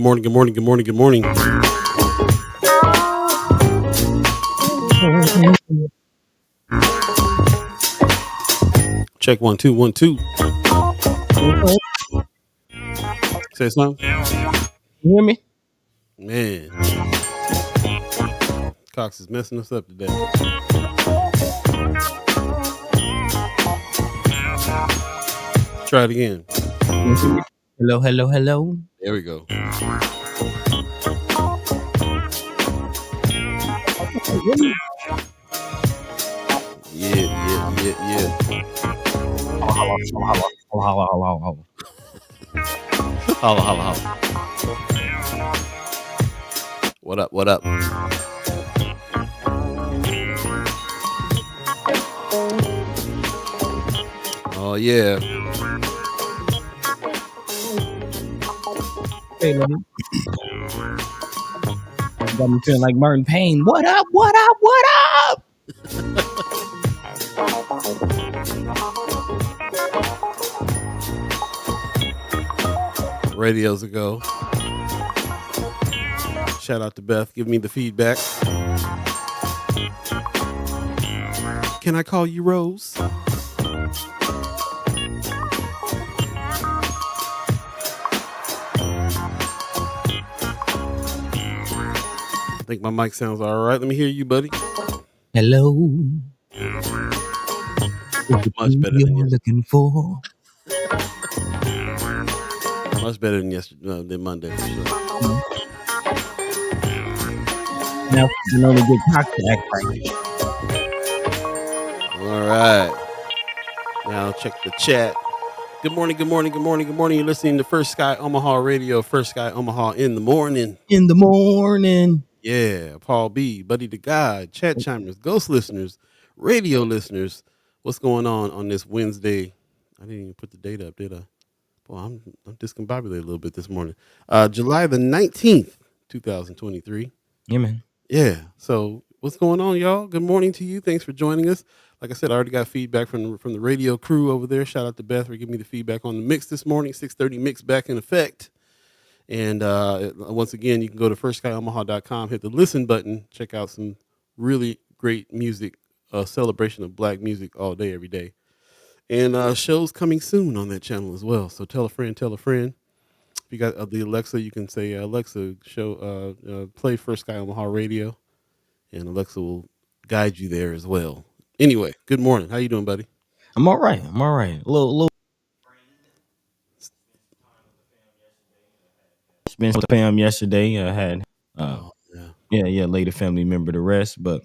morning, good morning, good morning, good morning. Check 1 2 1 2. Say something. You hear me? Man, Cox is messing us up today. Try it again. Hello, hello, hello. There we go. Yeah. Hello. Holla. What up? Oh, yeah. Hey, man. Got me feeling like Martin Payne. What up? Radios ago. Shout out to Beth. Give me the feedback. Can I call you Rose? I think my mic sounds all right. Let me hear you, buddy. Hello. Much better than you're looking for. Much better than yesterday, than Monday for sure. Now you can only get cocked to act right. All right. Now check the chat. Good morning. You're listening to First Sky Omaha Radio. First Sky Omaha in the morning. Yeah. Paul B, Buddi3 Da Gawd, chat chimers, ghost listeners, radio listeners. What's going on this Wednesday? I didn't even put the date up, did I? Boy, I'm discombobulated a little bit this morning. July the 19th, 2023. Yeah, man. Yeah. So what's going on, y'all? Good morning to you. Thanks for joining us. Like I said, I already got feedback from the radio crew over there. Shout out to Beth for giving me the feedback on the mix this morning. 6:30 mix back in effect. And once again, you can go to firstskyOmaha.com, hit the listen button, check out some really great music, celebration of black music all day, every day. And shows coming soon on that channel as well. So tell a friend. If you got the Alexa, you can say, Alexa, play First Sky Omaha Radio, and Alexa will guide you there as well. Anyway, good morning. How you doing, buddy? I'm all right. A little. Spent with the fam yesterday. I had, laid a family member to rest, but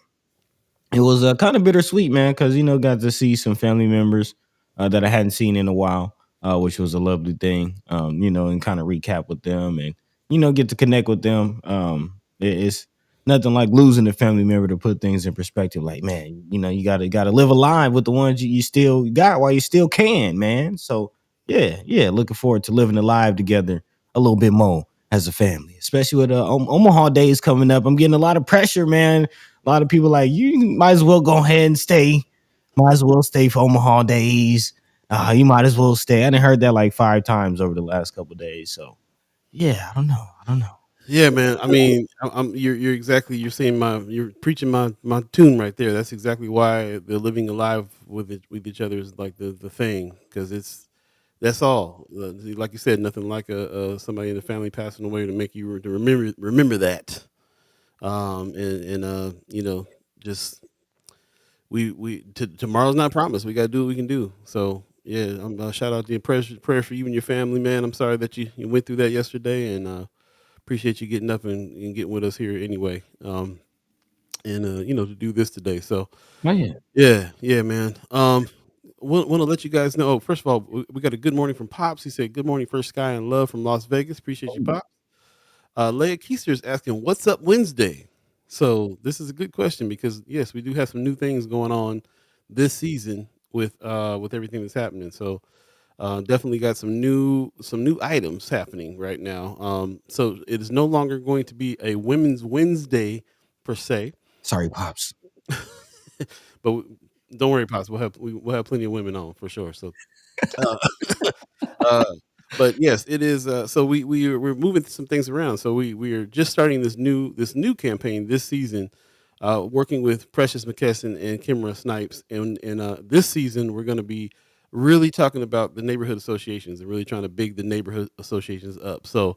it was kind of bittersweet, man, because got to see some family members that I hadn't seen in a while, which was a lovely thing. And kind of recap with them and get to connect with them. It's nothing like losing a family member to put things in perspective. Like, man, you gotta live alive with the ones you still got while you still can, man. So yeah, looking forward to living alive together a little bit more as a family, especially with Omaha days coming up. I'm getting a lot of pressure, man. A lot of people like, you might as well go ahead and stay. Might as well stay for Omaha days. You might as well stay. I done heard that like 5 times over the last couple of days. So yeah, I don't know. Yeah, man. I mean, you're saying you're preaching my tune right there. That's exactly why the living alive with each other is like the thing, because that's all. Like you said, nothing like somebody in the family passing away to make you to remember that. Just tomorrow's not promised. We got to do what we can do. So yeah, shout out to your prayer for you and your family, man. I'm sorry that you went through that yesterday, and appreciate you getting up and getting with us here anyway. To do this today. So yeah, man. Want to let you guys know. First of all, we got a good morning from Pops. He said, "Good morning, First Sky and Love from Las Vegas." Appreciate you, Pops. Leah Keister is asking, "What's up Wednesday?" So this is a good question because yes, we do have some new things going on this season with everything that's happening. So definitely got some new items happening right now. So it is no longer going to be a Women's Wednesday per se. Sorry, Pops. But don't worry, Pops. We'll have plenty of women on for sure. So But yes, it is. So we're moving some things around. So we are just starting this new campaign this season, working with Precious McKesson and Kimra Snipes, and this season we're going to be really talking about the neighborhood associations and really trying to big the neighborhood associations up. So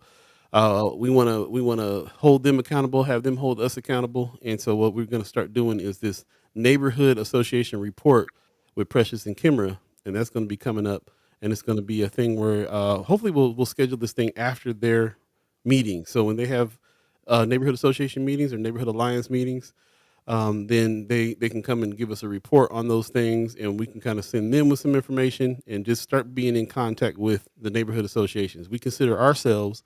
we want to hold them accountable, have them hold us accountable, and so what we're going to start doing is this neighborhood association report with Precious and Kimra, and that's going to be coming up, and it's going to be a thing where hopefully we'll schedule this thing after their meeting. So when they have neighborhood association meetings or neighborhood alliance meetings, then they can come and give us a report on those things, and we can kind of send them with some information and just start being in contact with the neighborhood associations. We consider ourselves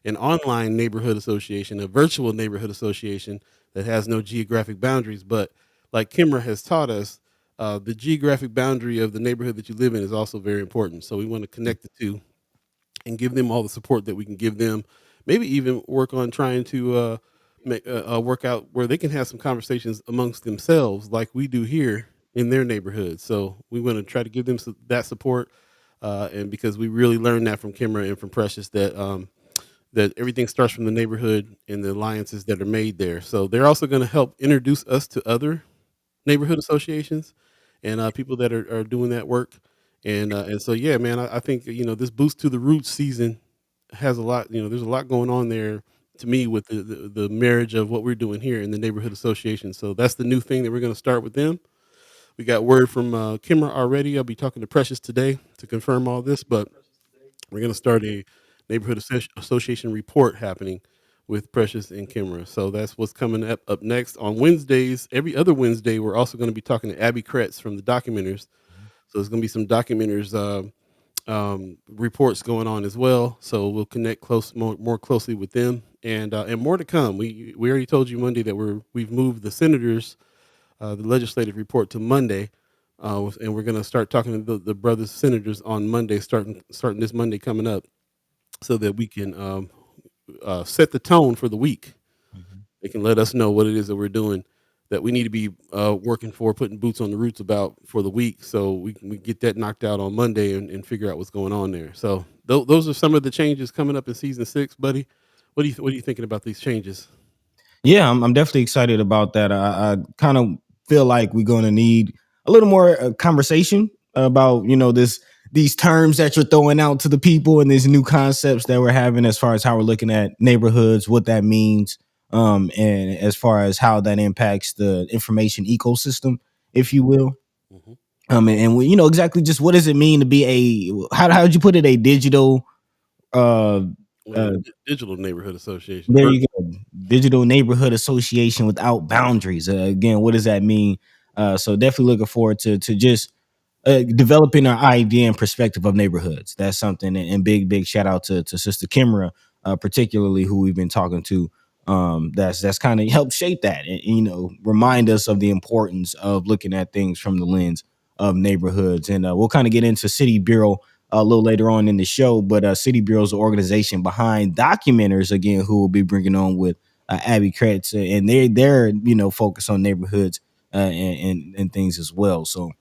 an online neighborhood association, a virtual neighborhood association that has no geographic boundaries. But like Kimra has taught us, the geographic boundary of the neighborhood that you live in is also very important. So we want to connect the two and give them all the support that we can give them. Maybe even work on trying to work out where they can have some conversations amongst themselves, like we do here in their neighborhood. So we want to try to give them that support, and because we really learned that from Kimra and from Precious that everything starts from the neighborhood and the alliances that are made there. So they're also going to help introduce us to other neighborhood associations and people that are doing that work. And so yeah, man, I think this boost to the roots season has a lot. There's a lot going on there to me with the marriage of what we're doing here in the neighborhood association. So that's the new thing that we're going to start with them. We got word from Kimmer already. I'll be talking to Precious today to confirm all this, but we're going to start a neighborhood association report happening with Precious and Kimra. So that's what's coming up next on Wednesdays. Every other Wednesday, we're also going to be talking to Abby Kretz from the Documenters. So there's going to be some Documenters reports going on as well. So we'll connect more closely with them, and more to come. We already told you Monday that we've moved the senators, the legislative report to Monday, and we're going to start talking to the brothers senators on Monday, starting this Monday coming up, so that we can set the tone for the week. Mhm. They can let us know what it is that we're doing, that we need to be working for, putting boots on the roots about for the week, so we get that knocked out on Monday and figure out what's going on there. So those are some of the changes coming up in season 6, buddy. What are you thinking about these changes? Yeah, I'm definitely excited about that. I kind of feel like we're going to need a little more conversation about these terms that you're throwing out to the people and these new concepts that we're having as far as how we're looking at neighborhoods, what that means, and as far as how that impacts the information ecosystem, if you will. Mm-hmm. And we, exactly just what does it mean to be how'd you put it, a digital uh, uh Digital neighborhood association. there you go. Digital neighborhood association without boundaries. Again, what does that mean? So definitely looking forward to just developing our idea and perspective of neighborhoods. That's something. And big shout out to Sister Kimra, particularly who we've been talking to. That's kind of helped shape that, and remind us of the importance of looking at things from the lens of neighborhoods. And we'll kind of get into City Bureau a little later on in the show, but City Bureau is the organization behind Documenters, again, who will be bringing on with Abby Kretz, and they're focused on neighborhoods and things as well. So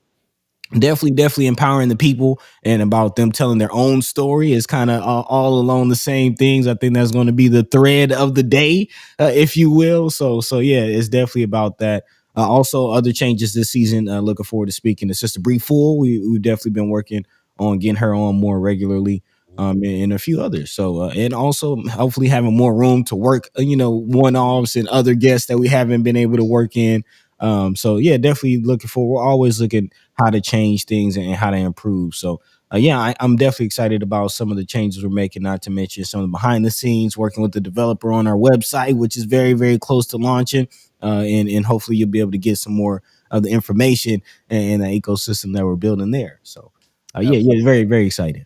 definitely empowering the people and about them telling their own story is kind of all along the same things. I think that's going to be the thread of the day, if you will. So yeah, it's definitely about that. Also, other changes this season. Looking forward to speaking to Sister Beeee. We've definitely been working on getting her on more regularly, and a few others. So and also hopefully having more room to work, one-offs and other guests that we haven't been able to work in. So yeah, definitely looking forward. We're always looking how to change things and how to improve. So yeah, I'm definitely excited about some of the changes we're making, not to mention some of the behind the scenes, working with the developer on our website, which is very, very close to launching. And hopefully you'll be able to get some more of the information and the ecosystem that we're building there. So yeah, very, very excited.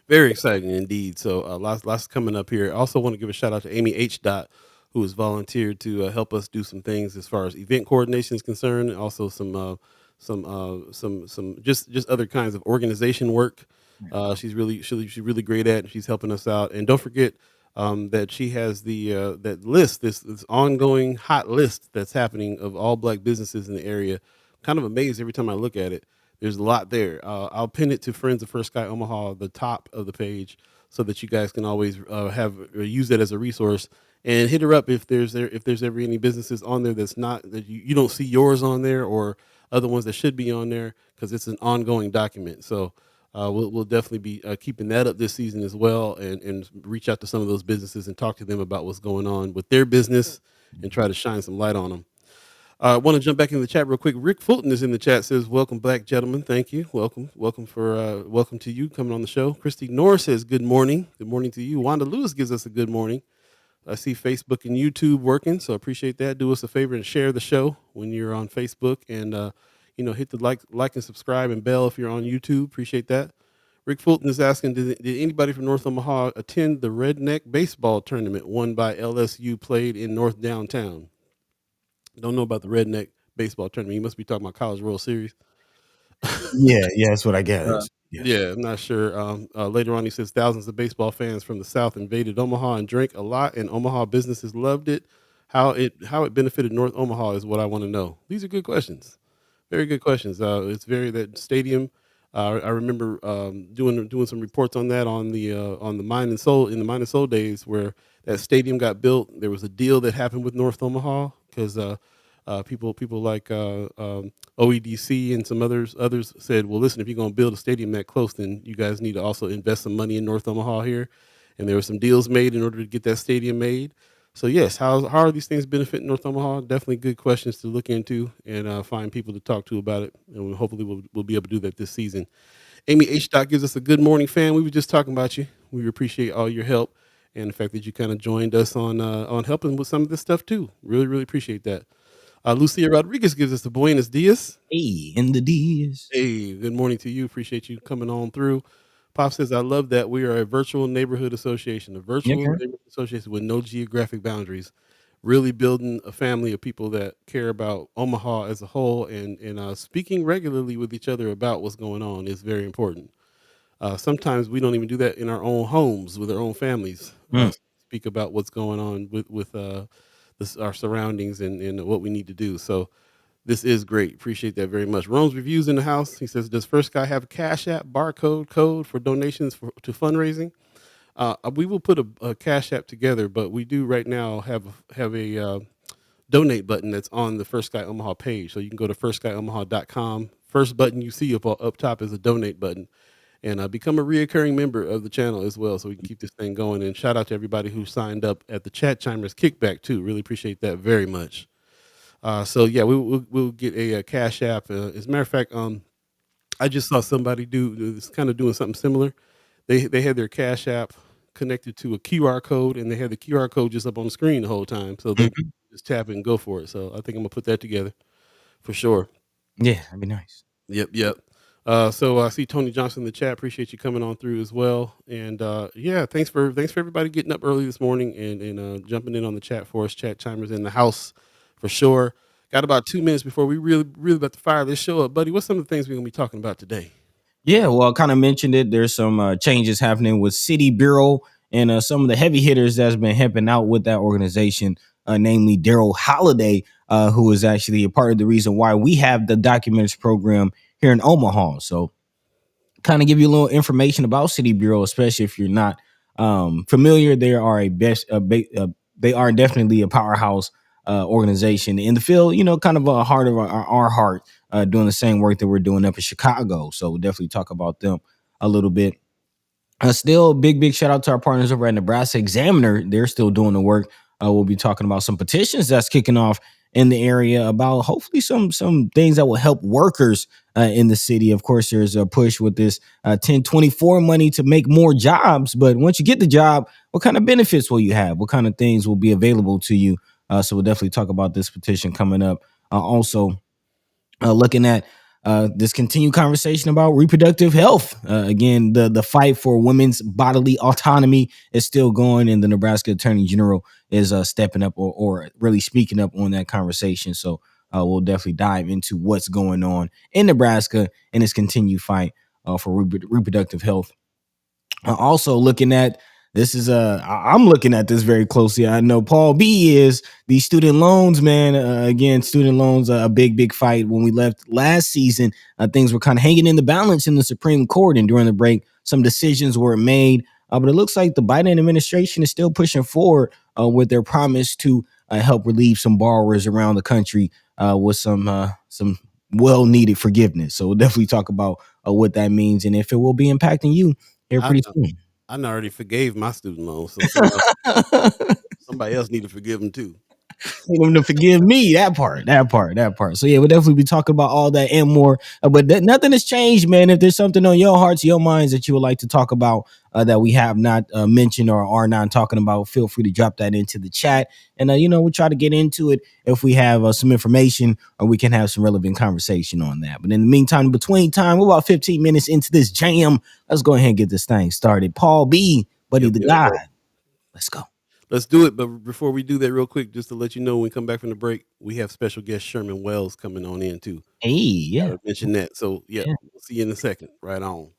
Very exciting indeed. So lots coming up here. I also want to give a shout out to Amy H. Dot, who has volunteered to help us do some things as far as event coordination is concerned, and also some just other kinds of organization work. She's really great at, and she's helping us out. And don't forget that she has the that list, this ongoing hot list that's happening of all Black businesses in the area. Kind of amazed every time I look at it. There's a lot there. I'll pin it to Friends of First Sky Omaha, the top of the page, so that you guys can always have or use that as a resource. And hit her up if there's ever any businesses on there that's not that you don't see yours on there, or other ones that should be on there, because it's an ongoing document. So we'll definitely be keeping that up this season as well, and reach out to some of those businesses and talk to them about what's going on with their business and try to shine some light on them. I want to jump back in the chat real quick. Rick Fulton is in the chat, says, welcome, black gentlemen. Thank you. Welcome to you coming on the show. Christy Norris says, good morning. Good morning to you. Wanda Lewis gives us a good morning. I see Facebook and YouTube working, so appreciate that. Do us a favor and share the show when you're on Facebook, and hit the like and subscribe and bell if you're on YouTube. Appreciate that. Rick Fulton is asking, did anybody from North Omaha attend the Redneck Baseball Tournament won by LSU played in North Downtown? Don't know about the Redneck Baseball Tournament. You must be talking about College World Series. Yeah, that's what I guess. Yeah, I'm not sure. Later on, he says thousands of baseball fans from the South invaded Omaha and drank a lot, and Omaha businesses loved it. How it benefited North Omaha is what I want to know. These are good questions, very good questions. It's that stadium. I remember doing some reports on that on the Mine and Soul in the Mine and Soul days, where that stadium got built. There was a deal that happened with North Omaha because people like OEDC and some others said, well, listen, if you're going to build a stadium that close, then you guys need to also invest some money in North Omaha here. And there were some deals made in order to get that stadium made. So yes, how are these things benefiting North Omaha? Definitely good questions to look into and find people to talk to about it. And hopefully we'll be able to do that this season. Amy H. gives us a good morning, fan. We were just talking about you. We appreciate all your help and the fact that you kind of joined us on helping with some of this stuff too. Really, really appreciate that. Lucia Rodriguez gives us the buenos dias. Hey, in the D's. Hey, good morning to you. Appreciate you coming on through. Pop says, I love that we are a virtual neighborhood association, neighborhood association with no geographic boundaries, really building a family of people that care about Omaha as a whole, and speaking regularly with each other about what's going on is very important. Sometimes we don't even do that in our own homes with our own families. Speak about what's going on with our surroundings and what we need to do. So this is great. Appreciate that very much. Rome's Reviews in the house. He says, does First Sky have a Cash App barcode code for donations to fundraising? We will put a Cash App together, but we do right now have a donate button that's on the First Sky Omaha page. So you can go to firstskyOmaha.com. First button you see up top is a donate button. And become a reoccurring member of the channel as well, so we can keep this thing going. And shout out to everybody who signed up at the Chat Chimers Kickback too. Really appreciate that very much. So yeah, we'll get a Cash App. As a matter of fact, I just saw somebody doing something similar. They had their Cash App connected to a QR code, and they had the QR code just up on the screen the whole time, so they just tap it and go for it. So I think I'm gonna put that together for sure. Yeah, that'd be nice. Yep. So I see Tony Johnson in the chat. Appreciate you coming on through as well. And thanks for everybody getting up early this morning and jumping in on the chat for us. Chat Chimers in the house for sure. Got about 2 minutes before we really about to fire this show up, buddy. What's some of the things we're gonna be talking about today? Yeah, well, I kind of mentioned it. There's some changes happening with City Bureau and some of the heavy hitters that's been helping out with that organization, namely Darryl Holiday, who is actually a part of the reason why we have the documents program here in Omaha. So kind of give you a little information about City Bureau, especially if you're not familiar. They are they are definitely a powerhouse organization in the field, kind of a heart of our heart, doing the same work that we're doing up in Chicago. So we'll definitely talk about them a little bit. Still, big shout out to our partners over at Nebraska Examiner. They're still doing the work. We'll be talking about some petitions that's kicking off in the area about hopefully some things that will help workers in the city. Of course, there's a push with this 1024 money to make more jobs. But once you get the job, what kind of benefits will you have? What kind of things will be available to you? So we'll definitely talk about this petition coming up. Also, looking at this continued conversation about reproductive health. Again, the fight for women's bodily autonomy is still going, and the Nebraska Attorney General is stepping up or really speaking up on that conversation. So we'll definitely dive into what's going on in Nebraska and its continued fight for reproductive health. Also looking at this is I'm looking at this very closely. I know Paul B is the student loans, man. Again, student loans, a big fight. When we left last season, things were kind of hanging in the balance in the Supreme Court, and during the break, some decisions were made But it looks like the Biden administration is still pushing forward with their promise to help relieve some borrowers around the country with some well-needed forgiveness. So we'll definitely talk about what that means and if it will be impacting you here I pretty know. soon. I done already forgave my student loan, so somebody else need to forgive them too. Need them to forgive me. That part. So yeah, we'll definitely be talking about all that and more. But nothing has changed, man. If there's something on your hearts, your minds that you would like to talk about that we have not mentioned or are not talking about, feel free to drop that into the chat. And we'll try to get into it if we have some information or we can have some relevant conversation on that. But in the meantime, between time, we're about 15 minutes into this jam. Let's go ahead and get this thing started. Paul B, Buddi3 Da Gawd. Let's go. Let's do it. But before we do that, real quick, just to let you know, when we come back from the break, we have special guest Sherman Wells coming on in too. Hey, yeah. Mention that. So yeah, we'll see you in a second. Right on.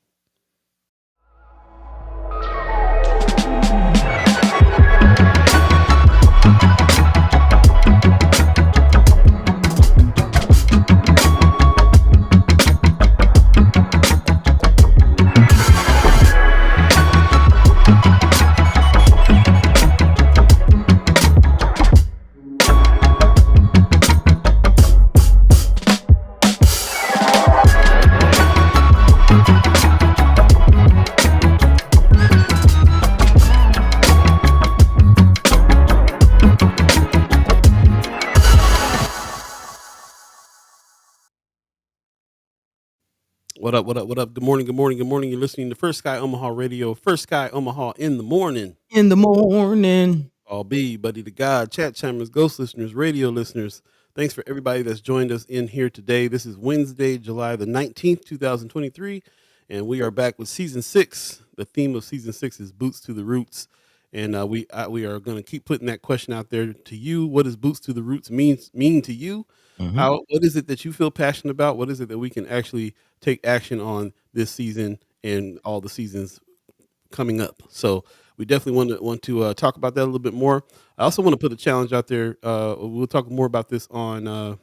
What up? Good morning. You're listening to First Sky Omaha Radio. First Sky Omaha in the morning. All Beeee, Buddi3 Da Gawd, chat chimers, ghost listeners, radio listeners. Thanks for everybody that's joined us in here today. This is Wednesday, July the 19th, 2023, and we are back with season 6. The theme of season 6 is Boots to the Roots, and we are going to keep putting that question out there to you. What does Boots to the Roots mean to you? Mm-hmm. What is it that you feel passionate about? What is it that we can actually take action on this season and all the seasons coming up? So we definitely want to talk about that a little bit more. I also want to put a challenge out there. We'll talk more about this on the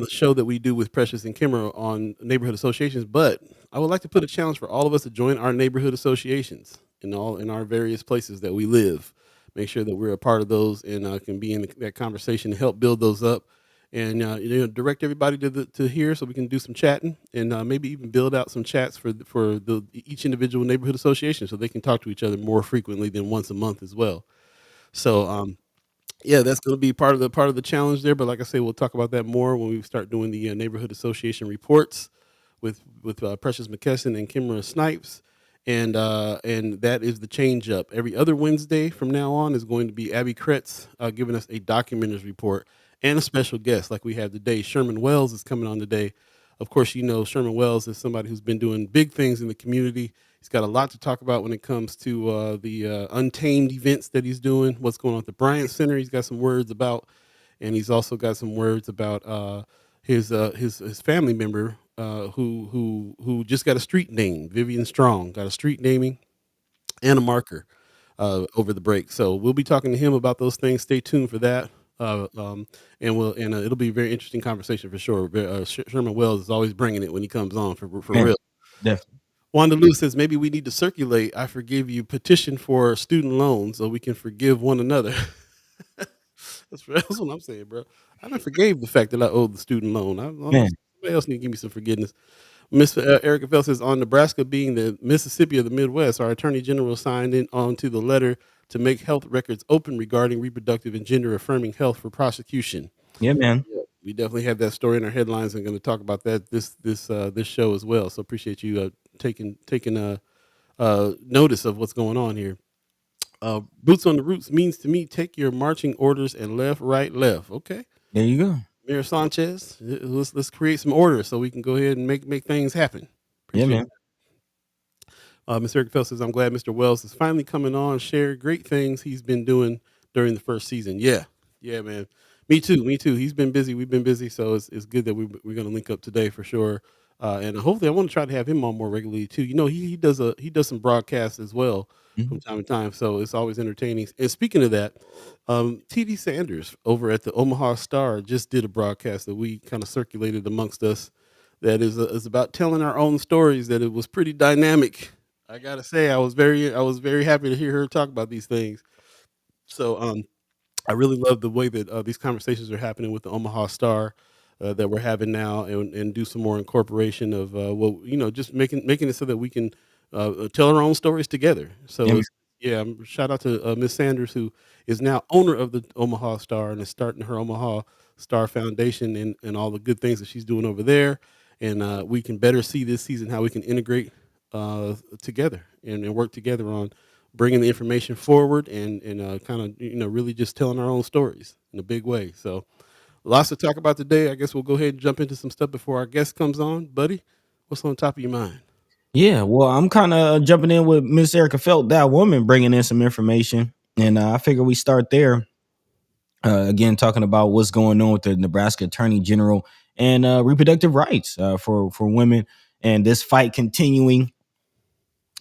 show that we do with Precious and Kimmer on neighborhood associations. But I would like to put a challenge for all of us to join our neighborhood associations in our various places that we live. Make sure that we're a part of those and can be in that conversation to help build those up, and direct everybody to here so we can do some chatting and maybe even build out some chats for each individual neighborhood association so they can talk to each other more frequently than once a month as well. So yeah, that's going to be part of the challenge there. But like I say, we'll talk about that more when we start doing the neighborhood association reports with Precious McKesson and Kimra Snipes. And that is the change up. Every other Wednesday from now on is going to be Abby Kretz giving us a documenters report and a special guest like we have today. Sherman Wells is coming on today. Of course, Sherman Wells is somebody who's been doing big things in the community. He's got a lot to talk about when it comes to the Untamed events that he's doing, what's going on at the Bryant Center. He's got some words about, and he's also got some words about his family member who just got a street name. Vivian Strong got a street naming and a marker over the break. So we'll be talking to him about those things. Stay tuned for that. And it'll be a very interesting conversation for sure. Sherman Wells is always bringing it when he comes on for real. Definitely. Wanda Lewis says maybe we need to circulate "I forgive you" petition for student loans so we can forgive one another. That's what I'm saying, bro. I done forgave the fact that I owed the student loan. Somebody else need to give me some forgiveness. Miss Erica Fell says, on Nebraska being the Mississippi of the Midwest, our Attorney General signed in onto the letter to make health records open regarding reproductive and gender affirming health for prosecution. Yeah, man. We definitely have that story in our headlines. I'm going to talk about that this show as well. So appreciate you taking notice of what's going on here. Boots on the Roots means to me, take your marching orders and left, right, left. Okay. There you go. Mayor Sanchez, let's create some order so we can go ahead and make things happen. Appreciate man. Mr. Eric Fell says, I'm glad Mr. Wells is finally coming on, share great things he's been doing during the first season. Yeah, man. Me too. He's been busy. We've been busy. So it's good that we're going to link up today for sure. And hopefully I want to try to have him on more regularly too. He does some broadcasts as well from time to time. So it's always entertaining. And speaking of that, T.D. Sanders over at the Omaha Star just did a broadcast that we kind of circulated amongst us that is about telling our own stories, that it was pretty dynamic. I gotta say, I was very happy to hear her talk about these things. So, I really love the way that these conversations are happening with the Omaha Star that we're having now, and do some more incorporation of just making it so that we can tell our own stories together. So Yeah, it's yeah, shout out to Miss Sanders, who is now owner of the Omaha Star and is starting her Omaha Star Foundation, and all the good things that she's doing over there. And we can better see this season how we can integrate together, and work together on bringing the information forward, and kind of really just telling our own stories in a big way. So lots to talk about today. I guess we'll go ahead and jump into some stuff before our guest comes on. Buddy, what's on top of your mind? yeah. Well, I'm kind of jumping in with Miss Erica Felt, that woman, bringing in some information, and I figure we start there. Again, talking about what's going on with the Nebraska Attorney General and reproductive rights for women, and this fight continuing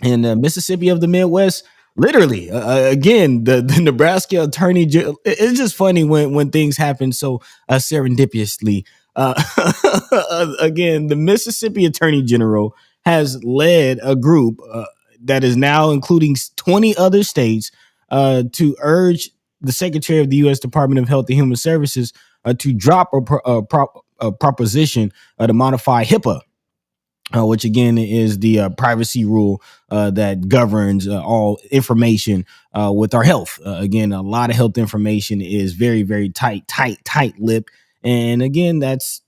in Mississippi of the Midwest. Literally, again, the Nebraska Attorney General. It's just funny when things happen so serendipitously. Uh, again, the Mississippi Attorney General has led a group that is now including 20 other states to urge the Secretary of the U.S. Department of Health and Human Services to drop a proposition to modify HIPAA, which again is the privacy rule that governs all information with our health. Again, a lot of health information is very, very tight lip. And again, that's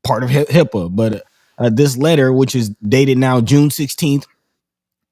part of HIPAA. But this letter, which is dated now June 16th,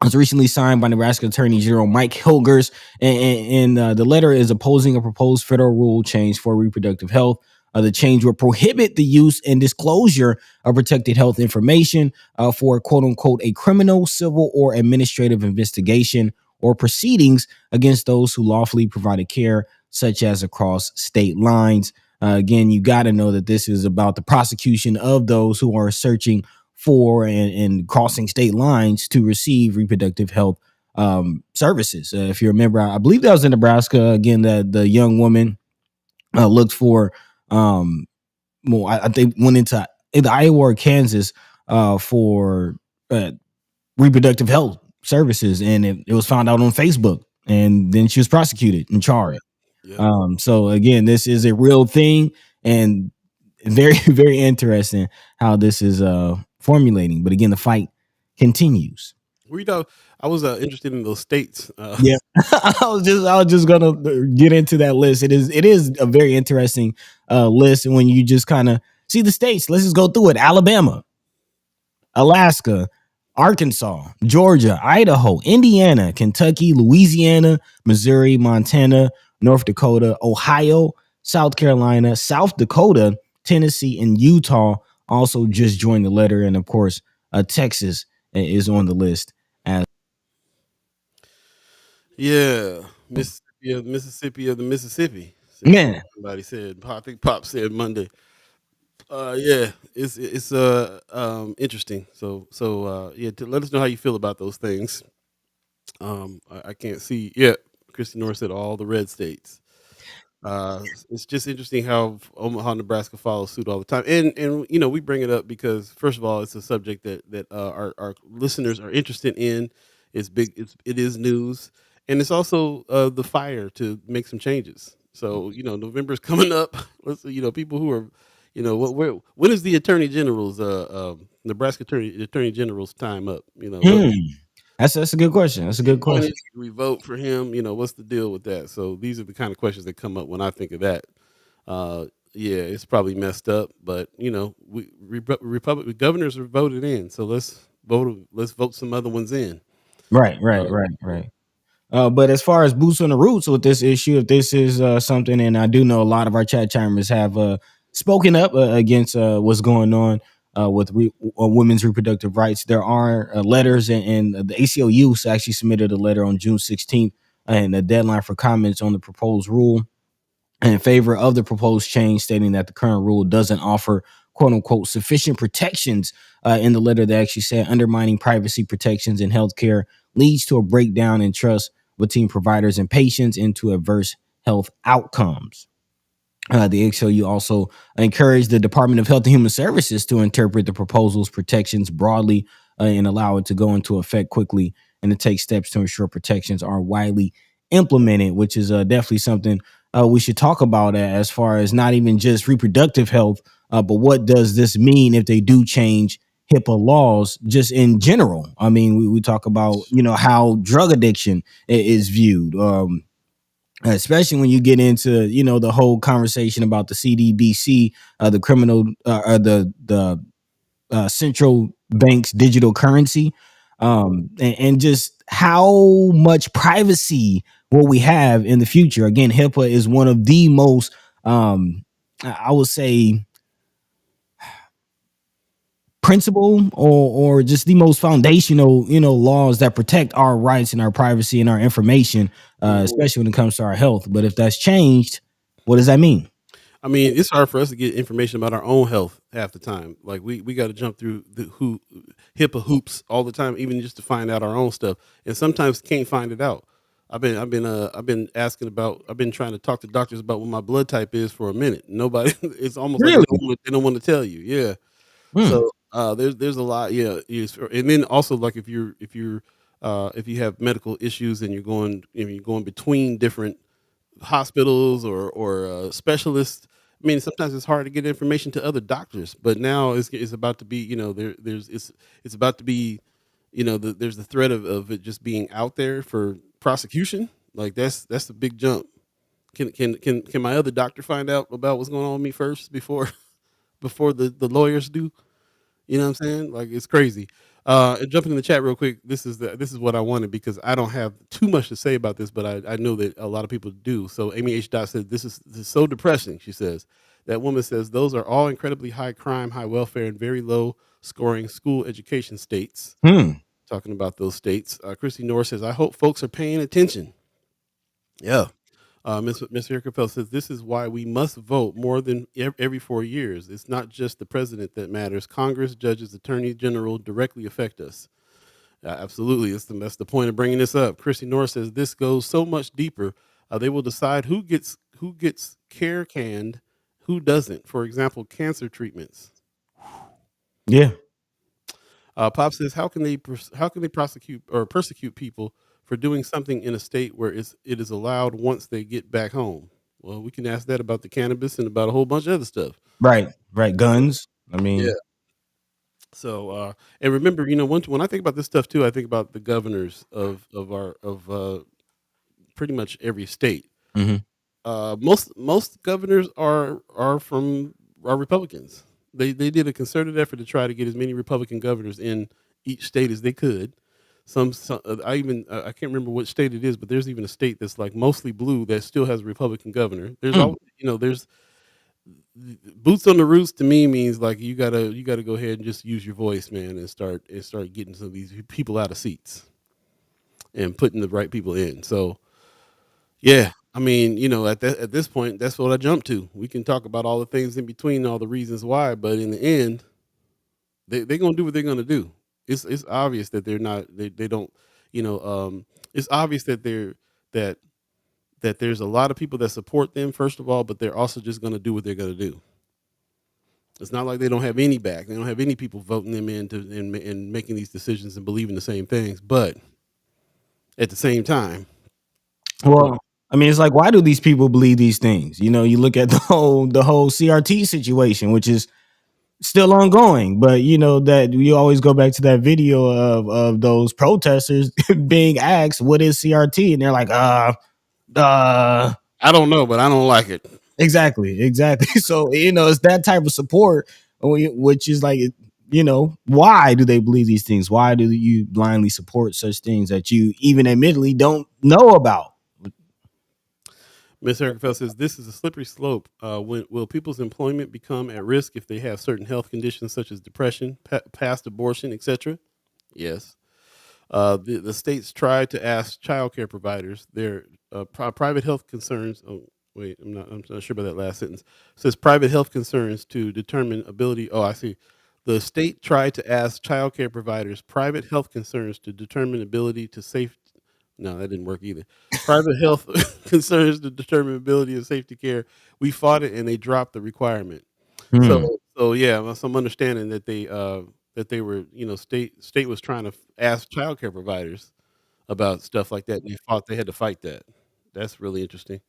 was recently signed by Nebraska Attorney General Mike Hilgers, and the letter is opposing a proposed federal rule change for reproductive health. The change will prohibit the use and disclosure of protected health information for quote unquote a criminal, civil, or administrative investigation or proceedings against those who lawfully provided care, such as across state lines. Again, you got to know that this is about the prosecution of those who are searching for and crossing state lines to receive reproductive health services. If you remember, I believe that was in Nebraska. Again, the young woman looked for, well, I think went into either Iowa or Kansas for reproductive health services, and it was found out on Facebook, and then she was prosecuted and charged. Yep. So again, this is a real thing, and very, very interesting how this is formulating. But again, the fight continues. I was interested in those states. Yeah, I was just gonna get into that list. It is a very interesting list, and when you just kind of see the states, let's just go through it: Alabama, Alaska, Arkansas, Georgia, Idaho, Indiana, Kentucky, Louisiana, Missouri, Montana, North Dakota, Ohio, South Carolina, South Dakota, Tennessee, and Utah also just joined the letter. And of course, Texas is on the list as Yeah, Mississippi of the Mississippi. man. Somebody said. I think Pop said Monday. Yeah, it's interesting. So yeah, let us know how you feel about those things. I can't see. Yeah, Christy Norris said all the red states. It's just interesting how Omaha, Nebraska follows suit all the time, and we bring it up because first of all, it's a subject that our listeners are interested in. It's big. It is news, and it's also the fire to make some changes. So November's coming up. Let's people who are when is the Attorney General's Nebraska Attorney General's time up? That's a good question. That's a good question. Do we vote for him? What's the deal with that? So these are the kind of questions that come up when I think of that. Yeah, it's probably messed up, but Republican governors are voted in, so let's vote some other ones in. Right. But as far as boots on the roots with this issue, if this is something, and I do know a lot of our chat chimers have spoken up against what's going on with women's reproductive rights, there are letters, and the ACLU actually submitted a letter on June 16th, and the deadline for comments on the proposed rule in favor of the proposed change, stating that the current rule doesn't offer quote unquote sufficient protections. In the letter, they actually said undermining privacy protections in healthcare leads to a breakdown in trust between providers and patients into adverse health outcomes. The ACLU also encouraged the Department of Health and Human Services to interpret the proposal's protections broadly, and allow it to go into effect quickly and to take steps to ensure protections are widely implemented, which is definitely something we should talk about as far as not even just reproductive health, but what does this mean if they do change HIPAA laws just in general? I mean, we talk about, how drug addiction is viewed. Especially when you get into, the whole conversation about the CDBC, the criminal, the central bank's digital currency, and just how much privacy will we have in the future. Again, HIPAA is one of the most, I would say, principle or just the most foundational, laws that protect our rights and our privacy and our information, especially when it comes to our health. But if that's changed, what does that mean? I mean, it's hard for us to get information about our own health half the time. Like we got to jump through the HIPAA hoops all the time, even just to find out our own stuff, and sometimes can't find it out. I've been asking about. I've been trying to talk to doctors about what my blood type is for a minute. Nobody. It's almost like Really? they don't want to tell you. Yeah. Hmm. So there's a lot. Yeah. And then also like if you have medical issues and you're going between different hospitals or specialists. I mean, sometimes it's hard to get information to other doctors, but now it's about to be, it's about to be, there's the threat of it just being out there for prosecution. Like that's a big jump. Can my other doctor find out about what's going on with me first before before the lawyers do? You know what I'm saying? Like it's crazy. And jumping in the chat real quick. This is what I wanted because I don't have too much to say about this, but I know that a lot of people do. So Amy H. Dot said this is so depressing. She says that woman says those are all incredibly high crime, high welfare, and very low scoring school education states. Hmm. Talking about those states. Christy Norris says I hope folks are paying attention. Yeah. Miss Erica Phelps says this is why we must vote more than every 4 years. It's not just the president that matters. Congress, judges, attorney general directly affect us. Absolutely, that's the point of bringing this up. Christy Norris says this goes so much deeper. They will decide who gets care canned, who doesn't. For example, cancer treatments. Yeah. Pop says how can they prosecute or persecute people for doing something in a state where it is allowed once they get back home? Well, we can ask that about the cannabis and about a whole bunch of other stuff. Right. Right. Guns. I Yeah. mean, So and remember, when I think about this stuff too, I think about the governors of pretty much every state. mhm. Most governors are Republicans. They did a concerted effort to try to get as many Republican governors in each state as they could. I can't remember what state it is, but there's even a state that's like mostly blue that still has a Republican governor. There's Hmm. all there's boots on the roots to me means like you gotta go ahead and just use your voice, man, and start getting some of these people out of seats and putting the right people in. So yeah, I mean, at this point, that's what I jump to. We can talk about all the things in between, all the reasons why, but in the end, they're gonna do what they're gonna do. It's obvious that they're not they don't it's obvious that that there's a lot of people that support them first of all, but they're also just gonna do what they're gonna do. It's not like they don't have any back. They don't have any people voting them into and making these decisions and believing the same things. But at the same time, Well, I mean, it's like, why do these people believe these things? You look at the whole CRT situation, which is still ongoing, but that you always go back to that video of those protesters being asked what is CRT, and they're like, I don't know, but I don't like it. exactly. So it's that type of support, which is like, why do they believe these things? Why do you blindly support such things that you even admittedly don't know about? Ms. Eric Fell says this is a slippery slope. Will people's employment become at risk if they have certain health conditions such as depression, past abortion, etc.? Yes. The states tried to ask child care providers their private health concerns. Oh, wait, I'm not sure about that last sentence. It says private health concerns to determine ability. Oh, I see. The state tried to ask child care providers private health concerns to determine ability to safe. No, that didn't work either. Private health concerns to determine ability of safety care. We fought it and they dropped the requirement. Hmm. So yeah, so I'm understanding that that they were, state was trying to ask childcare providers about stuff like that. And they thought they had to fight that. That's really interesting.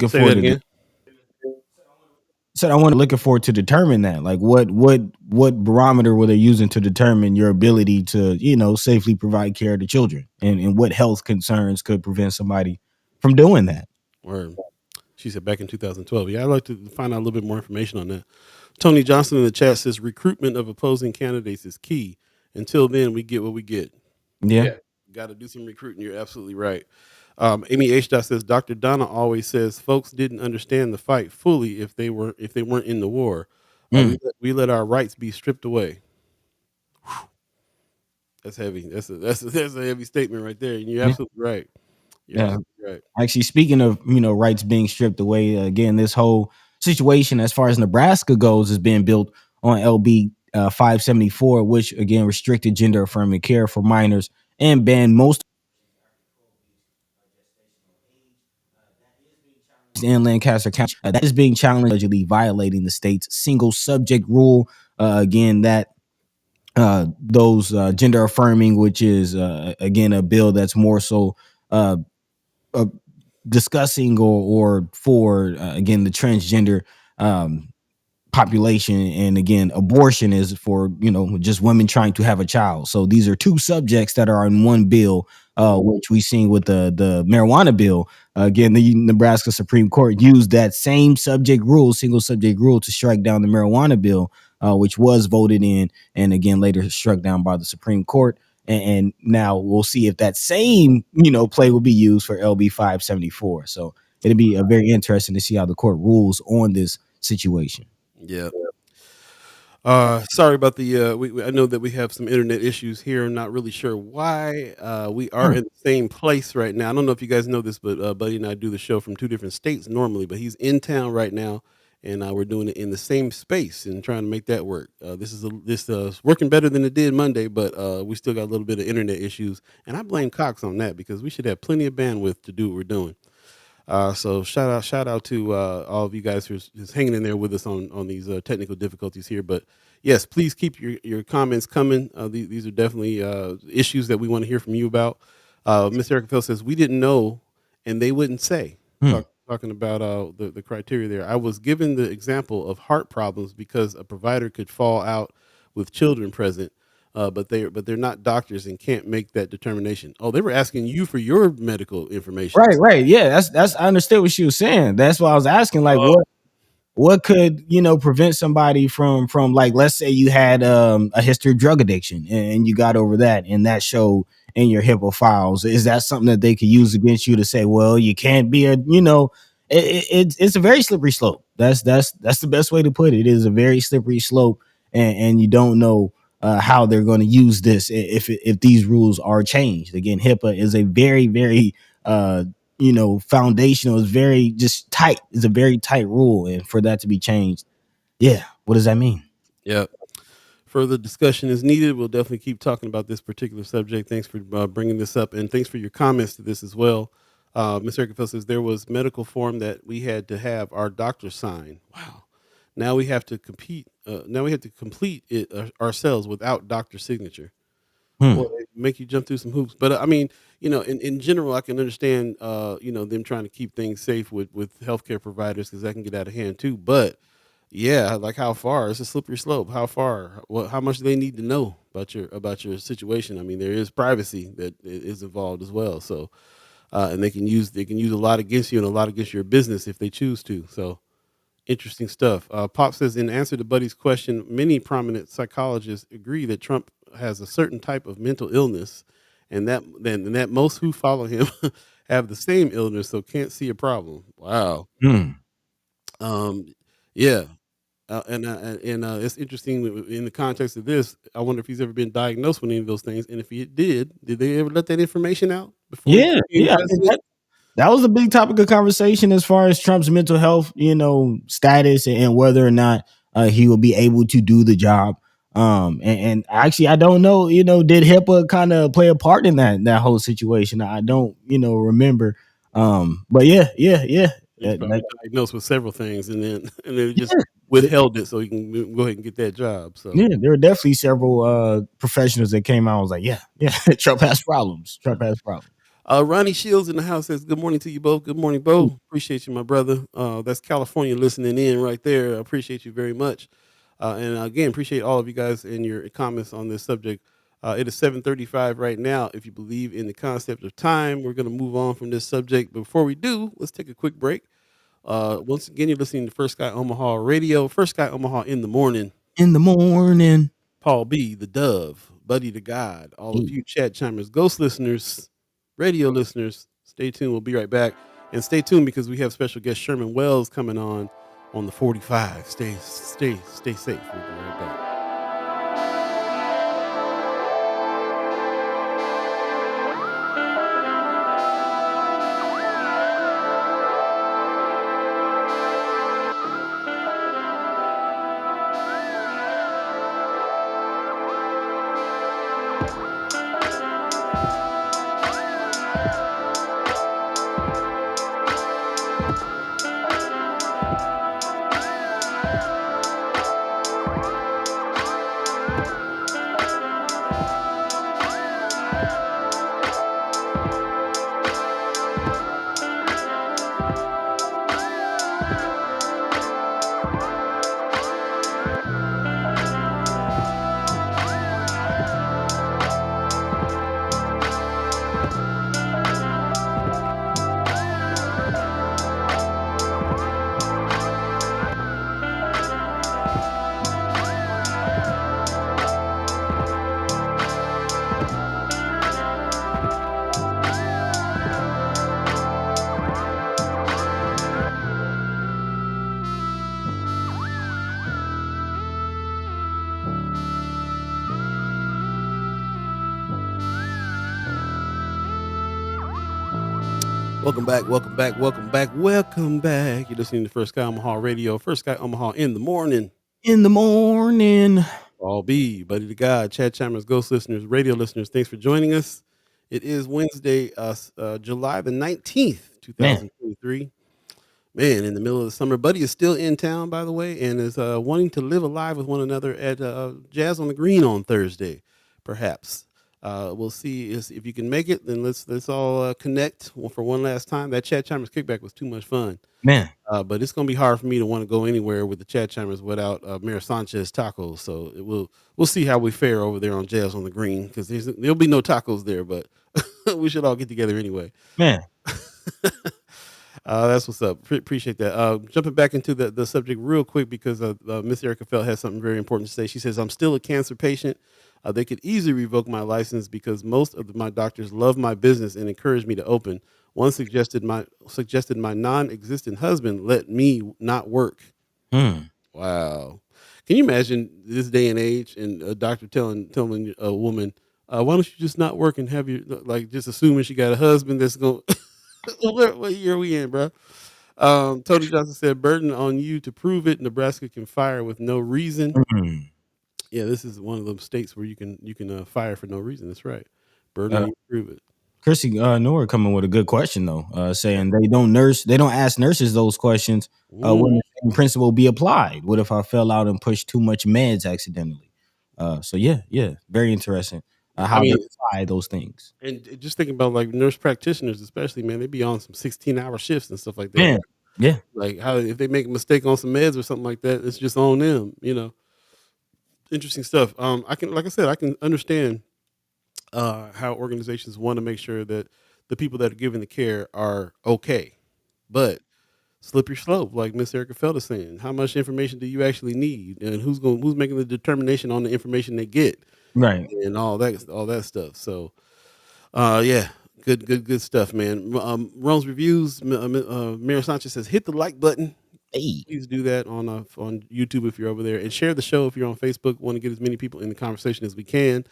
Looking Say that forward to again. said I want to looking forward to determine that. Like what barometer were they using to determine your ability to, safely provide care to children, and what health concerns could prevent somebody from doing that? Or she said back in 2012. Yeah, I'd like to find out a little bit more information on that. Tony Johnson in the chat says recruitment of opposing candidates is key. Until then, we get what we get. Yeah. Yeah. Got to do some recruiting. You're absolutely right. Amy H. Dot says Dr. Donna always says folks didn't understand the fight fully if they weren't in the war. We let our rights be stripped away. Whew. That's heavy. That's a heavy statement right there. And you're absolutely right. You're Yeah. absolutely right. Actually, speaking of rights being stripped away, again, this whole situation as far as Nebraska goes is being built on LB 574, which again restricted gender affirming care for minors and banned most in Lancaster County. That is being challenged, allegedly violating the state's single subject rule. Again, that those gender affirming, which is again a bill that's more so uh, discussing or for again the transgender population, and again abortion is for just women trying to have a child. So these are two subjects that are in one bill, which we seen with the marijuana bill. Again, the Nebraska Supreme Court used that same single subject rule to strike down the marijuana bill, which was voted in and again later struck down by the Supreme Court. And now we'll see if that same play will be used for LB 574. So it'll be very interesting to see how the court rules on this situation. Yeah. Sorry about the. I know that we have some internet issues here. I'm not really sure why. We are in the same place right now. I don't know if you guys know this, but Buddy and I do the show from two different states normally. But he's in town right now, and we're doing it in the same space and trying to make that work. This is working better than it did Monday, but we still got a little bit of internet issues, and I blame Cox on that because we should have plenty of bandwidth to do what we're doing. So shout out to all of you guys who's hanging in there with us on these technical difficulties here. But yes, please keep your comments coming. These are definitely issues that we want to hear from you about. Miss Erica Phil says we didn't know, and they wouldn't say. Talking about the criteria there. I was given the example of heart problems because a provider could fall out with children present. But they're not doctors and can't make that determination. Oh, they were asking you for your medical information. Right. Yeah, that's I understood what she was saying. That's why I was asking, like, what could prevent somebody from like, let's say you had a history of drug addiction and you got over that and that showed in your HIPAA files. Is that something that they could use against you to say, well, you can't be it's a very slippery slope. That's the best way to put it. It is a very slippery slope, and you don't know how they're going to use this if these rules are changed. Again, HIPAA is a very, very foundational. It's very just tight. It's a very tight rule, and for that to be changed, what does that mean? Yeah. Further discussion is needed. We'll definitely keep talking about this particular subject. Thanks for bringing this up, and thanks for your comments to this as well. Ms. Erica says there was medical form that we had to have our doctor sign. Wow. Now we have to compete. Now we have to complete it ourselves without doctor signature. Well, it make you jump through some hoops. But I mean, in general, I can understand, them trying to keep things safe with healthcare providers because that can get out of hand too. But yeah, like how far? It's a slippery slope. How far? How much do they need to know about your situation? I mean, there is privacy that is involved as well. So, and they can use a lot against you and a lot against your business if they choose to. So. Interesting stuff. Pop says, in answer to Buddy's question, many prominent psychologists agree that Trump has a certain type of mental illness, and that most who follow him have the same illness, so can't see a problem. Wow. Yeah. And it's interesting in the context of this. I wonder if he's ever been diagnosed with any of those things, and if he did they ever let that information out before? Yeah. That was a big topic of conversation as far as Trump's mental health, status and whether or not he will be able to do the job. And actually, I don't know, did HIPAA kind of play a part in that whole situation? I don't, remember. But yeah. He's probably diagnosed with several things, and then just yeah, withheld it so he can go ahead and get that job. So yeah, there are definitely several professionals that came out and was like, yeah, Trump has problems. Trump has problems. Ronnie Shields in the house says, "Good morning to you both. Good morning, Bo. Appreciate you, my brother. That's California listening in right there. I appreciate you very much. And again, appreciate all of you guys and your comments on this subject. It is 7:35 right now. If you believe in the concept of time, we're going to move on from this subject. But before we do, let's take a quick break. Once again, you're listening to First Sky Omaha Radio, First Sky Omaha in the morning. In the morning. Paul B, the Dove, Buddi3 Da Gawd, all of Ooh. you chat chimers, ghost listeners, radio listeners, stay tuned. We'll be right back. And stay tuned because we have special guest Sherman Wells coming on the 45. Stay safe. We'll be right back. Welcome back. You're listening to First Sky Omaha Radio, First Sky Omaha in the morning. In the morning. All B, Buddi3 Da Gawd, chat chimers, ghost listeners, radio listeners, thanks for joining us. It is Wednesday, July the 19th, 2023. Man, in the middle of the summer. Buddy is still in town, by the way, and is wanting to live alive with one another at Jazz on the Green on Thursday, perhaps. We'll see if you can make it. Then let's all connect for one last time. That Chat Chimers kickback was too much fun, Man. But it's gonna be hard for me to want to go anywhere with the Chat Chimers without Mayor Sanchez tacos. So we'll see how we fare over there on Jazz on the Green because there'll be no tacos there, but we should all get together anyway. Man. That's what's up. Appreciate that. Jumping back into the subject real quick because Miss Erica Felt has something very important to say. She says, "I'm still a cancer patient. They could easily revoke my license because most of my doctors love my business and encourage me to open. One suggested my non-existent husband let me not work." Wow. Can you imagine this day and age and a doctor telling a woman, "Why don't you just not work and have your just assuming she got a husband that's going." What year are we in, bro? Tony Johnson said, "Burden on you to prove it. Nebraska can fire with no reason." Yeah, this is one of those states where you can fire for no reason. That's right. Burden on you to prove it. Chrissy Noor coming with a good question though, saying they don't ask nurses those questions. Wouldn't the same principle be applied? What if I fell out and pushed too much meds accidentally? So yeah, very interesting. How they apply those things. And just thinking about like nurse practitioners, especially, man, they be on some 16-hour shifts and stuff like that. Man, yeah. Like how if they make a mistake on some meds or something like that, it's just on them, Interesting stuff. I can understand how organizations want to make sure that the people that are giving the care are okay, but slippery slope, like Miss Erica Feld is saying. How much information do you actually need, and who's making the determination on the information they get, right, and all that stuff. So, yeah, good stuff, man. Rome's reviews. Mayor Sanchez says, "Hit the like button." Hey. Please do that on YouTube if you're over there, and share the show if you're on Facebook. Want to get as many people in the conversation as we can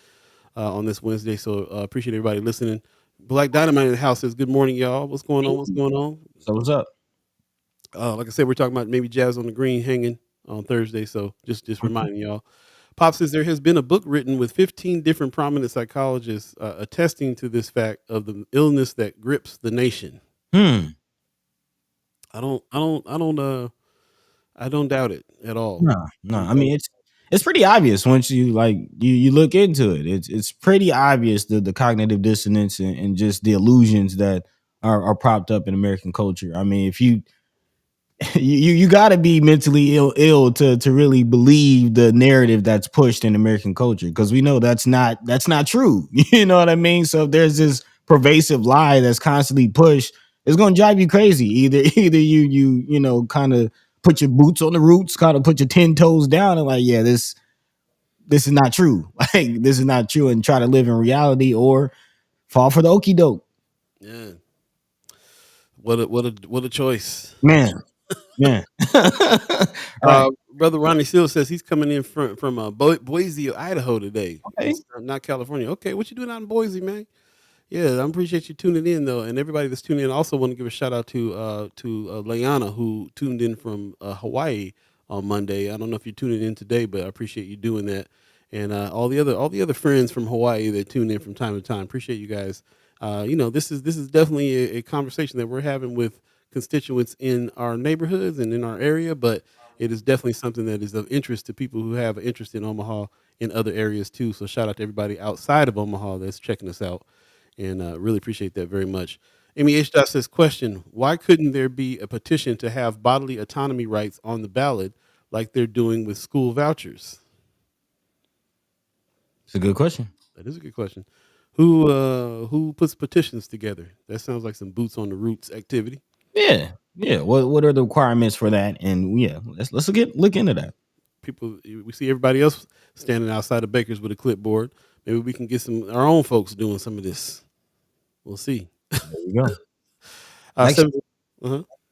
on this Wednesday. So appreciate everybody listening. Black Dynamite in the house says, "Good morning, y'all. What's going on? So what's up?" Like I said, we're talking about maybe Jazz on the Green hanging on Thursday. So just reminding y'all. Pop says there has been a book written with 15 different prominent psychologists attesting to this fact of the illness that grips the nation. I don't doubt it at all. No, no. I mean, it's pretty obvious once you like you look into it. It's pretty obvious the cognitive dissonance and just the illusions that are propped up in American culture. I mean, if you you got to be mentally ill to really believe the narrative that's pushed in American culture, because we know that's not true. You know what I mean? So if there's this pervasive lie that's constantly pushed, it's going to drive you crazy. Either you know, kind of put your boots on the roots, kind of put your 10 toes down and like, yeah, this is not true. Like, this is not true, and try to live in reality, or fall for the okie doke. Yeah. What a choice. Man, man. Right. Brother Ronnie Seal says he's coming in from Boise, Idaho today. Okay. It's not California. Okay, what you doing out in Boise, man? Yeah, I appreciate you tuning in though, and everybody that's tuning in. I also want to give a shout out to Leanna, who tuned in from Hawaii on Monday. I don't know if you're tuning in today, but I appreciate you doing that, and all the other friends from Hawaii that tune in from time to time. Appreciate you guys. This is definitely a conversation that we're having with constituents in our neighborhoods and in our area, but it is definitely something that is of interest to people who have an interest in Omaha in other areas too. So shout out to everybody outside of Omaha that's checking us out, and really appreciate that very much. Amy H. Dot says, question, why couldn't there be a petition to have bodily autonomy rights on the ballot like they're doing with school vouchers? It's a good question. That is a good question. Who puts petitions together? That sounds like some boots on the roots activity. Yeah, yeah. What are the requirements for that? And yeah, let's look into that. People, we see everybody else standing outside of Baker's with a clipboard. Maybe we can get some our own folks doing some of this. We'll see. There you go. So, Actually,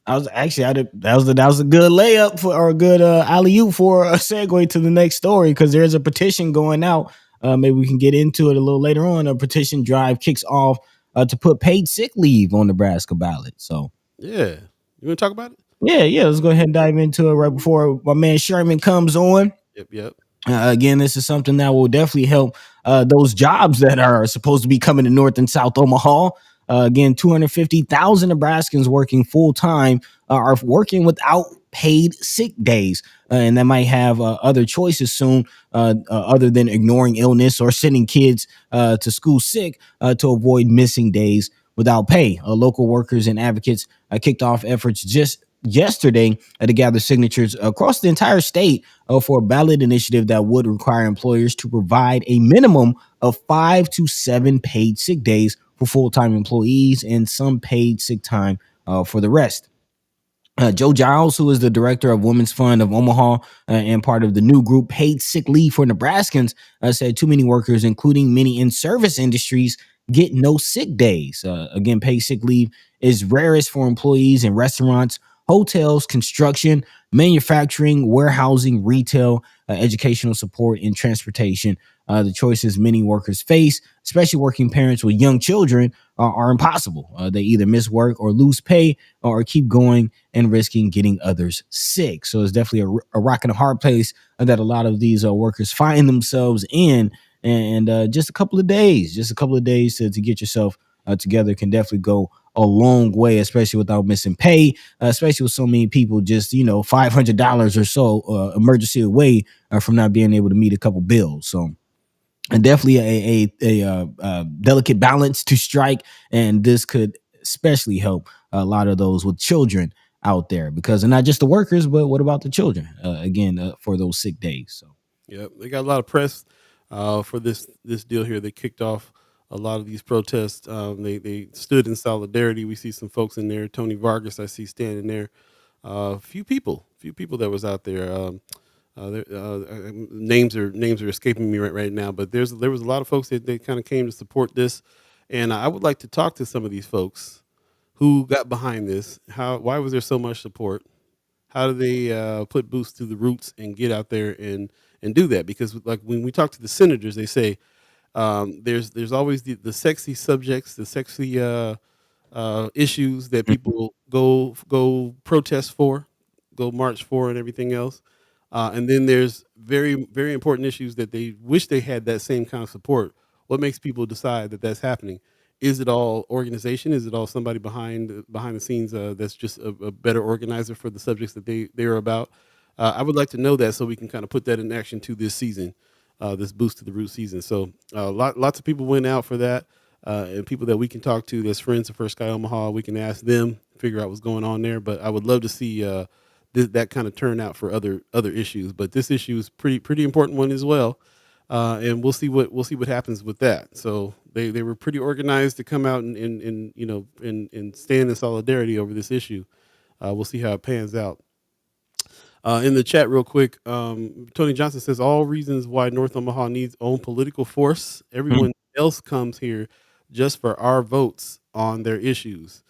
I was actually that was a good layup for, or a good alley oop for a segue to the next story, because there's a petition going out. Maybe we can get into it a little later on. A petition drive kicks off to put paid sick leave on Nebraska ballot. So yeah, you want to talk about it? yeah. Let's go ahead and dive into it right before my man Sherman comes on. Yep. Again, this is something that will definitely help those jobs that are supposed to be coming to North and South Omaha. Again, 250,000 Nebraskans working full time are working without paid sick days, and that might have other choices soon, other than ignoring illness or sending kids to school sick to avoid missing days without pay. Local workers and advocates kicked off efforts just yesterday to gather signatures across the entire state for a ballot initiative that would require employers to provide a minimum of 5 to 7 paid sick days for full-time employees and some paid sick time for the rest. Joe Giles, who is the director of Women's Fund of Omaha and part of the new group Paid Sick Leave for Nebraskans, said too many workers, including many in service industries, get no sick days. Again, paid sick leave is rarest for employees in restaurants, hotels, construction, manufacturing, warehousing, retail, educational support, and transportation. The choices many workers face, especially working parents with young children, are impossible. They either miss work or lose pay, or keep going and risking getting others sick. So it's definitely a rock and a hard place that a lot of these workers find themselves in. And just a couple of days to get yourself together can definitely go a long way, especially without missing pay, especially with so many people just, $500 or so emergency away from not being able to meet a couple bills. So, and definitely a delicate balance to strike, and this could especially help a lot of those with children out there, because they're not just the workers, but what about the children? Again, for those sick days. So, yeah, they got a lot of press for this deal here. They kicked off a lot of these protests. They stood in solidarity. We see some folks in there. Tony Vargas, I see standing there. Few people that was out there. Names are escaping me right now, but there was a lot of folks that they kind of came to support this, and I would like to talk to some of these folks who got behind this. Why was there so much support? How do they put boots to the roots and get out there and do that? Because like when we talk to the senators, they say there's always the sexy subjects, the sexy issues that people go protest for, go march for, and everything else. And then there's very, very important issues that they wish they had that same kind of support. What makes people decide that that's happening? Is it all organization? Is it all somebody behind the scenes that's just a better organizer for the subjects that they're about? I would like to know that so we can kind of put that in action to this season, this boost to the root season. So lots of people went out for that, and people that we can talk to that's friends of First Sky Omaha, we can ask them, figure out what's going on there. But I would love to see that kind of turnout for other issues. But this issue is pretty important one as well, and we'll see what happens with that. So they were pretty organized to come out and stand in solidarity over this issue. We'll see how it pans out. In the chat, real quick, Tony Johnson says all reasons why North Omaha needs own political force. Everyone else comes here just for our votes on their issues.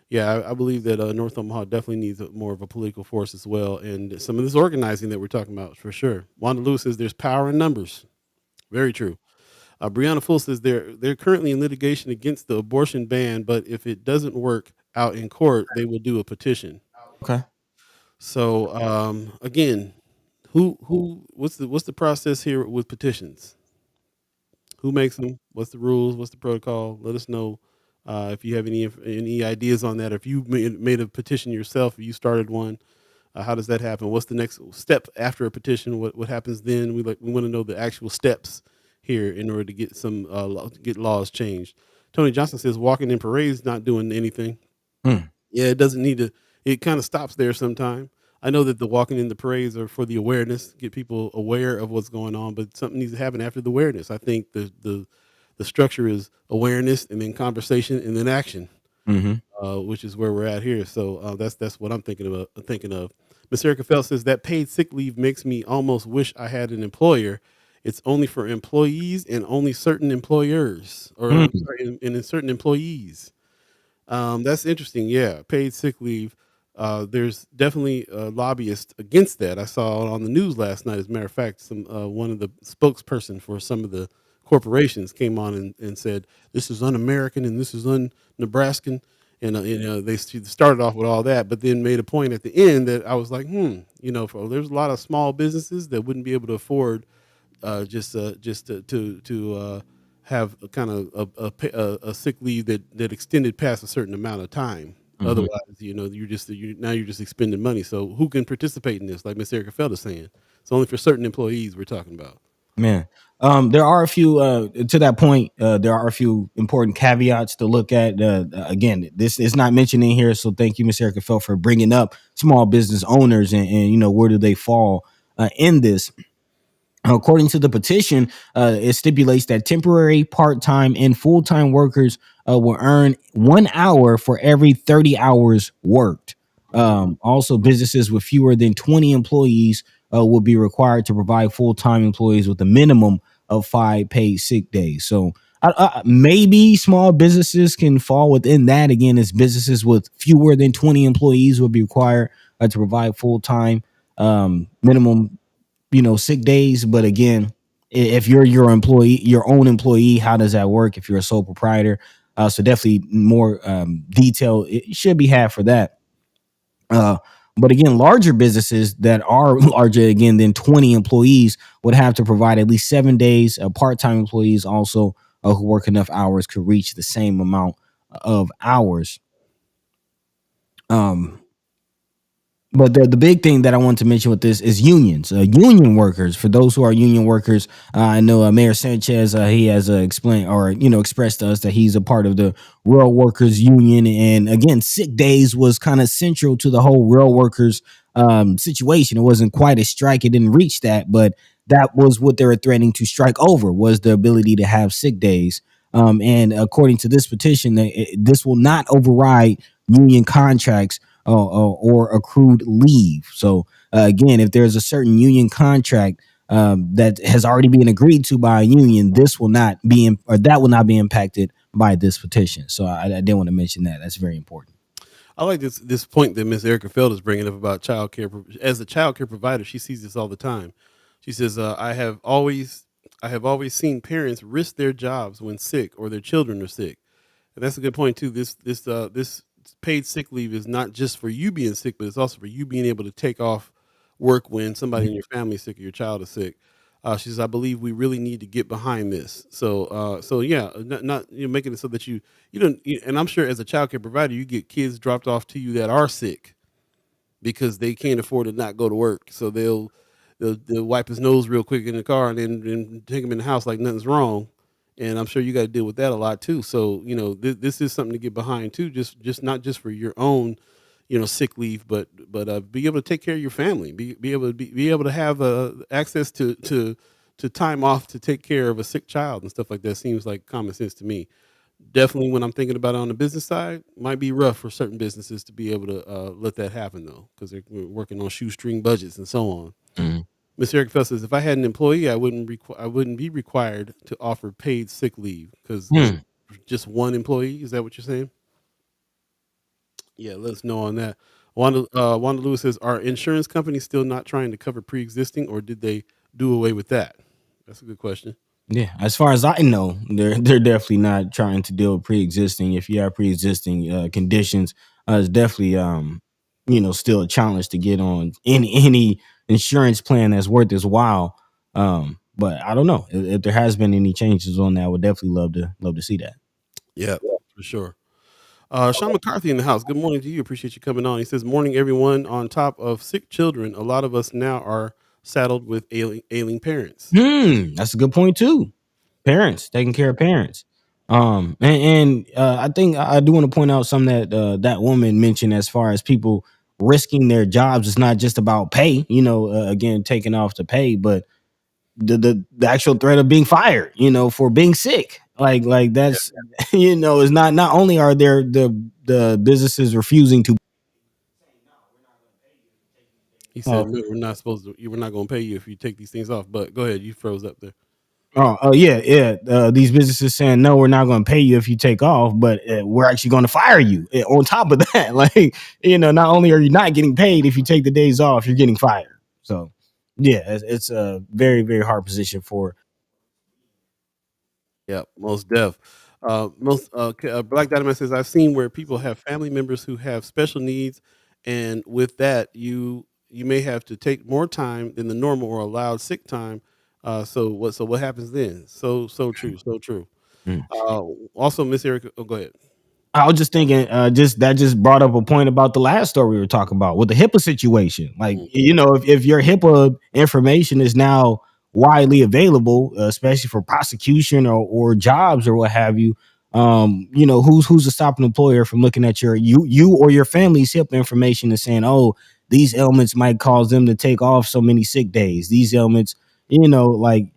Yeah, I believe that North Omaha definitely needs more of a political force as well, and some of this organizing that we're talking about for sure. Wanda Lewis says there's power in numbers. Very true. Brianna Full says they're currently in litigation against the abortion ban, but if it doesn't work out in court, they will do a petition. Okay. So again, what's the process here with petitions? Who makes them? What's the rules? What's the protocol? Let us know if you have any ideas on that. If you made a petition yourself, if you started one, how does that happen? What's the next step after a petition? What happens then? We want to know the actual steps here in order to get some get laws changed. Tony Johnson says walking in parades not doing anything. Yeah, it doesn't need to. It kind of stops there sometime. I know that the walking in the parades are for the awareness, get people aware of what's going on, but something needs to happen after the awareness. I think the structure is awareness and then conversation and then action, which is where we're at here. So that's what I'm thinking of. Miss Erica Felt says that paid sick leave makes me almost wish I had an employer. It's only for employees and only certain employers, or sorry, and in certain employees. That's interesting. Yeah, paid sick leave. There's definitely lobbyists against that. I saw on the news last night. As a matter of fact, some one of the spokesperson for some of the corporations came on and said this is un-American and this is un-Nebraskan. And they started off with all that, but then made a point at the end that I was like, there's a lot of small businesses that wouldn't be able to afford just to have a kind of a sick leave that extended past a certain amount of time. Otherwise, you're just expending money. So who can participate in this? Like Miss Erica Feld is saying, it's only for certain employees we're talking about. Man, there are a few to that point. There are a few important caveats to look at. Again, this is not mentioned in here, so thank you, Miss Erica Felt, for bringing up small business owners and where do they fall in this. According to the petition, it stipulates that temporary, part-time, and full-time workers will earn 1 hour for every 30 hours worked. Also, businesses with fewer than 20 employees will be required to provide full-time employees with a minimum of 5 paid sick days. So maybe small businesses can fall within that. Again, it's businesses with fewer than 20 employees will be required to provide full-time minimum sick days. But again, if you're your own employee, how does that work if you're a sole proprietor? So definitely more detail it should be had for that. But again, larger businesses that are larger again than 20 employees would have to provide at least 7 days. Part-time employees also who work enough hours could reach the same amount of hours. But the big thing that I want to mention with this is unions, union workers. For those who are union workers, I know Mayor Sanchez, he has explained or expressed to us that he's a part of the Rail Workers Union. And again, sick days was kind of central to the whole rail workers situation. It wasn't quite a strike; it didn't reach that, but that was what they were threatening to strike over, was the ability to have sick days. And according to this petition, this will not override union contracts or accrued leave. So again, if there's a certain union contract that has already been agreed to by a union, this will not be that will not be impacted by this petition. So I did want to mention that. That's very important. I like this point that Miss Erica Feld is bringing up about child care. As a child care provider, she sees this all the time. She says, I have always seen parents risk their jobs when sick or their children are sick. And that's a good point too. This paid sick leave is not just for you being sick, but it's also for you being able to take off work when somebody in your family is sick or your child is sick. She says, I believe we really need to get behind this. So yeah, not making it so that you don't. And I'm sure as a child care provider, you get kids dropped off to you that are sick because they can't afford to not go to work. So they'll wipe his nose real quick in the car and then take him in the house like nothing's wrong. And I'm sure you got to deal with that a lot too. So this is something to get behind too. Just not just for your own, sick leave, but be able to take care of your family. Be able to be able to have access to time off to take care of a sick child and stuff like that. Seems like common sense to me. Definitely, when I'm thinking about it on the business side, might be rough for certain businesses to be able to let that happen though, because they're working on shoestring budgets and so on. Mhm. Mr. Eric Fell says, if I had an employee, I wouldn't be required to offer paid sick leave because Hmm. just one employee. Is that what you're saying? Yeah, let us know on that. Wanda Lewis says, are insurance companies still not trying to cover pre-existing, or did they do away with that? That's a good question. Yeah, as far as I know, they're definitely not trying to deal with pre-existing. If you have pre-existing conditions, it's definitely still a challenge to get on any insurance plan that's worth its while. But I don't know if there has been any changes on that. I would definitely love to see that. Yeah, for sure. Sean McCarthy in the house. Good morning to you. Appreciate you coming on. He says, morning, everyone. On top of sick children, a lot of us now are saddled with ailing parents. That's a good point too. Parents taking care of parents. And I think I do want to point out something that that woman mentioned as far as people risking their jobs. It's not just about pay, again taking off the pay, but the actual threat of being fired, for being sick. Like Yeah. that's is not only are there the businesses refusing to He said, uh, no, we're not supposed to, we're not going to pay you if you take these things off. But go ahead. You froze up there. oh yeah, yeah. These businesses saying no, we're not going to pay you if you take off, but we're actually going to fire you. On top of that, like not only are you not getting paid if you take the days off, you're getting fired. So yeah, it's a very very hard position for. Yeah, most deaf. Most Black Dynamite says, I've seen where people have family members who have special needs, and with that, you may have to take more time than the normal or allowed sick time. So what happens then? So true, so true. Mm. Uh, Also, Miss Erica, oh, go ahead. I was just thinking, just brought up a point about the last story we were talking about with the HIPAA situation. Like, Mm. if your HIPAA information is now widely available, especially for prosecution or jobs or what have you, who's to stop an employer from looking at you or your family's HIPAA information and saying, oh, these ailments might cause them to take off so many sick days. These ailments, like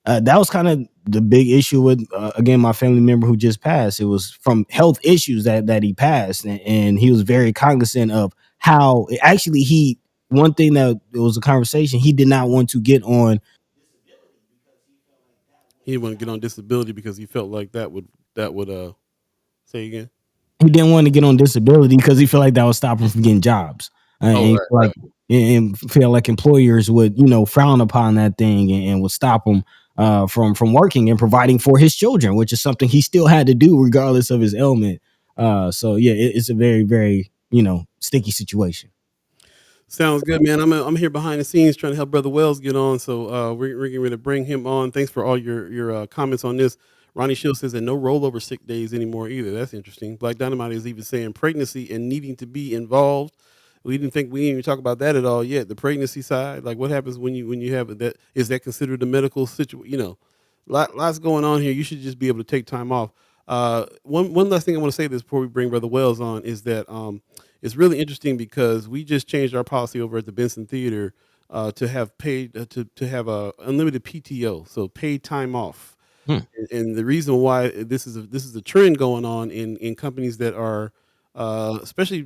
that was kind of the big issue with again my family member who just passed. It was from health issues that he passed, and he was very cognizant of how actually he one thing that it was a conversation he did not want to get on. He didn't want to get on disability because he felt like that would say again. He didn't want to get on disability because he felt like that would stop him from getting jobs, and Oh, he right, feel like and feel like employers would frown upon that thing and would stop him from working and providing for his children, which is something he still had to do regardless of his ailment. So yeah, it's a very very sticky situation. sounds good, man. I'm here behind the scenes trying to help Brother Wells get on. So we're getting ready to bring him on. Thanks for all your comments on this. Ronnie Shield says that no rollover sick days anymore either. That's interesting. Black Dynamite is even saying pregnancy and needing to be involved. We didn't even talk about that at all yet. The pregnancy side, like what happens when you have that? Is that considered a medical situation? Lots going on here. You should just be able to take time off. One last thing I want to say this before we bring Brother Wells on is that it's really interesting because we just changed our policy over at the Benson Theater to have paid to have a unlimited PTO, so paid time off. Hmm. And the reason why this is a trend going on in companies that are especially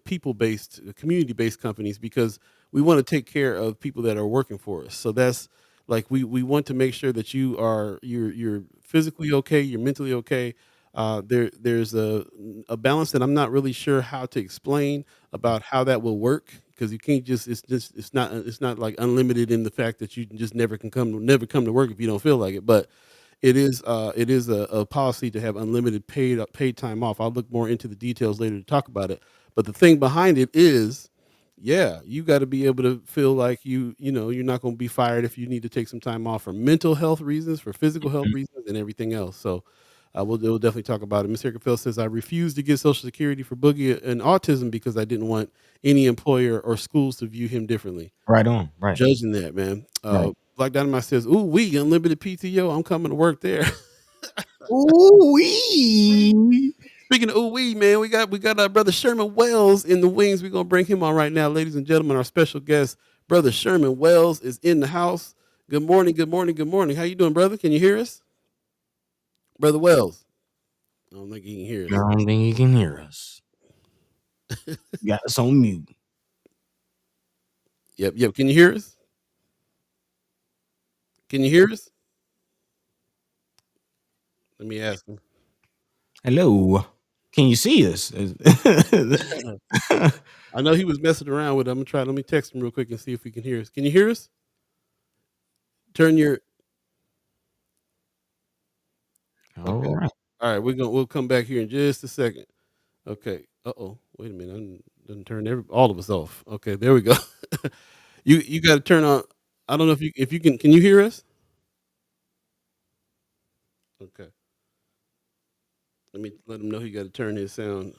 people based, community based companies, because we want to take care of people that are working for us. So that's like we want to make sure that you're physically okay, you're mentally okay. There's a balance that I'm not really sure how to explain about how that will work, because you can't just it's not like unlimited in the fact that you just never come to work if you don't feel like it. But it is a policy to have unlimited paid time off. I'll look more into the details later to talk about it. But the thing behind it is Yeah, you got to be able to feel like you're not going to be fired if you need to take some time off for mental health reasons, for physical health reasons, and everything else. So, we'll definitely talk about it. Ms. Hirkenfeld says, I refused to get Social Security for Boogie and autism because I didn't want any employer or schools to view him differently. Right on. Right. Judging that, man. Right. Black Dynamite says, ooh, we unlimited PTO. I'm coming to work there. Ooh wee. Speaking of ooh wee, man, we got our brother Sherman Wells in the wings. We're gonna bring him on right now, ladies and gentlemen. Our special guest, brother Sherman Wells, is in the house. Good morning, good morning, good morning. How you doing, brother? Can you hear us, brother Wells? I don't think he can hear us. I don't think he can hear us. Got us on mute. Yep. Can you hear us? Can you hear us? Let me ask him. Hello. Can you see us? I know he was messing around with it. Let me text him real quick and see if he can hear us. Can you hear us? Turn your okay. All right, we'll come back here in just a second. Okay. Wait a minute. I didn't turn all of us off. Okay, there we go. you got to turn on. I don't know if you can you hear us? Okay. Let me let him know he got to turn his sound.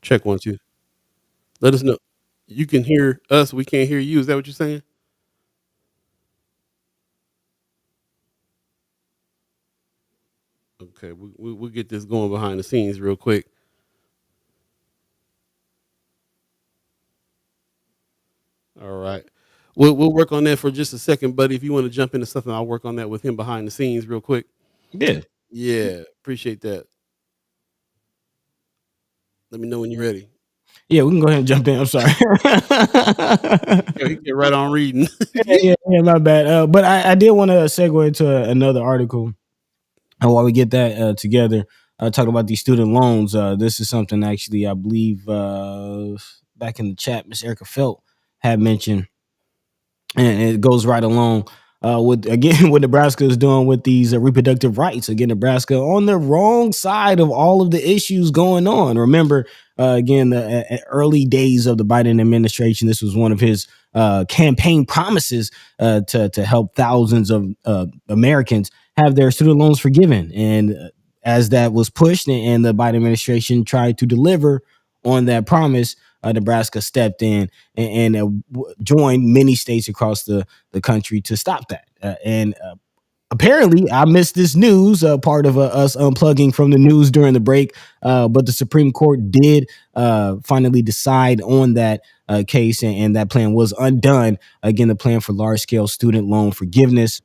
Check 1 2. Let us know. You can hear us. We can't hear you. Is that what you're saying? Okay, we'll get this going behind the scenes real quick. All right. We'll work on that for just a second, buddy. If you want to jump into something, I'll work on that with him behind the scenes real quick. Yeah. Yeah, appreciate that. Let me know when you're ready. Yeah, we can go ahead and jump in. I'm sorry. He get right on reading. yeah, my bad. But I did want to segue into another article. And while we get that together, talk about these student loans. This is something actually I believe back in the chat, Miss Erica Felt had mentioned, and it goes right along with again what Nebraska is doing with these reproductive rights. Again, Nebraska on the wrong side of all of the issues going on. Remember, again, the early days of the Biden administration, this was one of his campaign promises to help thousands of Americans have their student loans forgiven. And as that was pushed and the Biden administration tried to deliver on that promise, Nebraska stepped in and joined many states across the country to stop that. And apparently, I missed this news, part of us unplugging from the news during the break. But the Supreme Court did finally decide on that case, and that plan was undone. Again, the plan for large scale student loan forgiveness.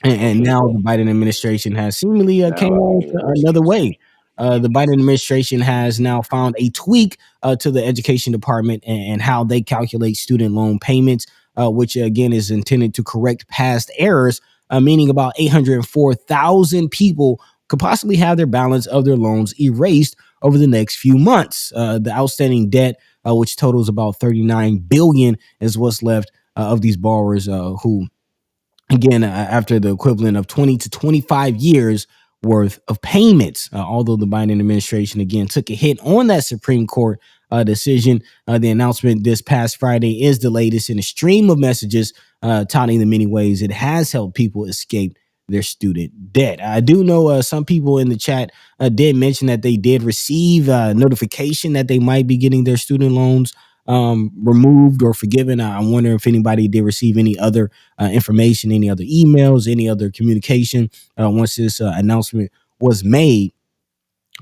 And now the Biden administration has seemingly came on another way. The Biden administration has now found a tweak to the education department and how they calculate student loan payments, which again is intended to correct past errors, meaning about 804,000 people could possibly have their balance of their loans erased over the next few months. The outstanding debt, which totals about $39 billion, is what's left of these borrowers who, again, after the equivalent of 20 to 25 years worth of payments. Although the Biden administration, again, took a hit on that Supreme Court decision, the announcement this past Friday is the latest in a stream of messages touting the many ways it has helped people escape their student debt. I do know some people in the chat did mention that they did receive notification that they might be getting their student loans removed or forgiven. I'm wondering if anybody did receive any other information, any other emails, any other communication once this announcement was made.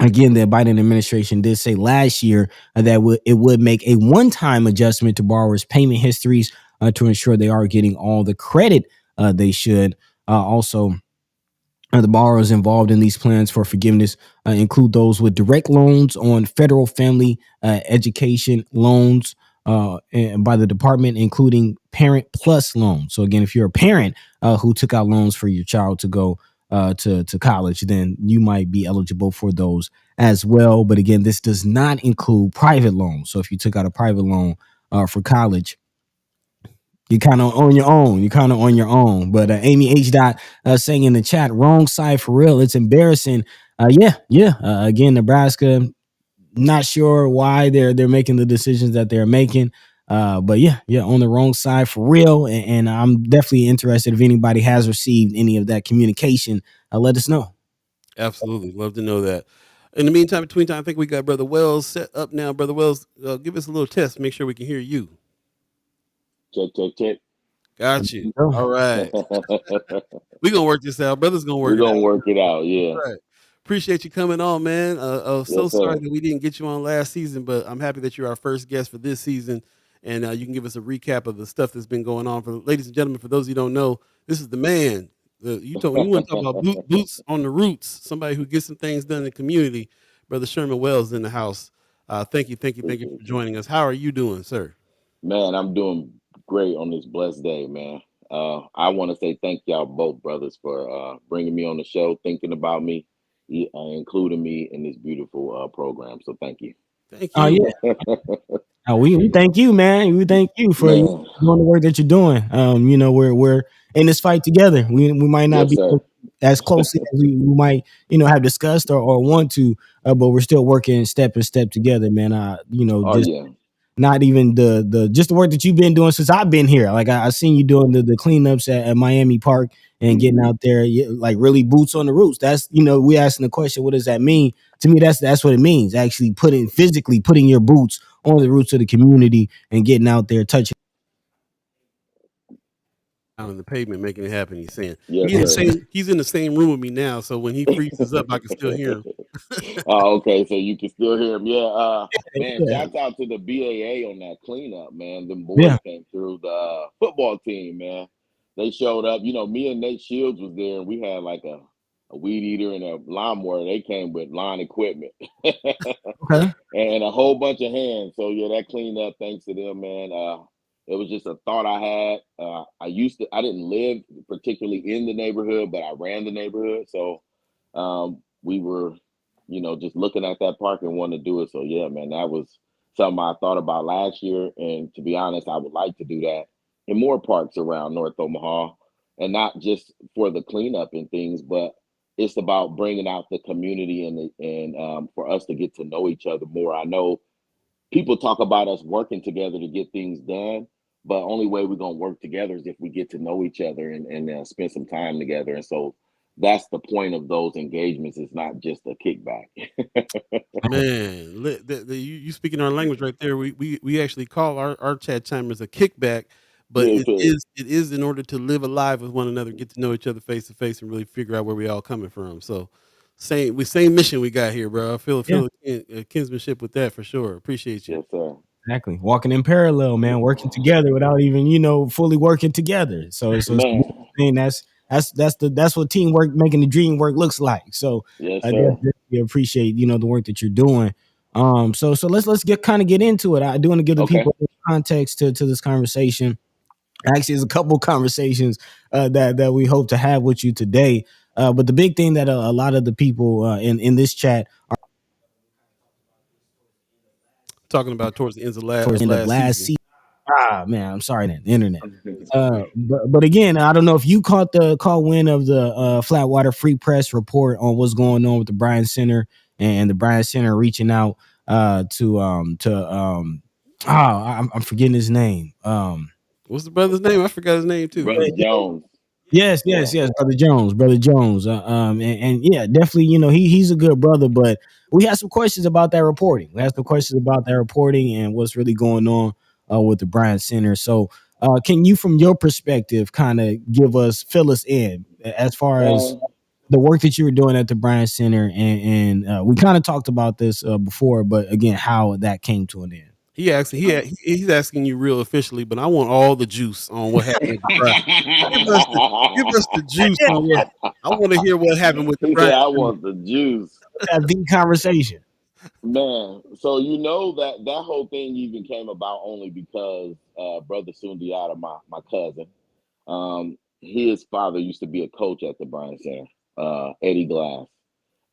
Again, the Biden administration did say last year that it would make a one-time adjustment to borrowers' payment histories to ensure they are getting all the credit they should. Also, the borrowers involved in these plans for forgiveness include those with direct loans on federal family education loans and by the department, including Parent Plus loans. So again, if you're a parent who took out loans for your child to go to college, then you might be eligible for those as well. But again, this does not include private loans. So if you took out a private loan for college, you're kind of on your own. But Amy H. Dot saying in the chat, wrong side for real. It's embarrassing Again, Nebraska, not sure why they're making the decisions that they're making. But yeah, on the wrong side for real. And I'm definitely interested if anybody has received any of that communication. Let us know. Absolutely, love to know that. In the meantime, between time, I think we got Brother Wells set up now. Brother Wells, give us a little test. Make sure we can hear you. Check, check, check. Got you. Oh, All right. We're gonna work this out. Brother's gonna work We're it gonna out. work it out. Yeah. Right. Appreciate you coming on, man. So Yes, sorry sir. that we didn't get you on last season, but I'm happy that you're our first guest for this season. And you can give us a recap of the stuff that's been going on. For ladies and gentlemen, for those of you who don't know, this is the man. You want to talk about boots on the roots? Somebody who gets some things done in the community. Brother Sherman Wells in the house. Thank you for Appreciate you. joining us. How are you doing, sir? Man, I'm doing great on this blessed day, man. I want to say thank y'all both brothers for bringing me on the show, thinking about me, including me in this beautiful program. So thank you. Thank oh you. yeah. We thank you, man. We thank you for doing Man, the work that you're doing. We're in this fight together. We might not yes, be sir. as closely as we might have discussed or want to, but we're still working step and step together, man. Oh Just yeah. not even the just the work that you've been doing since I've been here. Like I seen you doing the cleanups at Miami Park and getting Hmm. out there, like really boots on the roots. That's we asking the question, what does that mean? To me, that's what it means. Actually, physically putting your boots on the roots of the community and getting out there, touching. Down in the pavement making it happen. He's saying Yes, sir. he's in the same room with me now, so when he freezes up, I can still hear him. Okay, so you can still hear him. Yeah, man, Yeah, shouts out to the BAA on that cleanup, man. Them yeah. boys came through the football team, man. They showed up. You know, me and Nate Shields was there, and we had like a weed eater and a lawnmower. They came with lawn equipment Okay. and a whole bunch of hands. So yeah, that cleanup, thanks to them, man. It was just a thought I had. I didn't live particularly in the neighborhood, but I ran the neighborhood. So we were, just looking at that park and wanting to do it. So yeah, man, that was something I thought about last year. And to be honest, I would like to do that in more parks around North Omaha, and not just for the cleanup and things, but it's about bringing out the community and for us to get to know each other more. I know people talk about us working together to get things done, but only way we're gonna work together is if we get to know each other and spend some time together. And so that's the point of those engagements. It's not just a kickback. Man, you speaking our language right there. We actually call our chat timers a kickback, but Yes, sir. it is in order to live alive with one another, get to know each other face to face, and really figure out where we all coming from. So, same mission we got here, bro. I Yeah. feel a kinsmanship with that for sure. Appreciate you. Yes, sir. Exactly. Walking in parallel, man, working together without even, fully working together. So it's a Man. beautiful thing. That's what teamwork, making the dream work looks like. So Yes, I sir. definitely appreciate, the work that you're doing. So let's get into it. I do want to give the Okay. people context to this conversation. Actually, there's a couple conversations that we hope to have with you today. But the big thing that a lot of the people in this chat Talking about towards the towards the end of last last season. season. Man, I'm sorry, that internet. But again, I don't know if you caught wind of the Flatwater Free Press report on what's going on with the Bryant Center and the Bryant Center reaching out I'm forgetting his name. What's the brother's name? I forgot his name too. Brother Jones. Yeah. Yes, brother Jones, and yeah, definitely, he's a good brother, but we had some questions about that reporting. We had some questions about that reporting and what's really going on with the Bryant Center. So, can you, from your perspective, kind of fill us in as far as Uh, the work that you were doing at the Bryant Center, and we kind of talked about this before, but again, how that came to an end. He's asking you real officially, but I want all the juice on what happened with the Bryant. Give us the juice on what I want to hear what happened with the he said, Bryant. I want the juice. That deep conversation. Man, so you know that whole thing even came about only because brother Sundiata, my cousin, his father used to be a coach at the Bryan Center. Eddie Glass.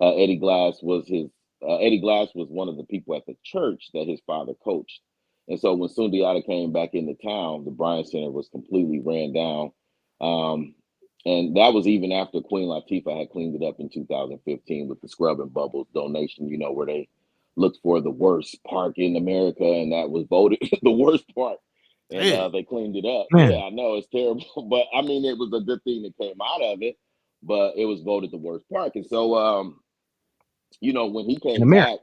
Eddie Glass was his. Eddie Glass was one of the people at the church that his father coached. And so when Sundiata came back into town, the Bryan Center was completely ran down. Um, And that was even after Queen Latifah had cleaned it up in 2015 with the Scrub and Bubbles donation, where they looked for the worst park in America, and that was voted the worst park. And Damn. they cleaned it up. Man. Yeah, I know it's terrible, but I mean, it was a good thing that came out of it. But it was voted the worst park, and so when he In came America. back,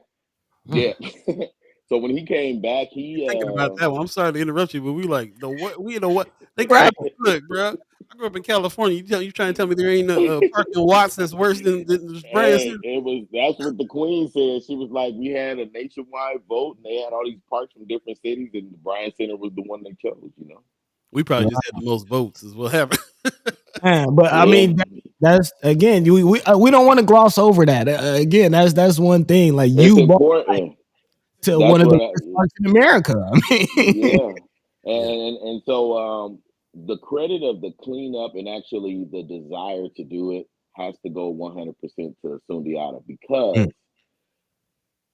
yeah. So when he came back, he Thinking about that one. I'm sorry to interrupt you, but we like the what we what they got Right. it. Look, bro. I grew up in California. You trying to tell me there ain't a park in Watts that's worse than Bryan Hey, Center? that's what the Queen said. She was like, we had a nationwide vote, and they had all these parks from different cities, and the Bryan Center was the one they chose. We probably Wow. just had the most votes, is what happened. Man, but I Yeah, mean, that's again, we don't want to gloss over that. Again, that's one thing. Like it's you bought important. to That's one of the what worst parks in America. I mean, yeah. Yeah. And so the credit of the cleanup and actually the desire to do it has to go 100% to Sundiata, Mm, because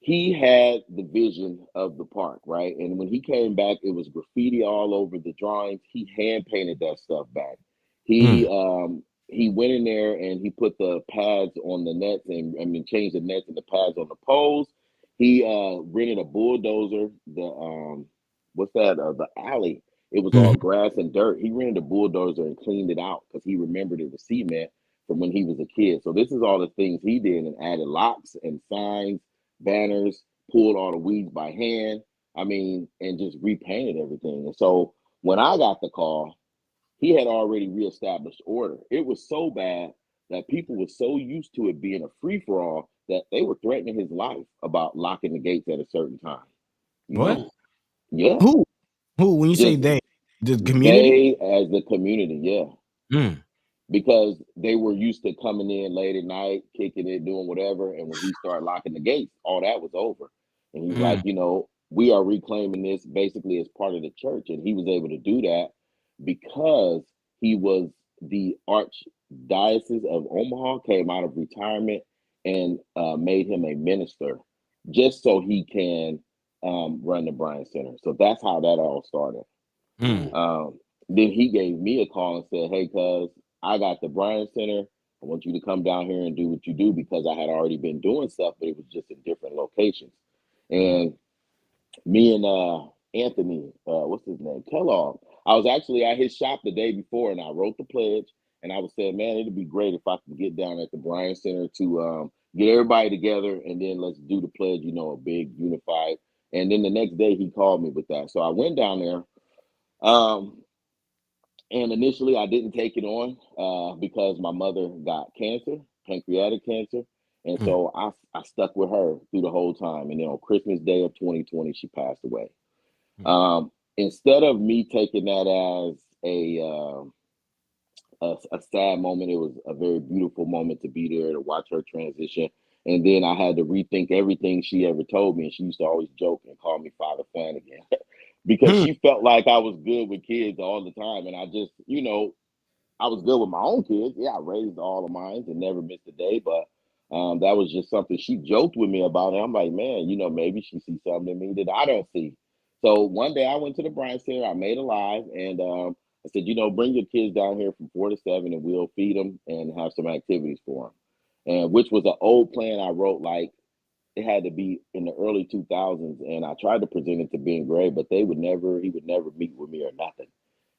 he had the vision of the park, right? And when he came back, it was graffiti all over the drawings. He hand painted that stuff back. He mm, he went in there and he put the pads on the nets, and changed the nets and the pads on the poles. He rented a bulldozer. What's that? The alley. It was all mhm, grass and dirt. He rented a bulldozer and cleaned it out because he remembered it was cement from when he was a kid. So this is all the things he did, and added locks and signs, banners, pulled all the weeds by hand. And just repainted everything. And so when I got the call, he had already reestablished order. It was so bad that people were so used to it being a free for all that they were threatening his life about locking the gates at a certain time. You what? know? Yeah. Who? Who? When you say Just they, the community? they as the community, yeah. Mm, Because they were used to coming in late at night, kicking it, doing whatever. And when he started locking the gates, all that was over. And he's mm, like, we are reclaiming this basically as part of the church. And he was able to do that because he was the archdiocese of Omaha, came out of retirement, and made him a minister just so he can run the Bryan Center. So that's how that all started. mm. Then he gave me a call and said, "Hey, cuz, I got the Bryan Center. I want you to come down here and do what you do," because I had already been doing stuff, but it was just in different locations. And me and Anthony, what's his name, Kellogg, I was actually at his shop the day before, and I wrote the pledge, and I was saying, man, it'd be great if I could get down at the Bryan Center to get everybody together, and then let's do the pledge, a big unified. And then the next day he called me with that, so I went down there. Um, and initially, I didn't take it on because my mother got cancer, pancreatic cancer. And Mm, so I stuck with her through the whole time. And then on Christmas Day of 2020, she passed away. mm, Instead of me taking that as a sad moment, it was a very beautiful moment to be there to watch her transition. And then I had to rethink everything she ever told me. And she used to always joke and call me Father Flanagan because mm, she felt like I was good with kids all the time. And I just, I was good with my own kids. Yeah, I raised all of mine and never missed a day. But that was just something she joked with me about. And I'm like, man, maybe she sees something in me that I don't see. So one day I went to the Bryan Center. I made a live, and I said, bring your kids down here from 4 to 7, and we'll feed them and have some activities for them. And which was an old plan I wrote, like it had to be in the early 2000s, and I tried to present it to Ben Gray, but he would never meet with me or nothing.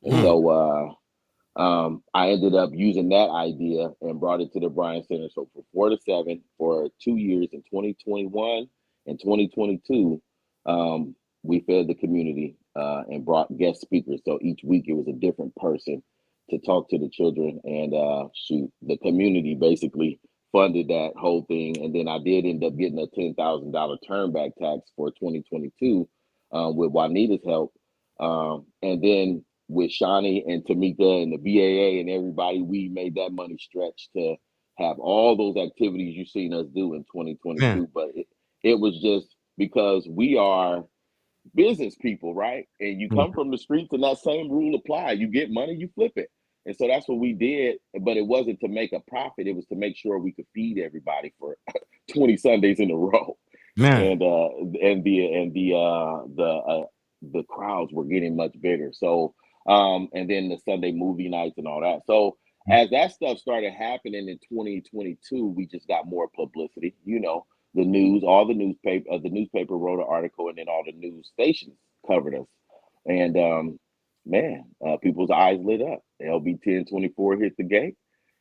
And mm, so I ended up using that idea and brought it to the Bryan Center. So for 4 to 7 for 2 years in 2021 and 2022, we fed the community and brought guest speakers. So each week it was a different person to talk to the children, and the community basically funded that whole thing. And then I did end up getting a $10,000 turnback tax for 2022 with Juanita's help. And then with Shawnee and Tamika and the BAA and everybody, we made that money stretch to have all those activities you've seen us do in man. 2022. But it was just because we are business people, right? And you Mm, come from the streets, and that same rule apply. You get money, you flip it. And so that's what we did. But it wasn't to make a profit. It was to make sure we could feed everybody for 20 Sundays in a row. man. And the crowds were getting much bigger. So and then the Sunday movie nights and all that. So as that stuff started happening in 2022, we just got more publicity. You know, the news, all the newspaper wrote an article, and then all the news stations covered us. And man, people's eyes lit up. LB 1024 hit the gate,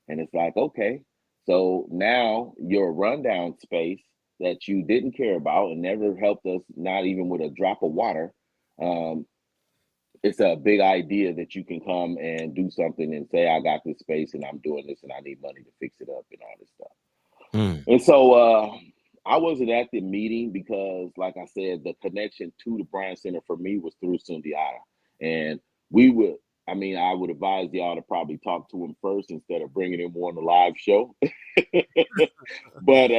and it's like, okay, so now your rundown space that you didn't care about and never helped us, not even with a drop of water. Um, it's a big idea that you can come and do something and say, I got this space and I'm doing this and I need money to fix it up and all this stuff. And so I wasn't at the meeting because, like I said, the connection to the Bryant Center for me was through Sundiata. And I would advise y'all to probably talk to him first instead of bringing him on the live show. But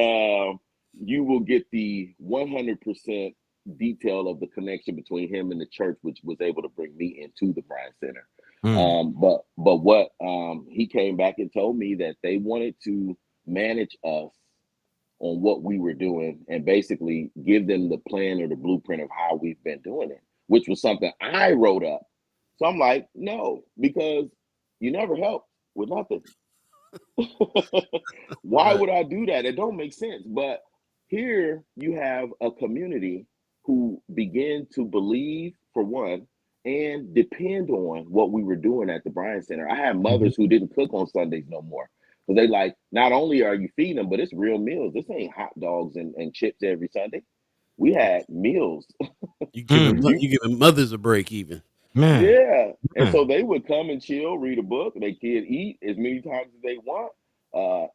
you will get the 100% detail of the connection between him and the church, which was able to bring me into the Bryant Center. But what he came back and told me that they wanted to manage us on what we were doing and basically give them the plan or the blueprint of how we've been doing it, which was something I wrote up. So I'm like, no, because you never helped with nothing. Why would I do that? It don't make sense. But here you have a community who began to believe, for one, and depend on what we were doing at the Bryant Center. I had mothers who didn't cook on Sundays no more. So they like, not only are you feeding them, but it's real meals. This ain't hot dogs and chips every Sunday. We had meals. You giving mothers a break even. Man. Yeah. And so they would come and chill, read a book, they could eat as many times as they want.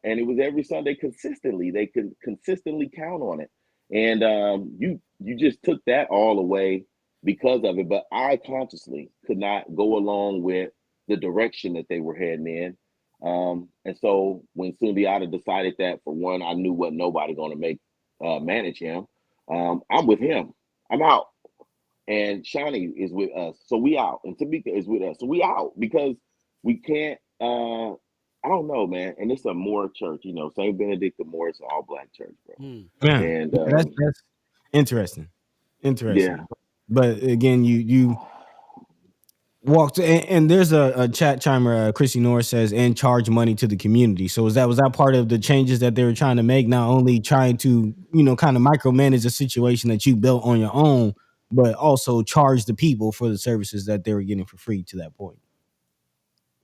And it was every Sunday consistently. They could consistently count on it. And you just took that all away because of it. But I consciously could not go along with the direction that they were heading in. And so when Sundiata decided that, for one, I knew what nobody going to manage him. I'm with him. I'm out. And Shawnee is with us. So we out. And Tamika is with us. So we out because we can't, I don't know, man. And it's a Moore church, St. Benedict of Moore is an all black church, bro. Man, and that's interesting. Yeah. But again, you walked and there's a chat chimer, Chrissy Norris says, and charge money to the community. So was that part of the changes that they were trying to make? Not only trying to, kind of micromanage a situation that you built on your own, but also charge the people for the services that they were getting for free to that point.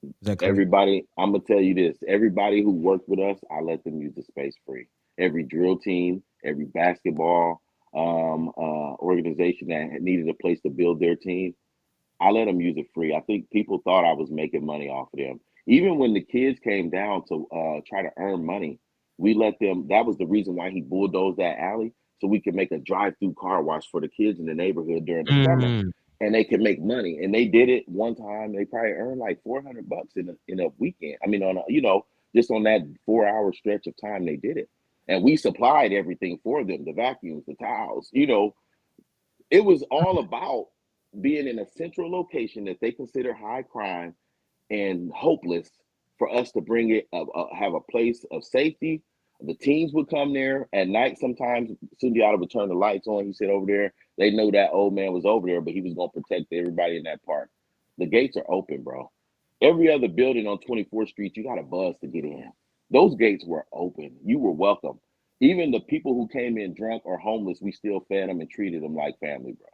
Is that correct? Everybody, I'm gonna tell you this. Everybody who worked with us, I let them use the space free. Every drill team, every basketball organization that needed a place to build their team, I let them use it free. I think people thought I was making money off of them. Even when the kids came down to try to earn money, we let them. That was the reason why he bulldozed that alley, so we could make a drive-through car wash for the kids in the neighborhood during the summer, and they could make money. And they did it one time. They probably earned like $400 in a weekend. I mean, just on that 4-hour stretch of time, they did it. And we supplied everything for them: the vacuums, the towels. It was all about being in a central location that they consider high crime and hopeless, for us to bring it have a place of safety. The teams would come there at night. Sometimes Sundiata would turn the lights on. He said over there, they know that old man was over there, but he was going to protect everybody in that park. The gates are open, bro. Every other building on 24th Street, you got a buzz to get in. Those gates were open. You were welcome. Even the people who came in drunk or homeless, we still fed them and treated them like family, bro.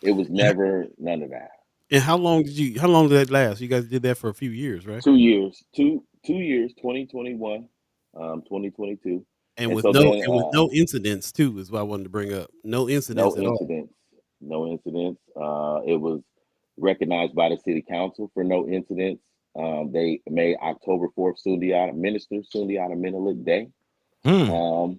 It was never none of that. And how long did that last? You guys did that for a few years, right? 2 years. 2 years, 2021, 2022. And with no incidents too, is what I wanted to bring up. No incidents at all. No incidents. It was recognized by the city council for no incidents. They made October 4th Minister Sundiata Menelik Day. And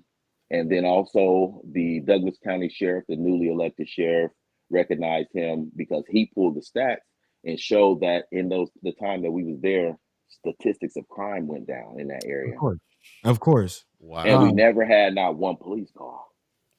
then also the Douglas County Sheriff, the newly elected sheriff, recognized him because he pulled the stats and showed that in the time that we was there, statistics of crime went down in that area. Of course. Wow. And we never had not one police call.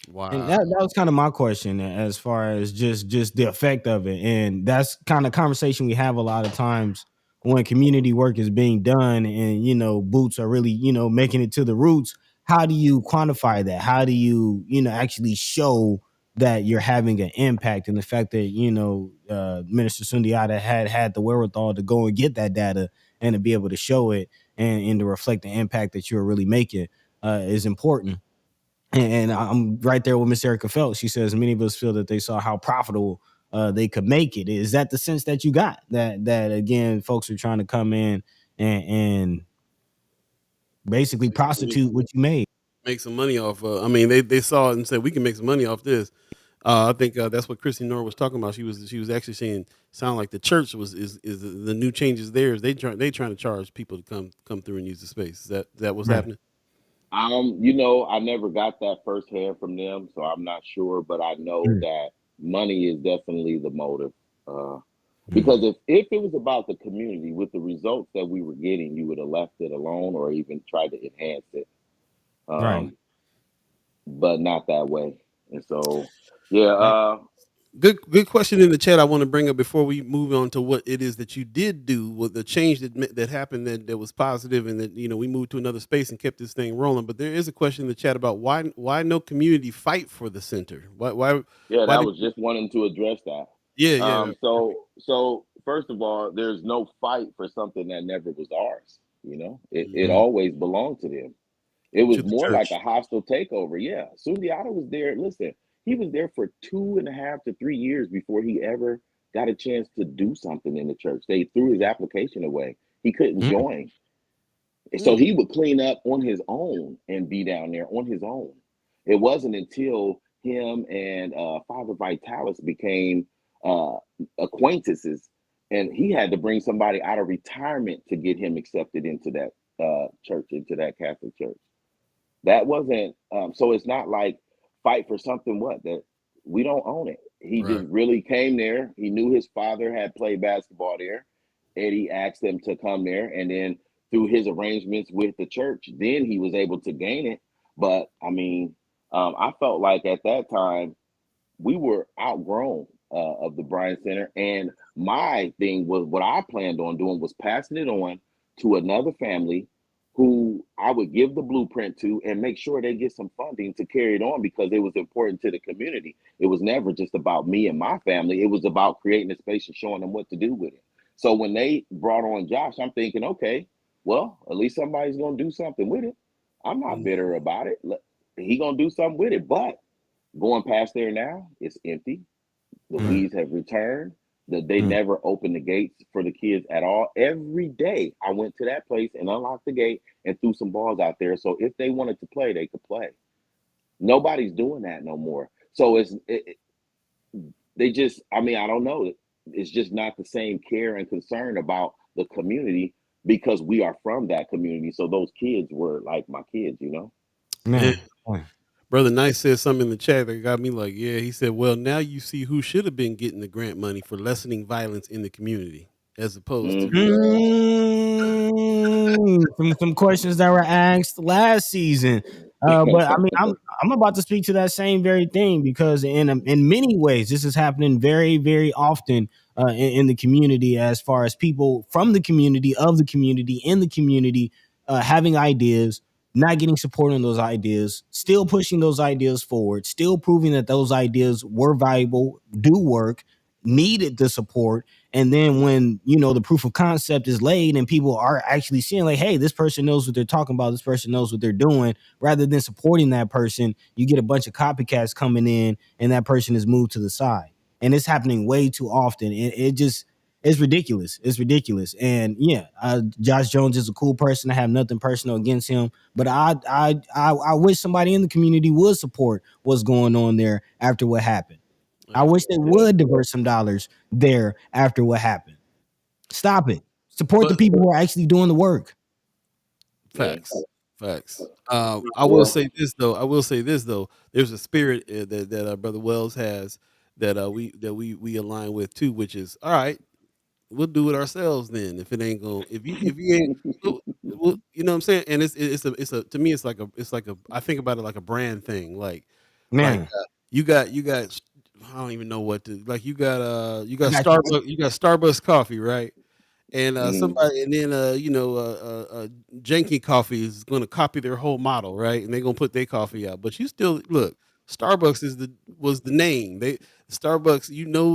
Wow. And that was kind of my question as far as just the effect of it. And that's kind of conversation we have a lot of times when community work is being done and, boots are really, making it to the roots. How do you quantify that? How do you, actually show that you're having an impact? And the fact that, Minister Sundiata had the wherewithal to go and get that data and to be able to show it. and to reflect the impact that you're really making is important. And I'm right there with Miss Erica Phelps. She says many of us feel that they saw how profitable they could make it. Is that the sense that you got? That again, folks are trying to come in and basically prostitute what you made. Make some money off. I mean, they saw it and said we can make some money off this. I think that's what Christy Nora was talking about. She was actually saying, sound like the church is the new changes there is they trying to charge people to come through and use the space. Is that what's happening? I never got that firsthand from them, so I'm not sure, but I know that money is definitely the motive. Because if it was about the community with the results that we were getting, you would have left it alone or even tried to enhance it. Right. But not that way. And so, yeah. Good question in the chat. I want to bring up before we move on to what it is that you did do with the change that happened that was positive, and that we moved to another space and kept this thing rolling. But there is a question in the chat about why no community fight for the center? Why? Yeah, that was just wanting to address that. Yeah. So first of all, there's no fight for something that never was ours. It always belonged to them. It was more like a hostile takeover. Yeah. Sundiata was there. Listen, he was there for 2.5 to 3 years before he ever got a chance to do something in the church. They threw his application away. He couldn't join. So he would clean up on his own and be down there on his own. It wasn't until him and Father Vitalis became acquaintances, and he had to bring somebody out of retirement to get him accepted into that church, into that Catholic church. That wasn't so it's not like fight for something that we don't own it. He just really came there. He knew his father had played basketball there. Eddie asked him to come there, and then through his arrangements with the church, then he was able to gain it. But I mean, I felt like at that time we were outgrown of the Bryan Center, and my thing was what I planned on doing was passing it on to another family who I would give the blueprint to and make sure they get some funding to carry it on, because it was important to the community. It was never just about me and my family. It was about creating a space and showing them what to do with it. So when they brought on Josh, I'm thinking, okay, well, at least somebody's going to do something with it. I'm not bitter about it. He going to do something with it. But going past there now, it's empty. The weeds have returned. They never opened the gates for the kids at all. Every day I went to that place and unlocked the gate and threw some balls out there. So if they wanted to play, they could play. Nobody's doing that no more. So they just, I don't know. It's just not the same care and concern about the community, because we are from that community. So those kids were like my kids, Man. Brother Nice said something in the chat that got me like, yeah. He said, well, now you see who should have been getting the grant money for lessening violence in the community, as opposed to some questions that were asked last season. But I mean, I'm about to speak to that same very thing, because in many ways, this is happening very, very often in the community, as far as people from the community, of the community, in the community, having ideas, not getting support on those ideas, still pushing those ideas forward, still proving that those ideas were valuable, do work, needed the support. And then when, the proof of concept is laid and people are actually seeing like, hey, this person knows what they're talking about, this person knows what they're doing, rather than supporting that person, you get a bunch of copycats coming in and that person is moved to the side. And it's happening way too often. And it's ridiculous. It's ridiculous. And yeah, Josh Jones is a cool person. I have nothing personal against him, but I wish somebody in the community would support what's going on there after what happened. I wish they would divert some dollars there after what happened. Stop it. Support the people who are actually doing the work. Facts. I will say this though. There's a spirit that Brother Wells has that we align with too, which is, all right, we'll do it ourselves then. If it ain't going, if you ain't, well, you know what I'm saying? And it's a to me it's like a I think about it like a brand thing. Like you got I don't even know what to like. You got Starbucks coffee, right? And somebody, and then Janky Coffee is going to copy their whole model, right? And they're going to put their coffee out. But you still look. Starbucks was the name. Starbucks,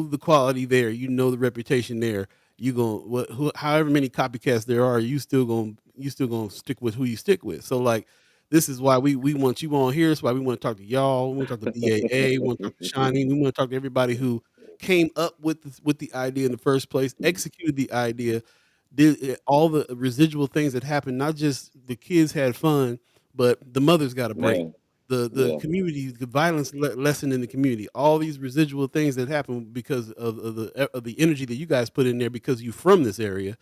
the quality there, the reputation there. you gonna however many copycats there are, you still gonna stick with who you stick with. So like, this is why we want you on here. It's why we want to talk to y'all. We want to talk to BAA. We want to talk to Shawnee. We want to talk to everybody who came up with the idea in the first place, executed the idea, did all the residual things that happened. Not just the kids had fun, but the mothers got a break. Man, The community, the violence lesson in the community, all these residual things that happen because of the energy that you guys put in there because you from this area.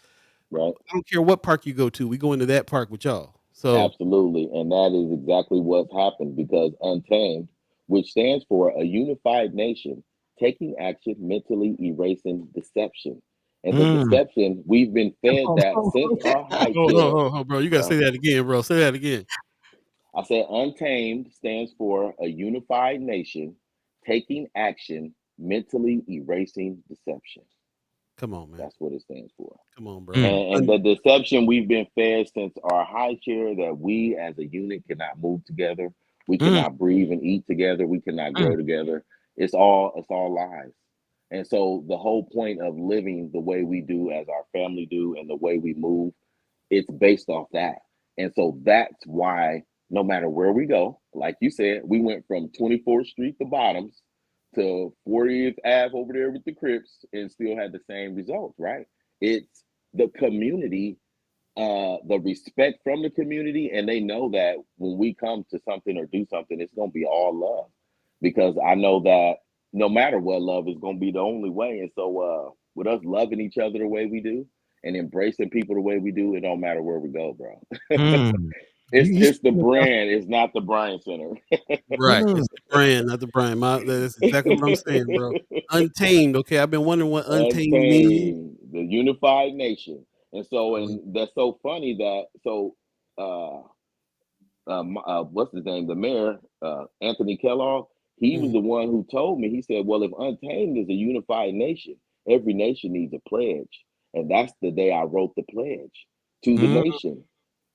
right. I don't care what park you go to, we go into that park with y'all. So Absolutely. And that is exactly what's happened because Untamed, which stands for a unified nation, taking action, mentally erasing deception. And the deception, we've been fed that since our high chair. bro, you gotta say that again, bro. Say that again. I said Untamed stands for a unified nation, taking action, mentally erasing deception. Come on, man. That's what it stands for. Come on, bro. And the deception we've been fed since our high chair that we as a unit cannot move together, we cannot breathe and eat together, we cannot grow together. It's all lies. And so the whole point of living the way we do as our family do and the way we move, it's based off that. And so that's why no matter where we go, like you said, we went from 24th Street, the bottoms, to 40th Ave over there with the Crips and still had the same results, right? It's the community, the respect from the community, and they know that when we come to something or do something, it's gonna be all love. Because I know that no matter what, love is gonna be the only way. And so with us loving each other the way we do and embracing people the way we do, it don't matter where we go, bro. It's the brand, it's not the Bryan Center. Right. It's the brand, not the brand. That's exactly what I'm saying, bro. Untamed. Okay. I've been wondering what untamed means. Untamed, the unified nation. And so, and that's so funny that what's his name? The mayor, Anthony Kellogg, he was the one who told me, he said, well, if Untamed is a unified nation, every nation needs a pledge. And that's the day I wrote the pledge to the nation.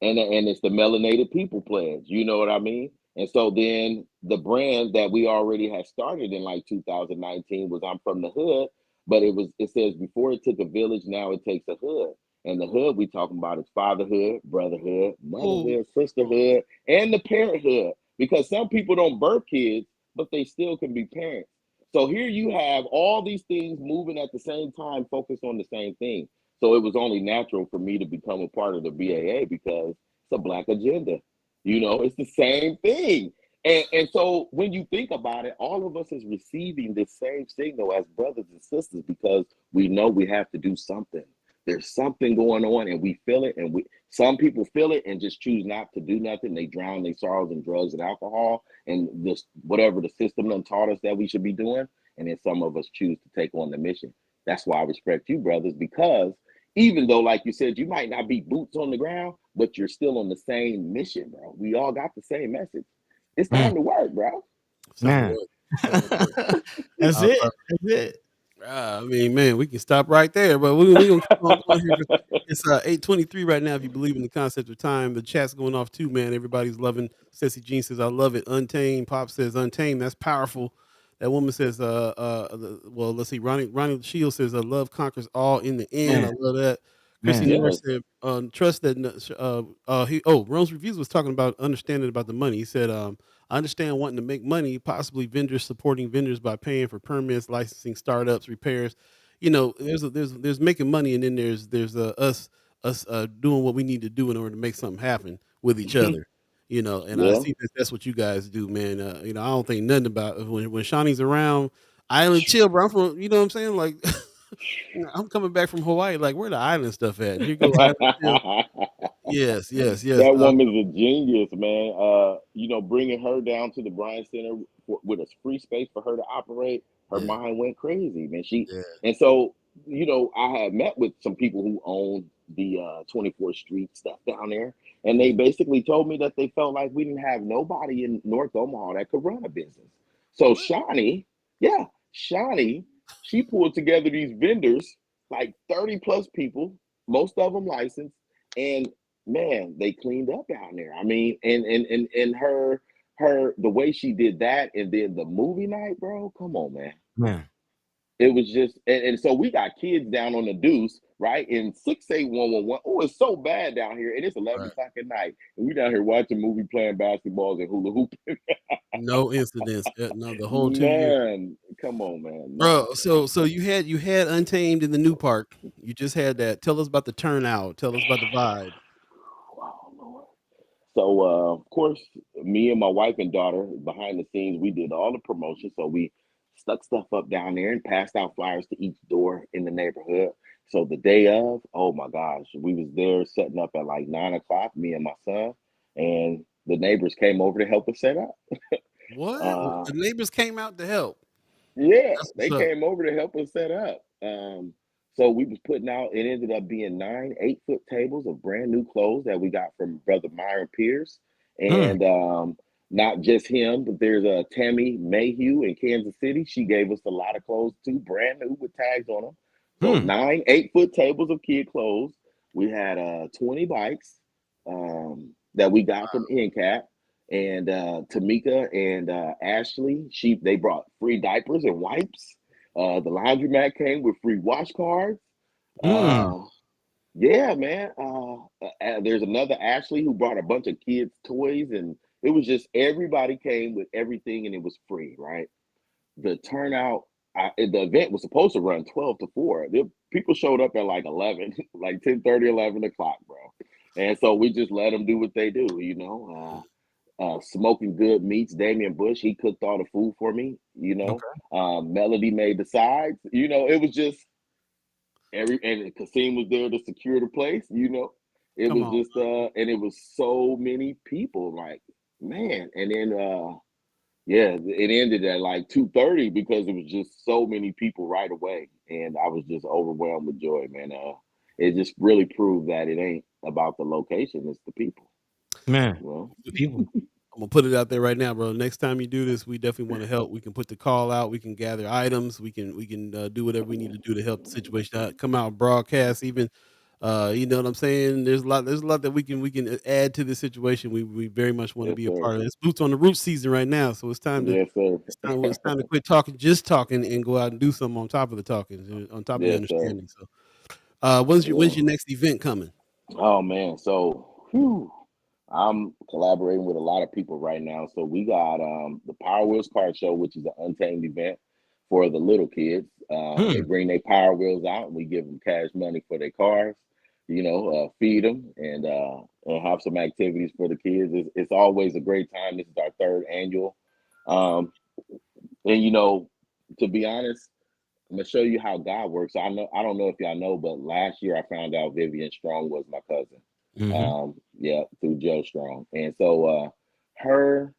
And it's the Melanated People Pledge. You know what I mean? And so then the brand that we already had started in like 2019 was I'm from the hood, but it says before it took a village, now it takes a hood. And the hood we talking about is fatherhood, brotherhood, motherhood, sisterhood, and the parenthood. Because some people don't birth kids, but they still can be parents. So here you have all these things moving at the same time, focused on the same thing. So it was only natural for me to become a part of the BAA because it's a Black agenda. You know, it's the same thing. And so when you think about it, all of us is receiving the same signal as brothers and sisters because we know we have to do something. There's something going on and we feel it. And some people feel it and just choose not to do nothing. They drown their sorrows in drugs and alcohol and this whatever the system done taught us that we should be doing. And then some of us choose to take on the mission. That's why I respect you, brothers, because even though, like you said, you might not be boots on the ground, but you're still on the same mission, bro. We all got the same message. It's time to work, bro. Man. That's it. That's it. I mean, man, we can stop right there, but we're gonna keep on going here. It's 8:23 right now. If you believe in the concept of time, the chat's going off too, man. Everybody's loving. Ceci Jean says, "I love it." Untamed. Pop says, "Untamed." That's powerful. That woman says, well, let's see. Ronnie Shields says, "Love conquers all in the end." I love that. Chrissy Norris said, "Trust that." Rome's Reviews was talking about understanding about the money. He said, "I understand wanting to make money, possibly vendors supporting vendors by paying for permits, licensing, startups, repairs. You know, there's making money, and then there's us doing what we need to do in order to make something happen with each other. You know, and I see that's what you guys do, man. You know, I don't think nothing about when Shawnee's around. Island chill, bro. I'm from, you know what I'm saying? Like, I'm coming back from Hawaii. Like, where the island stuff at? Here you go, island chill. Yes. That woman's a genius, man. You know, bringing her down to the Bryan Center with a free space for her to operate, her mind went crazy, man. And so, you know, I had met with some people who own the 24th Street stuff down there, and they basically told me that they felt like we didn't have nobody in North Omaha that could run a business. So Shawnee, she pulled together these vendors, like 30 plus people, most of them licensed, and man, they cleaned up down there. I mean, and her the way she did that, and then the movie night, bro. Come on, man. It was just, and so we got kids down on the deuce, right? In 68111. Oh, it's so bad down here. And it's 11 Right. o'clock at night. And we down here watching movie, playing basketballs and hula hooping. No incidents. No, the whole 2 years. None. Come on, man. Bro, None. so you had Untamed in the new park. You just had that. Tell us about the turnout. Tell us about the vibe. Wow, Lord. So, of course, me and my wife and daughter, behind the scenes, we did all the promotion. So we stuck stuff up down there and passed out flyers to each door in the neighborhood. So the day of, oh my gosh, we was there setting up at like 9 o'clock, me and my son, and the neighbors came over to help us set up. What? Uh, The neighbors came out to help. Yeah, That's what's they up. came over to help us set up. So we was putting out. It ended up being 9 8-foot tables of brand new clothes that we got from Brother Myron Pierce, Mm, and not just him, but there's a Tammy Mayhew in Kansas City. She gave us a lot of clothes too, brand new with tags on them. So mm, 9 8-foot tables of kid clothes. We had 20 bikes that we got from NCAP, and Tamika and Ashley, they brought free diapers and wipes. The laundromat came with free wash cards. mm, Uh, yeah, man. There's another Ashley who brought a bunch of kids' toys, and it was just everybody came with everything, and it was free, right? The turnout. The event was supposed to run 12 to 4. People showed up at like 11, like 10:30, 11 o'clock, bro. And so we just let them do what they do, you know. Smoking good meats. Damian Bush, he cooked all the food for me. okay. Melody made the sides. It was just and Kasim was there to secure the place. It Come was on. just and it was so many people, like man. And then yeah, it ended at like 2:30 because it was just so many people right away, and I was just overwhelmed with joy, man. It just really proved that it ain't about the location; it's the people. Man, Well, the people. I'm gonna put it out there right now, bro. Next time you do this, we definitely want to help. We can put the call out. We can gather items. We can do whatever we need to do to help the situation out. Come out, broadcast, even. You know what I'm saying? There's a lot that we can add to this situation. We very much want to yes, be a sir. part of it. It's boots on the roof season right now, so it's time to Yes, sir. it's time to quit talking, just talking, and go out and do something on top of the talking, on top of the Yes, sir. understanding. So, when's Yeah. your next event coming? Oh man. So, whew, I'm collaborating with a lot of people right now. So we got the Power Wheels Car Show, which is an untamed event for the little kids. They Mm, bring their Power Wheels out, and we give them cash money for their cars. Feed them and have some activities for the kids. It's always a great time. This is our third annual, um, and to be honest, I'm gonna show you how God works. I don't know if y'all know, but last year I found out Vivian Strong was my cousin. mm-hmm. Yeah, through Joe Strong. And so her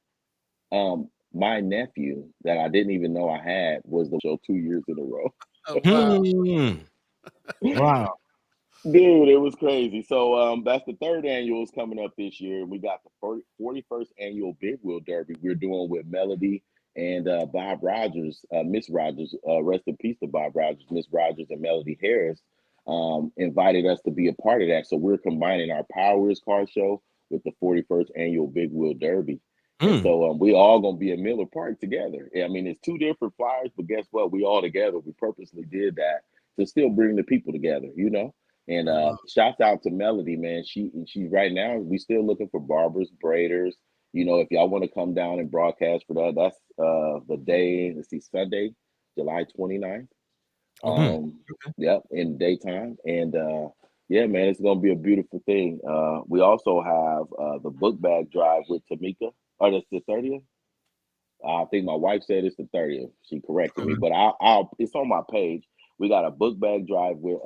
my nephew that I didn't even know I had was the show 2 years in a row. Oh wow! Hmm. Wow. Dude, it was crazy. So that's the third annual is coming up this year. We got the 41st annual Big Wheel Derby we're doing with Melody and Bob Rogers, Miss Rogers. Rest in peace to Bob Rogers, Miss Rogers, and Melody Harris invited us to be a part of that. So we're combining our Power Wheels car show with the 41st annual Big Wheel Derby. And Mm, so we all gonna be in Miller Park together. I mean, it's two different flyers, but guess what? We all together. We purposely did that to still bring the people together. And Oh, shouts out to Melody, man. She right now we still looking for barbers, braiders. If y'all want to come down and broadcast for that, that's the day. Let's see, Sunday, July 29th. okay. mm, Um, yep, in daytime, and yeah, man, it's gonna be a beautiful thing. We also have the book bag drive with Tamika. Oh, that's the 30th. I think my wife said it's the 30th. She corrected me, okay. but I'll it's on my page. We got a book bag drive with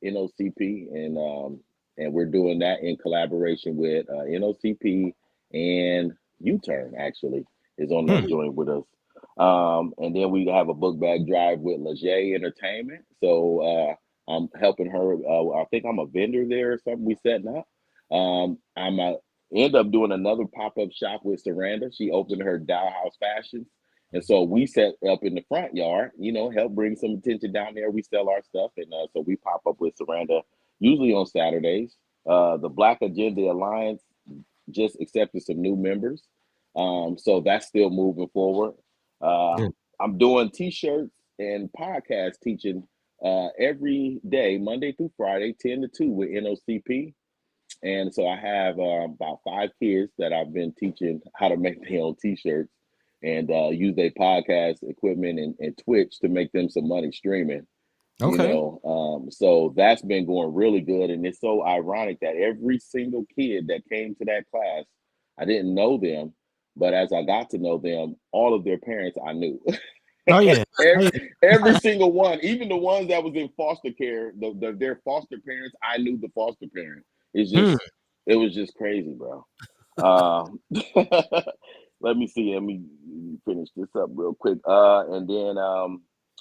NOCP, and we're doing that in collaboration with NOCP and U-Turn actually is on that Mm, joint with us. And then we have a book bag drive with Leger Entertainment. So I'm helping her. I think I'm a vendor there or something. We setting up. I'm a end up doing another pop-up shop with Saranda. She opened her Dow House Fashions. And so we set up in the front yard, help bring some attention down there. We sell our stuff. And so we pop up with Saranda usually on Saturdays. The Black Agenda Alliance just accepted some new members. So that's still moving forward. Uh, good. I'm doing t-shirts and podcast teaching every day, Monday through Friday, 10 to 2 with NOCP. And so I have about 5 kids that I've been teaching how to make their own t-shirts and use their podcast equipment and Twitch to make them some money streaming. Okay. So that's been going really good. And it's so ironic that every single kid that came to that class, I didn't know them, but as I got to know them, all of their parents I knew. Oh yeah. every single one, even the ones that was in foster care, their foster parents, I knew the foster parent. It's just, it was just crazy, bro. Let me see. Let me finish this up real quick. And then,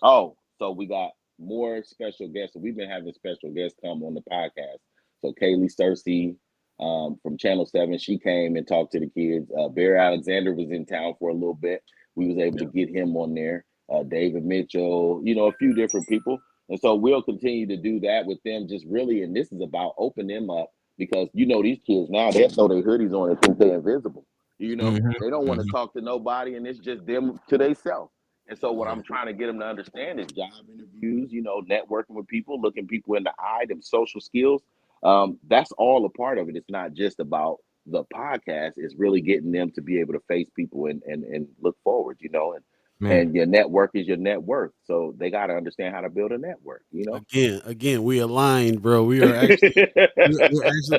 so we got more special guests. So we've been having special guests come on the podcast. So Kaylee Cersei from Channel 7, she came and talked to the kids. Barry Alexander was in town for a little bit. We was able to get him on there. David Mitchell, a few different people. And so we'll continue to do that with them, just really, and this is about open them up because these kids now, they throw their hoodies on and think they're invisible. They don't want to talk to nobody, and it's just them to themselves. And so what I'm trying to get them to understand is job interviews, networking with people, looking people in the eye, them social skills. That's all a part of it. It's not just about the podcast. It's really getting them to be able to face people and look forward, and your network is your net worth. So they got to understand how to build a network, Again, we aligned, bro. We are actually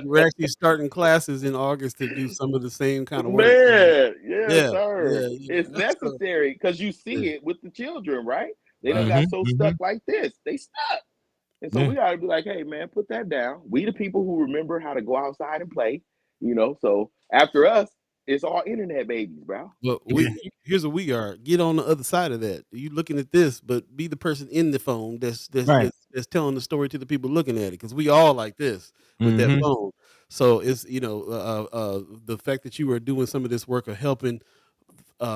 we're actually starting classes in August to do some of the same kind of work. Man, yes, sir. Yeah, It's necessary because you see it with the children, right? They done Right. got so stuck like this. They stuck. And so we got to be like, hey, man, put that down. We the people who remember how to go outside and play, So after us, it's all internet babies, bro. Well, here's what we are. Get on the other side of that. You looking at this, but be the person in the phone that's Right. that's telling the story to the people looking at it. Because we all like this with that phone. So it's the fact that you are doing some of this work of helping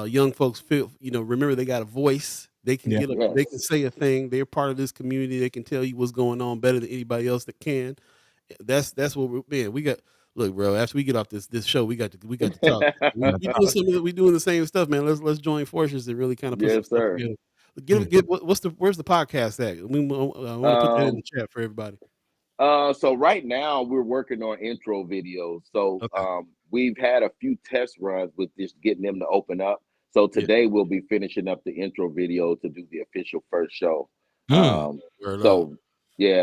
young folks feel, remember they got a voice. They can they can say a thing. They're part of this community. They can tell you what's going on better than anybody else that can. That's what we got. Look, bro. After we get off this show, we got to talk. We doing the same stuff, man. Let's join forces and really kind of put some stuff together. Where's the podcast at? We want to put that in the chat for everybody. So right now we're working on intro videos. So we've had a few test runs with just getting them to open up. So today we'll be finishing up the intro video to do the official first show.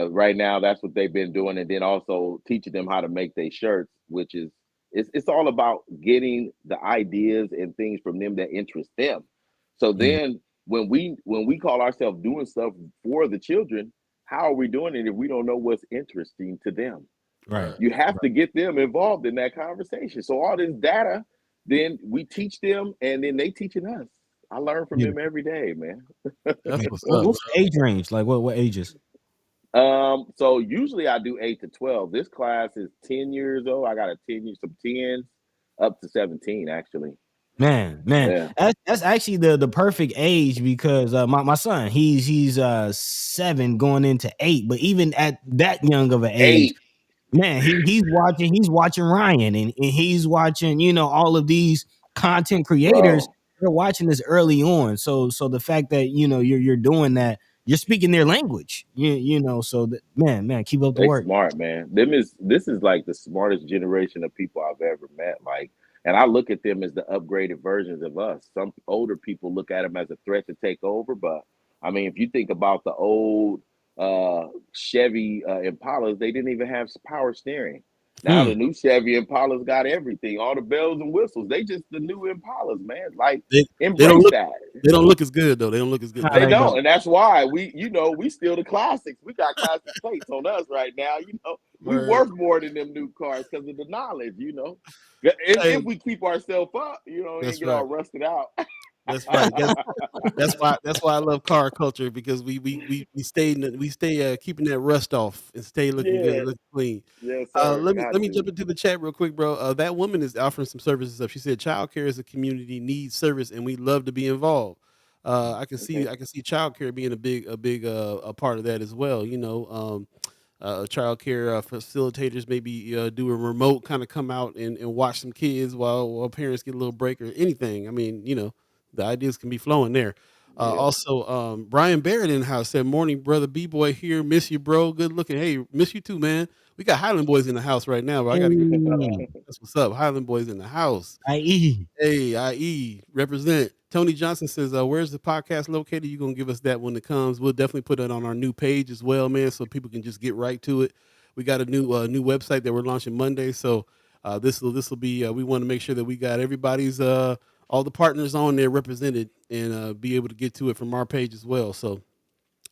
Right now that's what they've been doing, and then also teaching them how to make their shirts, which is it's all about getting the ideas and things from them that interest them. So then when we call ourselves doing stuff for the children, how are we doing it if we don't know what's interesting to them? Right. You have to get them involved in that conversation. So all this data, then we teach them, and then they teaching us. I learn from them every day, man. What's the age range? Like what ages? So usually I do 8 to 12. This class is 10 years old. I got some 10s up to 17 actually. Man, that's actually the perfect age because my son he's 7 going into 8, but even at that young of an age, man, he's watching Ryan and he's watching all of these content creators. They're watching this early on, so the fact that you're doing that, you're speaking their language, so that, man, keep up the work. Smart, man. This is like the smartest generation of people I've ever met. Like, and I look at them as the upgraded versions of us. Some older people look at them as a threat to take over, but I mean, if you think about the old Chevy Impalas, they didn't even have power steering. Now the new Chevy Impala's got everything, all the bells and whistles. They just the new Impalas, man. Like embrace that. They don't look as good though. They don't look as good. They don't, and that's why we still the classics. We got classic plates on us right now. We worth more than them new cars because of the knowledge. If we keep ourselves up, and get all rusted out. That's right. That's why I love car culture, because we stay keeping that rust off and stay looking good, looking clean. Yes, sir. Let me jump into the chat real quick, bro. That woman is offering some services up. She said childcare as a community needs service, and we love to be involved. I can see childcare being a big a part of that as well. Child care facilitators maybe do a remote kind of come out and watch some kids while parents get a little break or anything. I mean, the ideas can be flowing there. Also, Brian Barrett in the house said, "Morning, brother B-boy here. Miss you, bro. Good looking. Hey, miss you too, man. We got Highland Boys in the house right now, bro. I got to get Hey, that's what's up. Highland Boys in the house. IE. Hey, IE, represent." Tony Johnson says, "Where's the podcast located? You gonna give us that when it comes? We'll definitely put it on our new page as well, man, so people can just get right to it. We got a new website that we're launching Monday, so this will be. We want to make sure that we got everybody's all the partners on there represented and be able to get to it from our page as well. So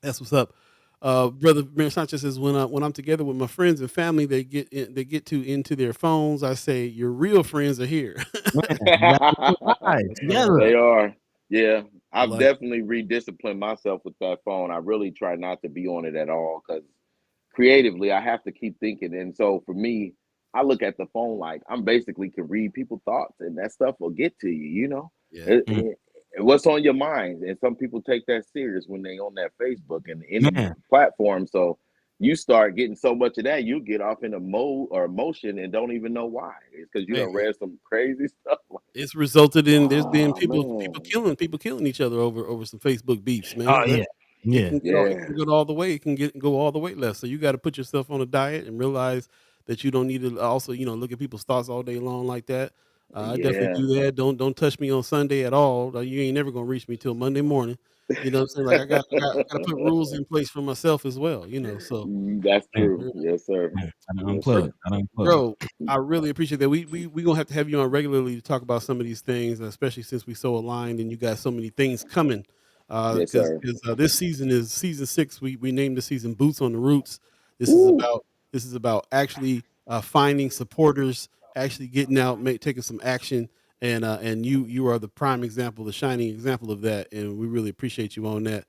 that's what's up." Brother Mayor Sanchez says, when I'm together with my friends and family, they get to into their phones. I say, your real friends are here. Man, you got to ride together. They are. Yeah. I I've like definitely redisciplined myself with that phone. I really try not to be on it at all because creatively I have to keep thinking. And so for me, I look at the phone like I'm basically can read people's thoughts and that stuff will get to you, you know? yeah. Mm, What's on your mind? And some people take that serious when they on that Facebook and any man, platform. So you start getting so much of that, you get off in a mode or emotion and don't even know why. It's because you Hey, done read some crazy stuff. it's resulted in there's been Oh people man. killing each other over some Facebook beefs, man. oh yeah, yeah, It Yeah. can go all the way. It can go all the way left. So you got to put yourself on a diet and realize that you don't need to also look at people's thoughts all day long like that. I definitely Yeah. do that. Don't touch me on Sunday at all. You ain't never gonna reach me till Monday morning. You know what I'm saying? Like I got to put rules in place for myself as well. So That's man, true. Yes, sir. man. I done Yes, unplugged. sir. I done unplugged. bro, I really appreciate that. We gonna have to have you on regularly to talk about some of these things, especially since we so aligned and you got so many things coming. Yes, Because sir. this season is season 6. We named the season "Boots on the Roots." This is Woo. about actually finding supporters, actually getting out, taking some action, and you are the prime example, the shining example of that, and we really appreciate you on that.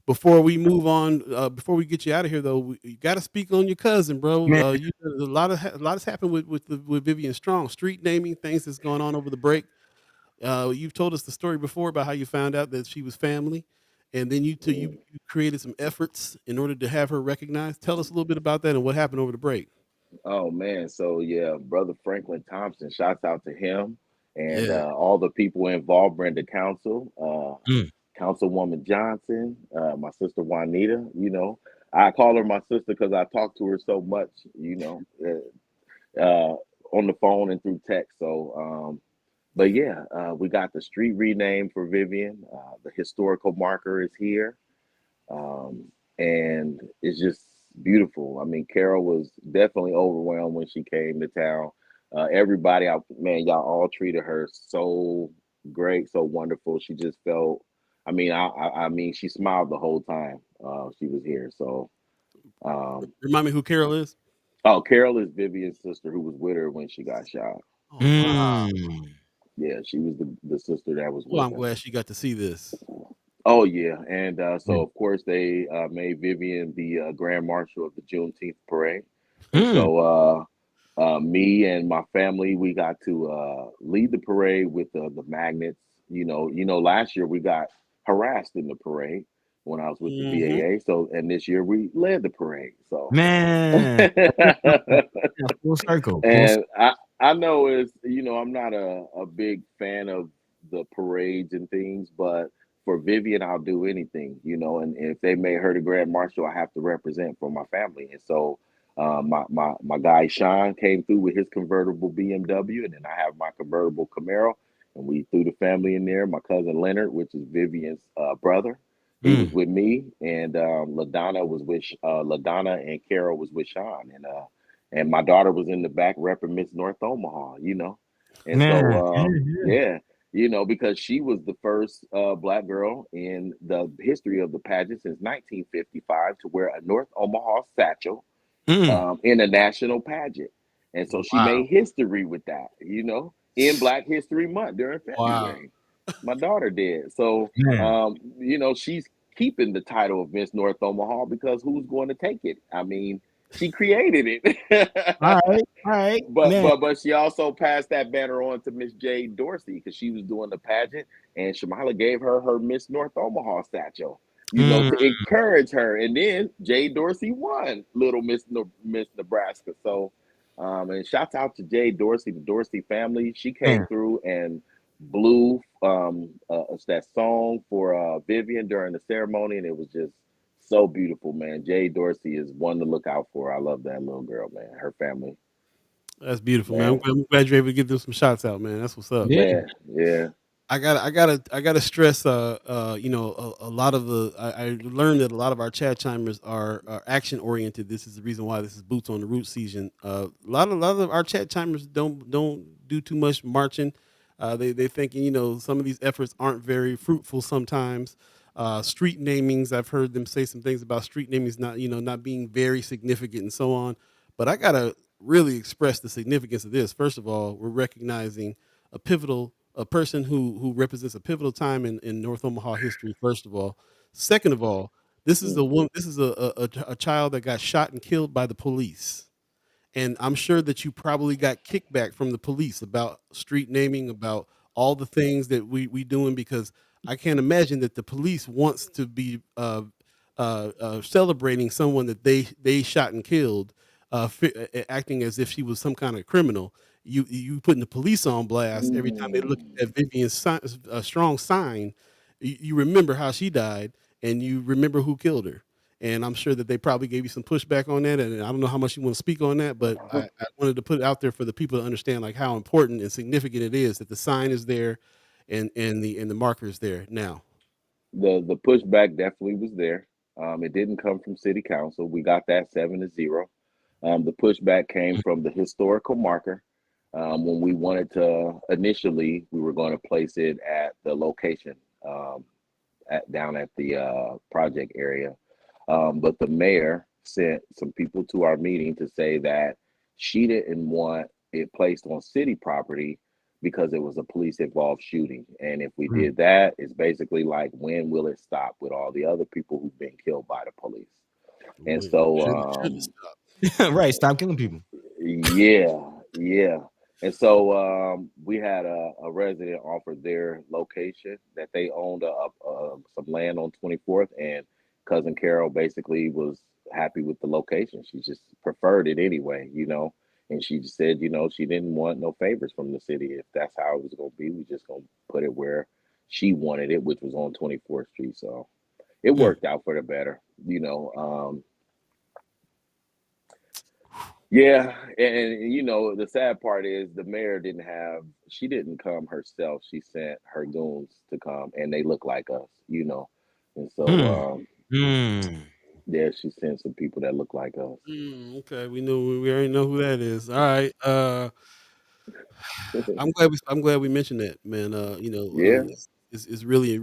Before we move on, before we get you out of here, though, you got to speak on your cousin, bro. Man, A lot has happened with Vivian Strong, street naming, things that's going on over the break. You've told us the story before about how you found out that she was family, and then you created some efforts in order to have her recognized. Tell us a little bit about that and what happened over the break. Oh man, so yeah, brother Franklin Thompson, shouts out to him and Yeah. all the people involved, Brenda Council, mm, Councilwoman Johnson, my sister Juanita. I call her my sister because I talk to her so much, on the phone and through text. So, but yeah, we got the street renamed for Vivian. The historical marker is here. um, and it's just beautiful. I mean, Carol was definitely overwhelmed when she came to town. Everybody out, man, y'all all treated her so great, so wonderful. She just felt. I mean, she smiled the whole time she was here. So, um, Remind me who Carol is. oh, Carol is Vivian's sister who was with her when she got shot. Oh wow. mm, Yeah, she was the sister that was Well, with I'm her. glad she got to see this. Oh yeah, and so mm, of course they made Vivian the Grand Marshal of the Juneteenth parade, and mm, so me and my family we got to lead the parade with the magnets. Last year we got harassed in the parade when I was with the Hmm. BAA. So and this year we led the parade. So man. Full circle. Yeah, full circle. Full and I know I'm not a big fan of the parades and things, but for Vivian, I'll do anything, and if they made her the Grand Marshal, I have to represent for my family. And so my guy Sean came through with his convertible BMW, and then I have my convertible Camaro, and we threw the family in there. My cousin Leonard, which is Vivian's brother, he was mm, with me, and LaDonna and Carol was with Sean, and my daughter was in the back repping Miss North Omaha. And so, man. Yeah, yeah. yeah, because she was the first black girl in the history of the pageant since 1955 to wear a North Omaha satchel Mm, in a national pageant. And so she Wow. made history with that, in Black History Month during Wow. February. My daughter did. So, man. she's keeping the title of Miss North Omaha because who's going to take it? I mean, she created All it. right, all right, But man. but but she also passed that banner on to Miss Jade Dorsey because she was doing the pageant, and Shamila gave her Miss North Omaha satchel, Mm, to encourage her. And then Jade Dorsey won Little Miss Nebraska. So, and shouts out to Jade Dorsey, the Dorsey family. She came man. through and blew it's that song for Vivian during the ceremony, and it was just so beautiful, man. Jay Dorsey is one to look out for. I love that little girl, man. Her family, That's beautiful, man. man, I'm glad you're able to give them some shots out, man. That's what's up. Yeah. man, yeah. I gotta stress. You know, a lot of I learned that a lot of our chat chimers are action oriented. This is the reason why this is boots on the root season. A lot of our chat chimers don't do too much marching. They thinking, you know, some of these efforts aren't very fruitful sometimes. Street namings, I've heard them say some things about street namings not, you know, not being very significant and so on. But I gotta really express the significance of this. First of all, we're recognizing a person who represents a pivotal time in North Omaha history. First of all, second of all, this is Mhm. a child that got shot and killed by the police, and I'm sure that you probably got kickback from the police about street naming, about all the things that we doing, because I can't imagine that the police wants to be celebrating someone that they shot and killed, acting as if she was some kind of criminal. You putting the police on blast every time they look Mm. at Vivian's strong sign. You remember how she died, and you remember who killed her. And I'm sure that they probably gave you some pushback on that. And I don't know how much you want to speak on that, but I wanted to put it out there for the people to understand like how important and significant it is that the sign is there, and the marker is there now. The pushback definitely was there. It didn't come from city council. We got that 7-0. The pushback came from the historical marker. When we wanted to initially, we were going to place it at the location down at the project area. But the mayor sent some people to our meeting to say that she didn't want it placed on city property because it was a police involved shooting. And if we Mm. did that, it's basically like, when will it stop with all the other people who've been killed by the police? And Wait, so, shouldn't stop. Right. Stop killing people. yeah, yeah. And so we had a resident offer their location that they owned some land on 24th, and cousin Carol basically was happy with the location. She just preferred it anyway, you know. And she just said, you know, she didn't want no favors from the city. If that's how it was going to be, we just going to put it where she wanted it, which was on 24th Street. So it Mm. worked out for the better, you know. Yeah, and you know the sad part is the mayor didn't have. She didn't come herself. She sent her goons to come, and they look like us, you know. And so, Mm. Mm. yeah, she sent some people that look like us. Okay, we already know who that is. All right. I'm glad we mentioned that, man. Yeah. It's really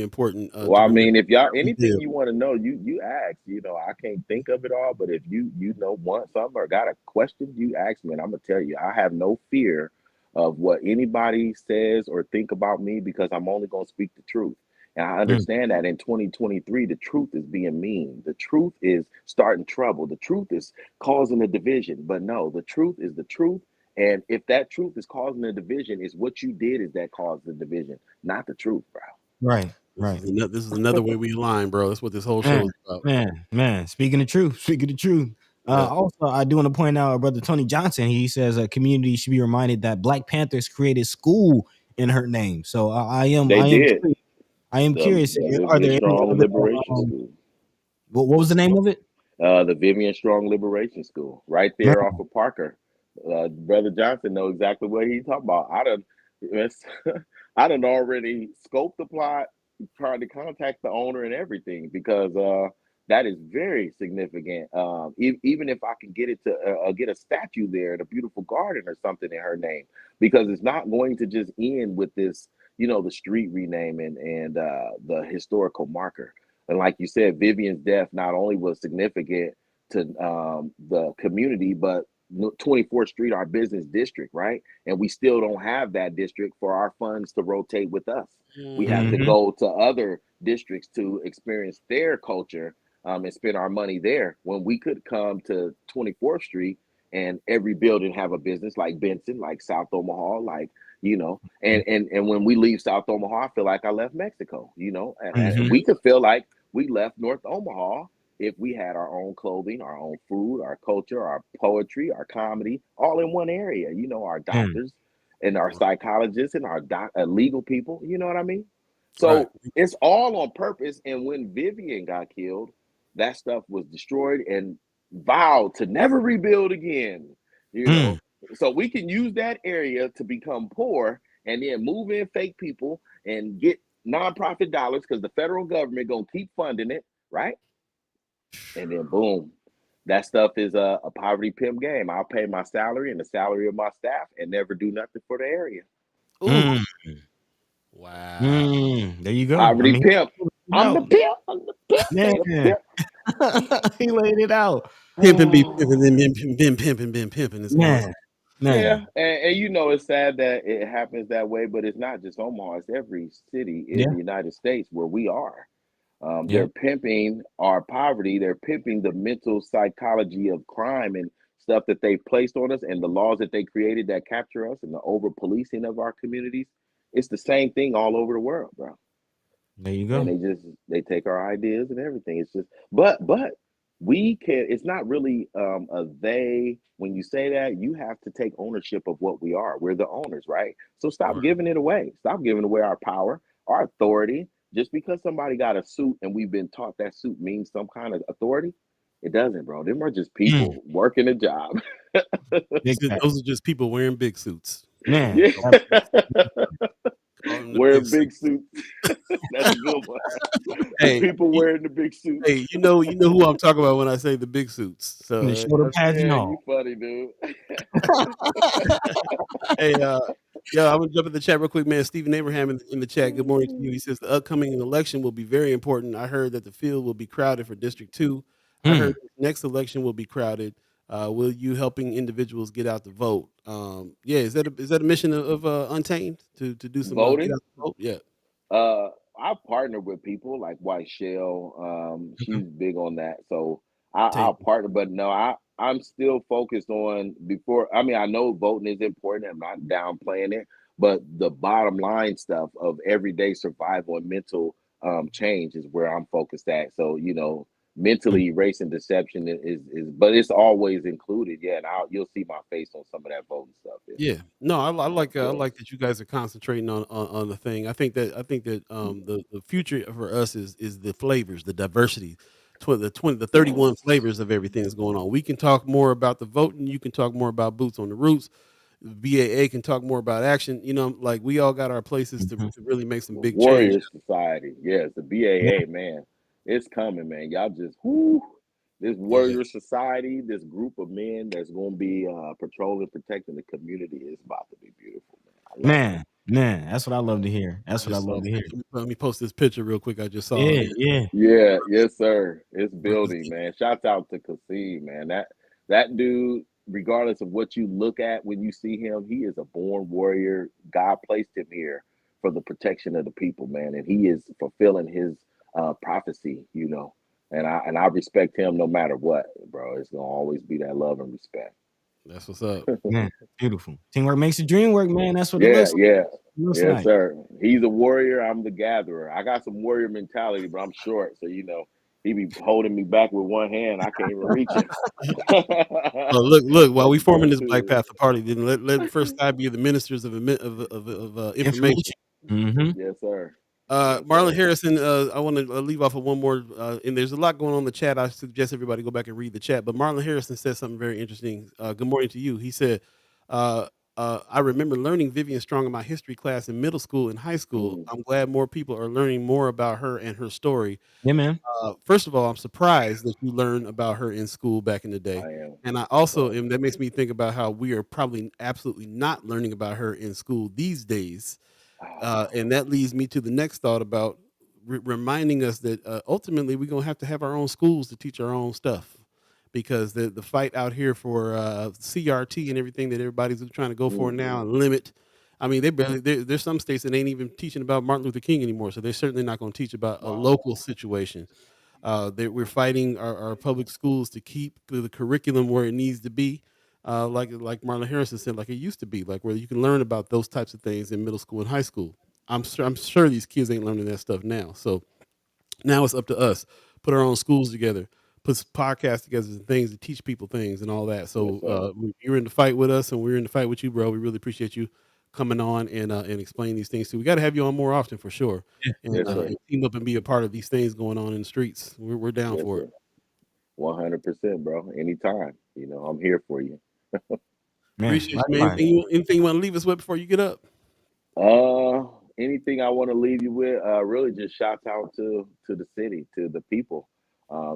important to Well, I remember mean, if y'all how we anything live. you want to know, you ask. You know, I can't think of it all, but if you know want something or got a question, you ask me, and I'm gonna tell you. I have no fear of what anybody says or think about me because I'm only gonna speak the truth. And I Mm. understand that in 2023, the truth is being mean. The truth is starting trouble. The truth is causing a division. But no, the truth is the truth. And if that truth is causing a division, is what you did is that caused the division, not the truth, bro. Right. Right. This is another way we align, bro. That's what this whole show Man, is about. man. Speaking the truth. Speaking the truth. Yeah. Also, I do want to point out, brother Tony Johnson. He says a community should be reminded that Black Panthers created school in her name. So They I am did. curious. I am curious. The Are Vivian there any Strong other? Liberation School. What was the name of it? The Vivian Strong Liberation School, right there off of Parker. Brother Johnson know exactly what he's talking about. It's- I done already scoped the plot, tried to contact the owner and everything because that is very significant. Even if I can get it to get a statue there and a beautiful garden or something in her name, because it's not going to just end with this, you know, the street renaming and the historical marker. And like you said, Vivian's death not only was significant to the community, but 24th Street, our business district, right? And we still don't have that district for our funds to rotate with us. We have to Mm-hmm. Mm. go to other districts to experience their culture and spend our money there when we could come to 24th Street and every building have a business like Benson, like South Omaha, like, you know, and when we leave South Omaha, I feel like I left Mexico, you know, and Mm-hmm. we could feel like we left North Omaha if we had our own clothing, our own food, our culture, our poetry, our comedy, all in one area, you know, our Man. doctors. and our psychologists and our legal people. You know what I mean? Right. So it's all on purpose. And when Vivian got killed, that stuff was destroyed and vowed to never rebuild again. You know, so we can use that area to become poor and then move in fake people and get nonprofit dollars because the federal government gonna keep funding it, right? And then boom, that stuff is a poverty pimp game. I'll pay my salary and the salary of my staff and never do nothing for the area. Ooh. Wow. There you go. Poverty pimp. I'm the pimp. I'm the pimp. Man. I'm the pimp. He laid it out. Pimping, be pimping, then been pimping. It's Man. Yeah, and you know it's sad that it happens that way, but it's not just Omaha; it's every city in the United States where we are. They're pimping our poverty. They're pimping the mental psychology of crime and stuff that they placed on us, and the laws that they created that capture us, and the over policing of our communities. It's the same thing all over the world, bro. There you go. And they take our ideas and everything. It's just, but we can. It's not really a they. When you say that, you have to take ownership of what we are. We're the owners, right? So stop giving it away. Stop giving away our power, our authority. Just because somebody got a suit and we've been taught that suit means some kind of authority, it doesn't, bro. Them are just people working a job. Those are just people wearing big suits. Man. Yeah. Wearing big suits. That's a good one. Hey, people wearing the big suits. Hey, you know who I'm talking about when I say the big suits. So the shoulder pads and all. You funny, dude. Hey, I'm gonna jump in the chat real quick, man. Stephen Abraham in the chat. Good morning to you. He says the upcoming election will be very important. I heard that the field will be crowded for District 2. I heard the next election will be crowded. Will you helping individuals get out to vote? Is that a mission of Untamed to do some voting? Get out to vote? Yeah. I partner with people like White Shell. She's big on that, so I'll partner. But no, I'm still focused on before. I mean, I know voting is important. I'm not downplaying it, but the bottom line stuff of everyday survival and mental change is where I'm focused at. So mentally erasing deception is but it's always included. Yeah, and you'll see my face on some of that voting stuff. Yeah. No, I like that you guys are concentrating on the thing. I think that the future for us is the flavors, the diversity, the 31 flavors of everything that's going on. We can talk more about the voting. You can talk more about boots on the roots. BAA can talk more about action. Like we all got our places to really make some big Warrior change. Society. Yes, the BAA, man. It's coming, man. Y'all just this warrior society, this group of men that's going to be patrolling, protecting the community is about to be beautiful, man. Man, that's what I love to hear. That's what I love to hear. Let me post this picture real quick. I just saw it. Yeah, yes, sir. It's building, man. Shouts out to Kasim, man. That dude, regardless of what you look at when you see him, he is a born warrior. God placed him here for the protection of the people, man, and he is fulfilling his prophecy, and I respect him no matter what, bro. It's gonna always be that love and respect. That's what's up. Man, beautiful. Teamwork makes the dream work, man. That's what it looks like. Yes, sir. He's a warrior. I'm the gatherer. I got some warrior mentality, but I'm short, so he be holding me back with one hand. I can't even reach him. Look! While we forming this Black Panther Party, then let first Sky be the ministers of information. Yes, sir. Marlon Harrison, I want to leave off of one more, and there's a lot going on in the chat. I suggest everybody go back and read the chat. But Marlon Harrison said something very interesting. Good morning to you. He said, I remember learning Vivian Strong in my history class in middle school and high school. I'm glad more people are learning more about her and her story. Yeah, man. First of all, I'm surprised that you learned about her in school back in the day. I am. And I also am. That makes me think about how we are probably absolutely not learning about her in school these days. And that leads me to the next thought about reminding us that ultimately we're going to have our own schools to teach our own stuff, because the fight out here for CRT and everything that everybody's trying to go for now and limit. I mean, there's some states that ain't even teaching about Martin Luther King anymore, so they're certainly not going to teach about a local situation. We're fighting our public schools to keep the curriculum where it needs to be. Like Marlon Harrison said, like it used to be, like where you can learn about those types of things in middle school and high school. I'm sure these kids ain't learning that stuff now. So now it's up to us. Put our own schools together, put podcasts together and things to teach people things and all that. So you're in the fight with us and we're in the fight with you, bro. We really appreciate you coming on and explain these things too. We got to have you on more often for sure, and, Yes, sir. and team up and be a part of these things going on in the streets. We're down Yes, for it. sir. 100%, bro. Anytime. I'm here for you. Man, Appreciate you, man. likewise. Anything you want to leave us with before you get up? Uh, Anything I want to leave you with, really just shouts out to the city, to the people.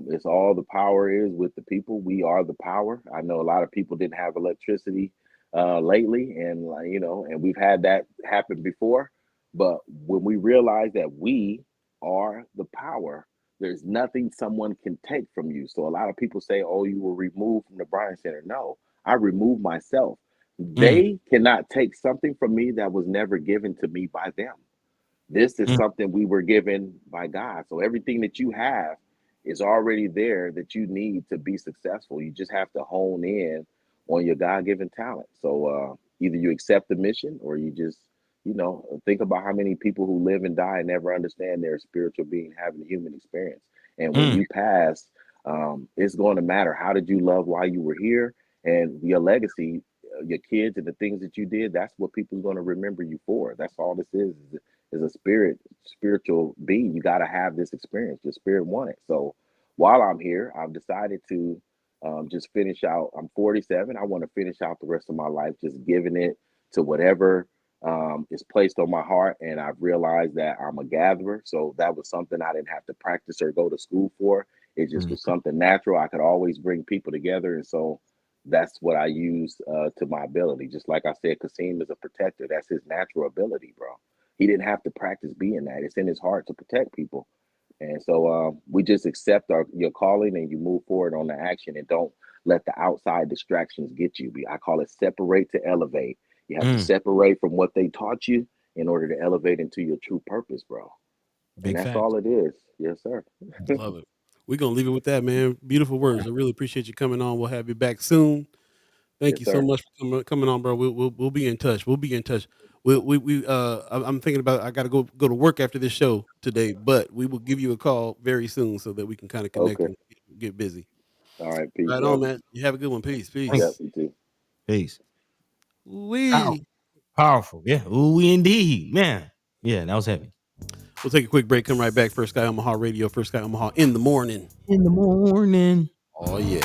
It's all the power is with the people. We are the power. I know a lot of people didn't have electricity lately, and and we've had that happen before. But when we realize that we are the power, there's nothing someone can take from you. So a lot of people say, "Oh, you were removed from the Bryan Center." No, I removed myself. Mm, They cannot take something from me that was never given to me by them. This is mm, something we were given by God. So everything that you have is already there that you need to be successful. You just have to hone in on your God-given talent. So either you accept the mission or you just, think about how many people who live and die and never understand their spiritual being having a human experience. And when mm, you pass, it's going to matter. How did you love while you were here? And your legacy, your kids and the things that you did, that's what people are going to remember you for. That's all this is a spiritual being. You got to have this experience. Your spirit want it. So while I'm here, I've decided to just finish out. I'm 47. I want to finish out the rest of my life just giving it to whatever is placed on my heart. And I've realized that I'm a gatherer. So that was something I didn't have to practice or go to school for. It just mm. was something natural. I could always bring people together. And so that's what I use to my ability. Just like I said, Kasim is a protector. That's his natural ability, bro. He didn't have to practice being that. It's in his heart to protect people. And so we just accept your calling and you move forward on the action and don't let the outside distractions get you. I call it separate to elevate. You have to Mm. separate from what they taught you in order to elevate into your true purpose, bro. And Big that's facts. all it is. Yes, sir. Love it. We're gonna leave it with that, man. Beautiful words. I really appreciate you coming on. We'll have you back soon. Thank Yes, you so sir. much for coming on, bro. We'll be in touch. We'll be in touch. I'm thinking about. I got to go to work after this show today, but we will give you a call very soon so that we can kind of connect Okay. and get busy. All right. Peace, Right on, bro. man. You have a good one. Peace. Thank Yep. Peace. You too. Peace. Powerful. We. Powerful. Yeah. Ooh, indeed. Man. Yeah, that was heavy. We'll take a quick break. Come right back. First Sky Omaha Radio. First Sky Omaha in the morning. In the morning. Oh yeah.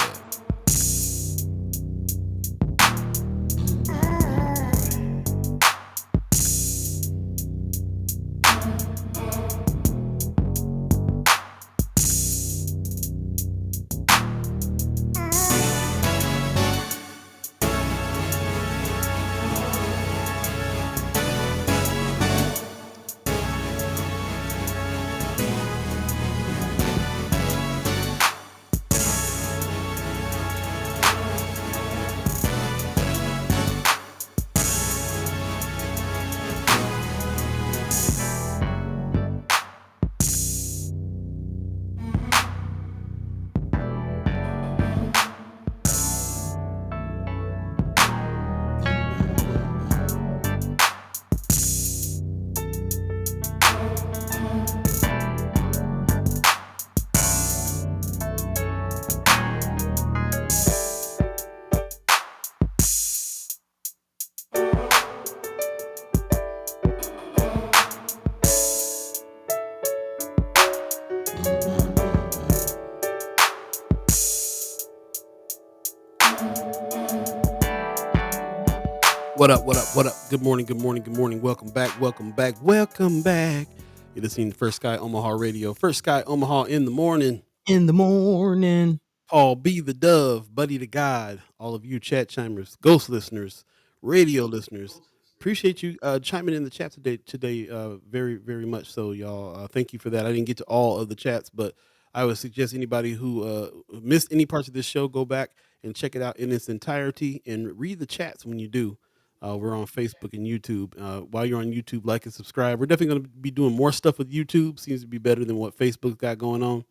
What up? What up? What up? Good morning. Good morning. Good morning. Welcome back. Welcome back. Welcome back. You're listening to First Sky Omaha Radio. First Sky Omaha in the morning. In the morning. Paul Beeee the Dove, Buddi3 Da Gawd, all of you chat chimers, ghost listeners, radio listeners. Appreciate you chiming in the chat today, very, very much so, y'all. Thank you for that. I didn't get to all of the chats, but I would suggest anybody who missed any parts of this show, go back and check it out in its entirety and read the chats when you do. We're on Facebook and YouTube. While you're on YouTube, like and subscribe. We're definitely going to be doing more stuff with YouTube. Seems to be better than what Facebook's got going on.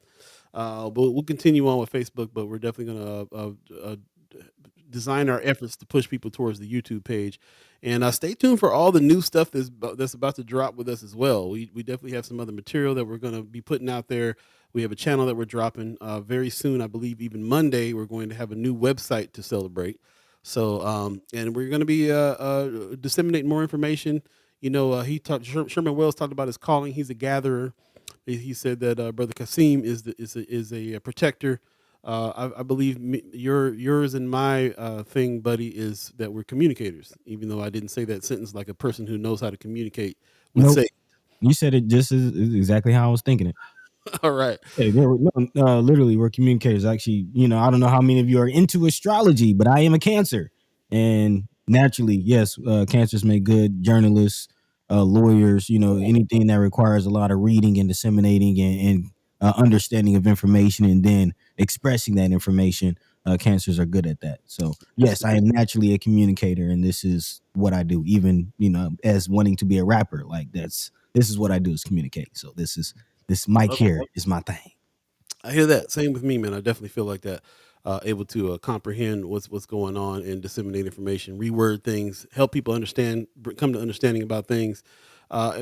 But we'll continue on with Facebook, but we're definitely going to design our efforts to push people towards the YouTube page. And stay tuned for all the new stuff that's about to drop with us as well. We definitely have some other material that we're going to be putting out there. We have a channel that we're dropping very soon. I believe even Monday, we're going to have a new website to celebrate. So, and we're going to be disseminating more information. He talked. Sherman Wells talked about his calling. He's a gatherer. He said that Brother Kasim is a protector. I believe yours and my thing, buddy, is that we're communicators. Even though I didn't say that sentence like a person who knows how to communicate would Nope. say. You said it just is exactly how I was thinking it. All right. Hey, literally, we're communicators. Actually, I don't know how many of you are into astrology, but I am a Cancer, and naturally, yes, Cancers make good journalists, lawyers. Anything that requires a lot of reading and disseminating and understanding of information, and then expressing that information. Cancers are good at that. So, yes, I am naturally a communicator, and this is what I do. Even as wanting to be a rapper, like this is what I do, is communicate. So this mic here is my thing. I hear that. Same with me, man. I definitely feel like that. Able to comprehend what's going on and disseminate information, reword things, help people understand, come to understanding about things.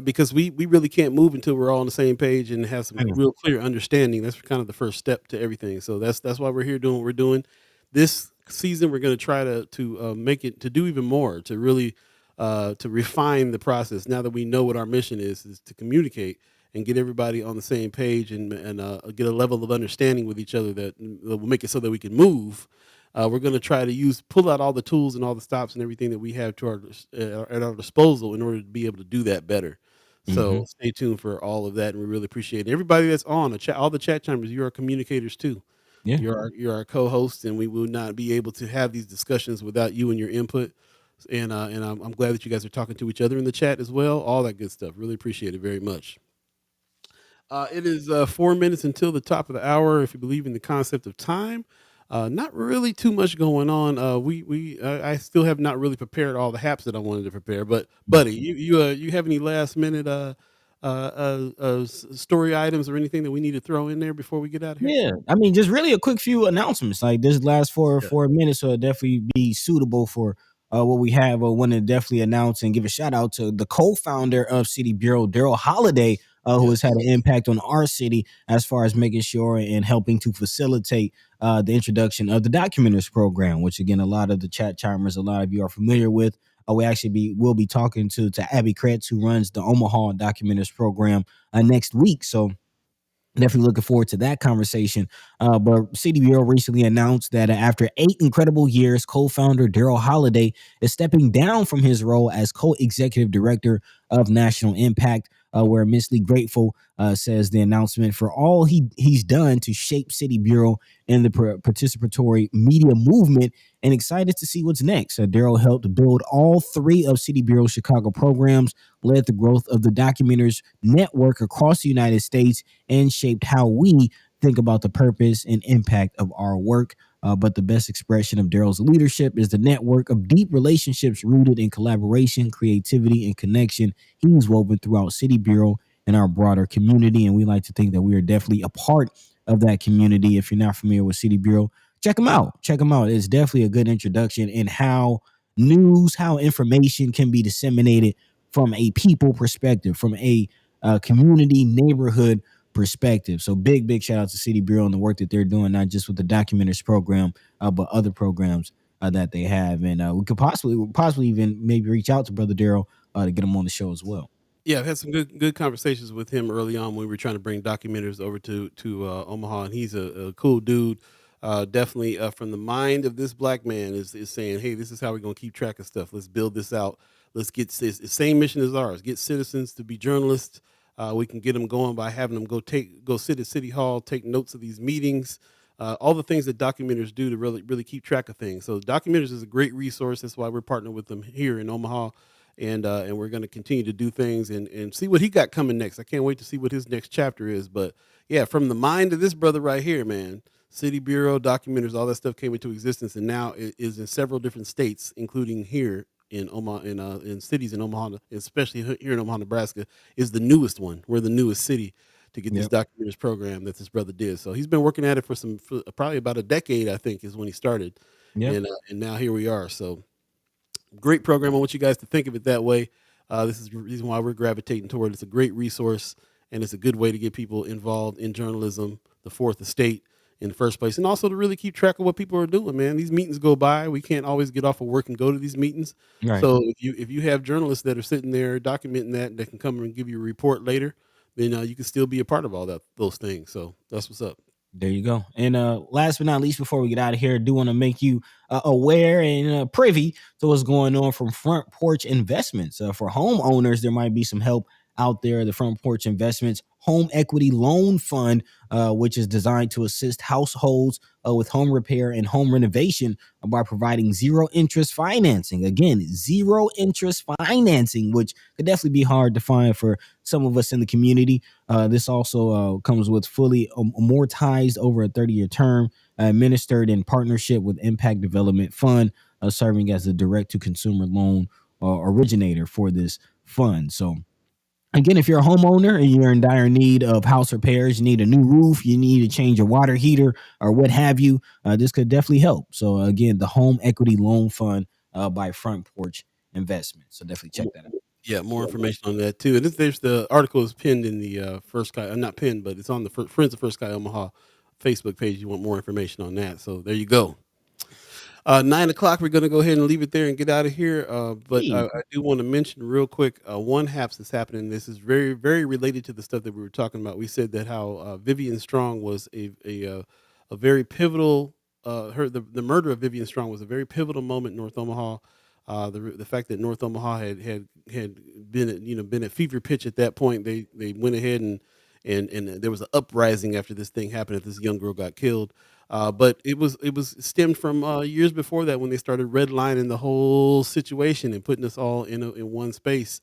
Because we really can't move until we're all on the same page and have some real clear understanding. That's kind of the first step to everything. So that's why we're here doing what we're doing. This season, we're going to try to make it, to do even more, to really to refine the process. Now that we know what our mission is to communicate and get everybody on the same page and get a level of understanding with each other that will make it so that we can move. We're going to try to pull out all the tools and all the stops and everything that we have at our disposal in order to be able to do that better. So stay tuned for all of that, and we really appreciate it. Everybody that's on the chat, all the chat chambers, you are communicators too. Yeah, you're our co-host, and we will not be able to have these discussions without you and your input. And I'm glad that you guys are talking to each other in the chat as well. All that good stuff. Really appreciate it very much. It is 4 minutes until the top of the hour. If you believe in the concept of time, not really too much going on. I still have not really prepared all the haps that I wanted to prepare. But buddy, you have any last minute story items or anything that we need to throw in there before we get out of here? Yeah, I mean, just really a quick few announcements. Like this last 4 minutes, so it'll definitely be suitable for what we have. I want to definitely announce and give a shout out to the co-founder of City Bureau, Darryl Holiday, who has had an impact on our city as far as making sure and helping to facilitate the introduction of the Documenters program, which again, a lot of the chat chimers, a lot of you are familiar with. We'll be talking to Abby Kretz, who runs the Omaha Documenters program next week. So definitely looking forward to that conversation. But CDBO recently announced that after 8 incredible years, co-founder Darryl Holiday is stepping down from his role as co-executive director of National Impact. We're immensely grateful, says the announcement, for all he's done to shape City Bureau and the participatory media movement, and excited to see what's next. Darryl helped build all 3 of City Bureau's Chicago programs, led the growth of the Documenters network across the United States, and shaped how we think about the purpose and impact of our work. But the best expression of Darryl's leadership is the network of deep relationships rooted in collaboration, creativity, and connection he's woven throughout City Bureau and our broader community. And we like to think that we are definitely a part of that community. If you're not familiar with City Bureau, check them out. It's definitely a good introduction in how information can be disseminated from a people perspective, from a community, neighborhood perspective. So big shout out to City Bureau and the work that they're doing, not just with the Documenters program, but other programs that they have. And we could possibly even maybe reach out to Brother Darryl to get him on the show as well. Yeah, I've had some good conversations with him early on when we were trying to bring Documenters over to Omaha, and he's a cool dude. Definitely from the mind of this black man is saying, hey, this is how we're going to keep track of stuff. Let's build this out. Let's get this the same mission as ours. Get citizens to be journalists. We can get them going by having them go sit at City Hall, take notes of these meetings, all the things that Documenters do to really keep track of things. So Documenters is a great resource. That's why we're partnering with them here in Omaha, and we're going to continue to do things and see what he got coming next. I can't wait to see what his next chapter is. But yeah, from the mind of this brother right here, man, City Bureau, Documenters, all that stuff came into existence, and now it is in several different states, including here in Omaha, in cities in Omaha, especially here in Omaha, Nebraska, is the newest one. We're the newest city to get this Documenters program that this brother did. So he's been working at it for probably about a decade, I think, is when he started. And now here we are. So great program. I want you guys to think of it that way. This is the reason why we're gravitating toward it. It's a great resource, and it's a good way to get people involved in journalism, the fourth estate, in the first place, and also to really keep track of what people are doing, man. These meetings go by. We can't always get off of work and go to these meetings. Right. So if you have journalists that are sitting there documenting that can come and give you a report later, then you can still be a part of all those things. So that's what's up. There you go. And last but not least, before we get out of here, I do want to make you aware and privy to what's going on from Front Porch Investments. For homeowners, there might be some help out there. The Front Porch Investments Home Equity Loan Fund, which is designed to assist households with home repair and home renovation by providing zero interest financing. Again, zero interest financing, which could definitely be hard to find for some of us in the community. This also comes with fully amortized over a 30-year term, administered in partnership with Impact Development Fund, serving as a direct-to-consumer loan originator for this fund. So again, if you're a homeowner and you're in dire need of house repairs, you need a new roof, you need to change your water heater or what have you, this could definitely help. So again, the Home Equity Loan Fund by Front Porch Investments. So definitely check that out. Yeah, more information on that too. And there's the article is pinned in the First Sky, not pinned, but it's on the Friends of First Sky Omaha Facebook page. You want more information on that. So there you go. 9 o'clock, we're going to go ahead and leave it there and get out of here. But I do want to mention real quick, one haps that's happening. This is very, very related to the stuff that we were talking about. We said that how Vivian Strong was a very pivotal, the murder of Vivian Strong was a very pivotal moment in North Omaha. The fact that North Omaha had been at fever pitch at that point, they went ahead and there was an uprising after this thing happened. That this young girl got killed. But it was stemmed from years before that when they started redlining the whole situation and putting us all in one space.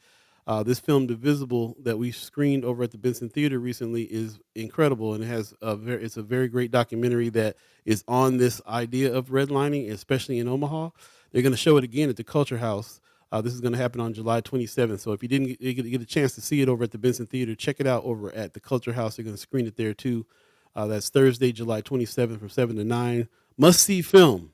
This film, Divisible, that we screened over at the Benson Theater recently, is incredible, and it's a very great documentary that is on this idea of redlining, especially in Omaha. They're going to show it again at the Culture House. This is going to happen on July 27th. So if you didn't get a chance to see it over at the Benson Theater, check it out over at the Culture House. They're going to screen it there too. That's Thursday, July 27th from 7 to 9. Must see film.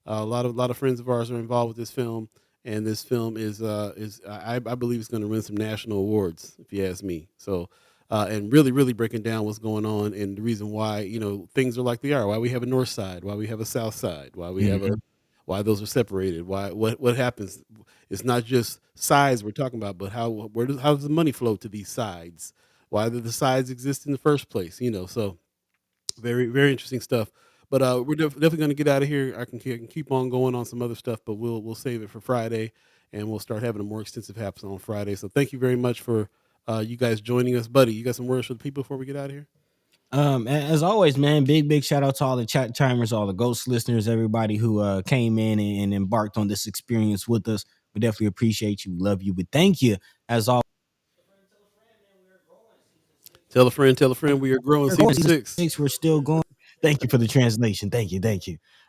A lot of friends of ours are involved with this film, and this film is I believe it's going to win some national awards, if you ask me. So and really, really breaking down what's going on and the reason why things are like they are, why we have a north side, why we have a south side, why we have why those are separated, what happens. It's not just sides we're talking about, but how does the money flow to these sides? Why do the sides exist in the first place? So very, very interesting stuff. But we're definitely going to get out of here. I can keep on going on some other stuff, but we'll save it for Friday, and we'll start having a more extensive haps on Friday. So thank you very much for you guys joining us. Buddy, you got some words for the people before we get out of here? As always, man, big shout out to all the chat chimers, all the ghost listeners, everybody who came in and embarked on this experience with us. We definitely appreciate you. We love you. But thank you as always. Tell a friend, we are growing. Season 6. We're still going. Thank you for the translation. Thank you.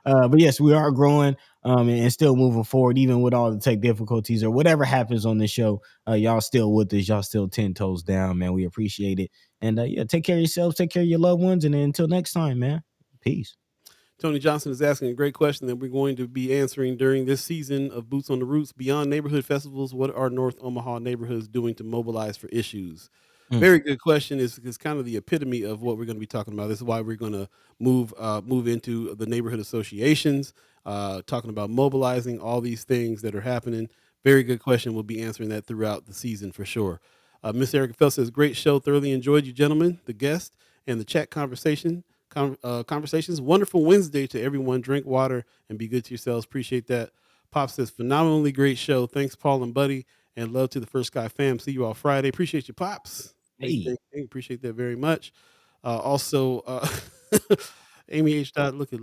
But yes, we are growing and still moving forward, even with all the tech difficulties or whatever happens on this show. Y'all still with us. Y'all still 10 toes down, man. We appreciate it. And take care of yourselves. Take care of your loved ones. And then until next time, man. Peace. Tony Johnson is asking a great question that we're going to be answering during this season of Boots on the Roots. Beyond neighborhood festivals, what are North Omaha neighborhoods doing to mobilize for issues? Very good question. Is kind of the epitome of what we're going to be talking about. This is why we're going to move into the neighborhood associations, talking about mobilizing all these things that are happening. Very good question. We'll be answering that throughout the season for sure. Miss Erica Fell says, great show. Thoroughly enjoyed you gentlemen, the guest, and the chat conversations. Wonderful Wednesday to everyone. Drink water and be good to yourselves. Appreciate that. Pop says, phenomenally great show. Thanks, Paul and Buddy, and love to the First Sky fam. See you all Friday. Appreciate you, Pops. Hey. Appreciate that very much. Also, Amy H. Look at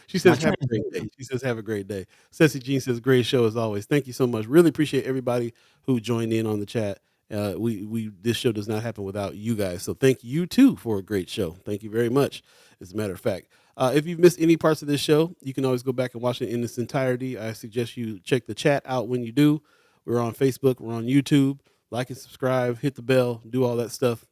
she says have a great day. She says have a great day. Ceci Jean says great show as always. Thank you so much. Really appreciate everybody who joined in on the chat. This show does not happen without you guys. So thank you too for a great show. Thank you very much. As a matter of fact, if you've missed any parts of this show, you can always go back and watch it in its entirety. I suggest you check the chat out when you do. We're on Facebook. We're on YouTube. Like and subscribe. Hit the bell. Do all that stuff.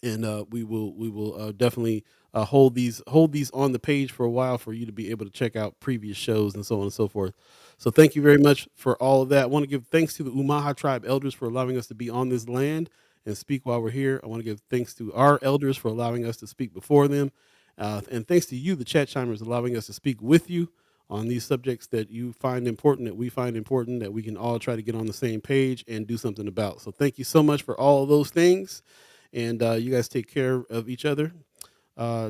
And we will definitely hold these on the page for a while for you to be able to check out previous shows and so on and so forth. So thank you very much for all of that. I want to give thanks to the Umaha Tribe elders for allowing us to be on this land and speak while we're here. I want to give thanks to our elders for allowing us to speak before them. And thanks to you, the chat chimers, allowing us to speak with you on these subjects that you find important, that we find important, that we can all try to get on the same page and do something about. So thank you so much for all of those things. And you guys take care of each other.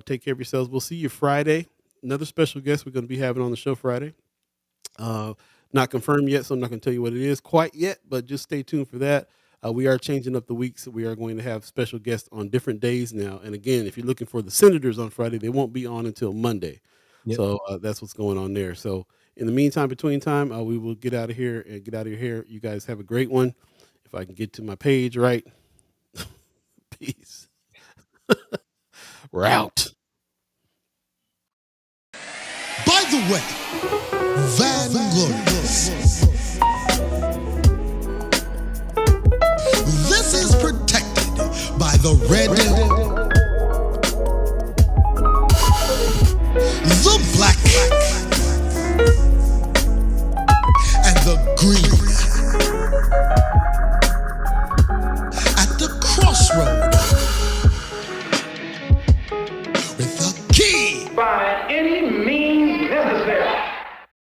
Take care of yourselves. We'll see you Friday. Another special guest we're going to be having on the show Friday. Not confirmed yet, so I'm not going to tell you what it is quite yet, but just stay tuned for that. We are changing up the weeks. We are going to have special guests on different days now. And again, if you're looking for the senators on Friday, they won't be on until Monday. Yep. So that's what's going on there. So in the meantime, between time, we will get out of here and get out of your hair. You guys have a great one. If I can get to my page right. Peace. We're out. By the way, Vanglorious. This is protected by the Red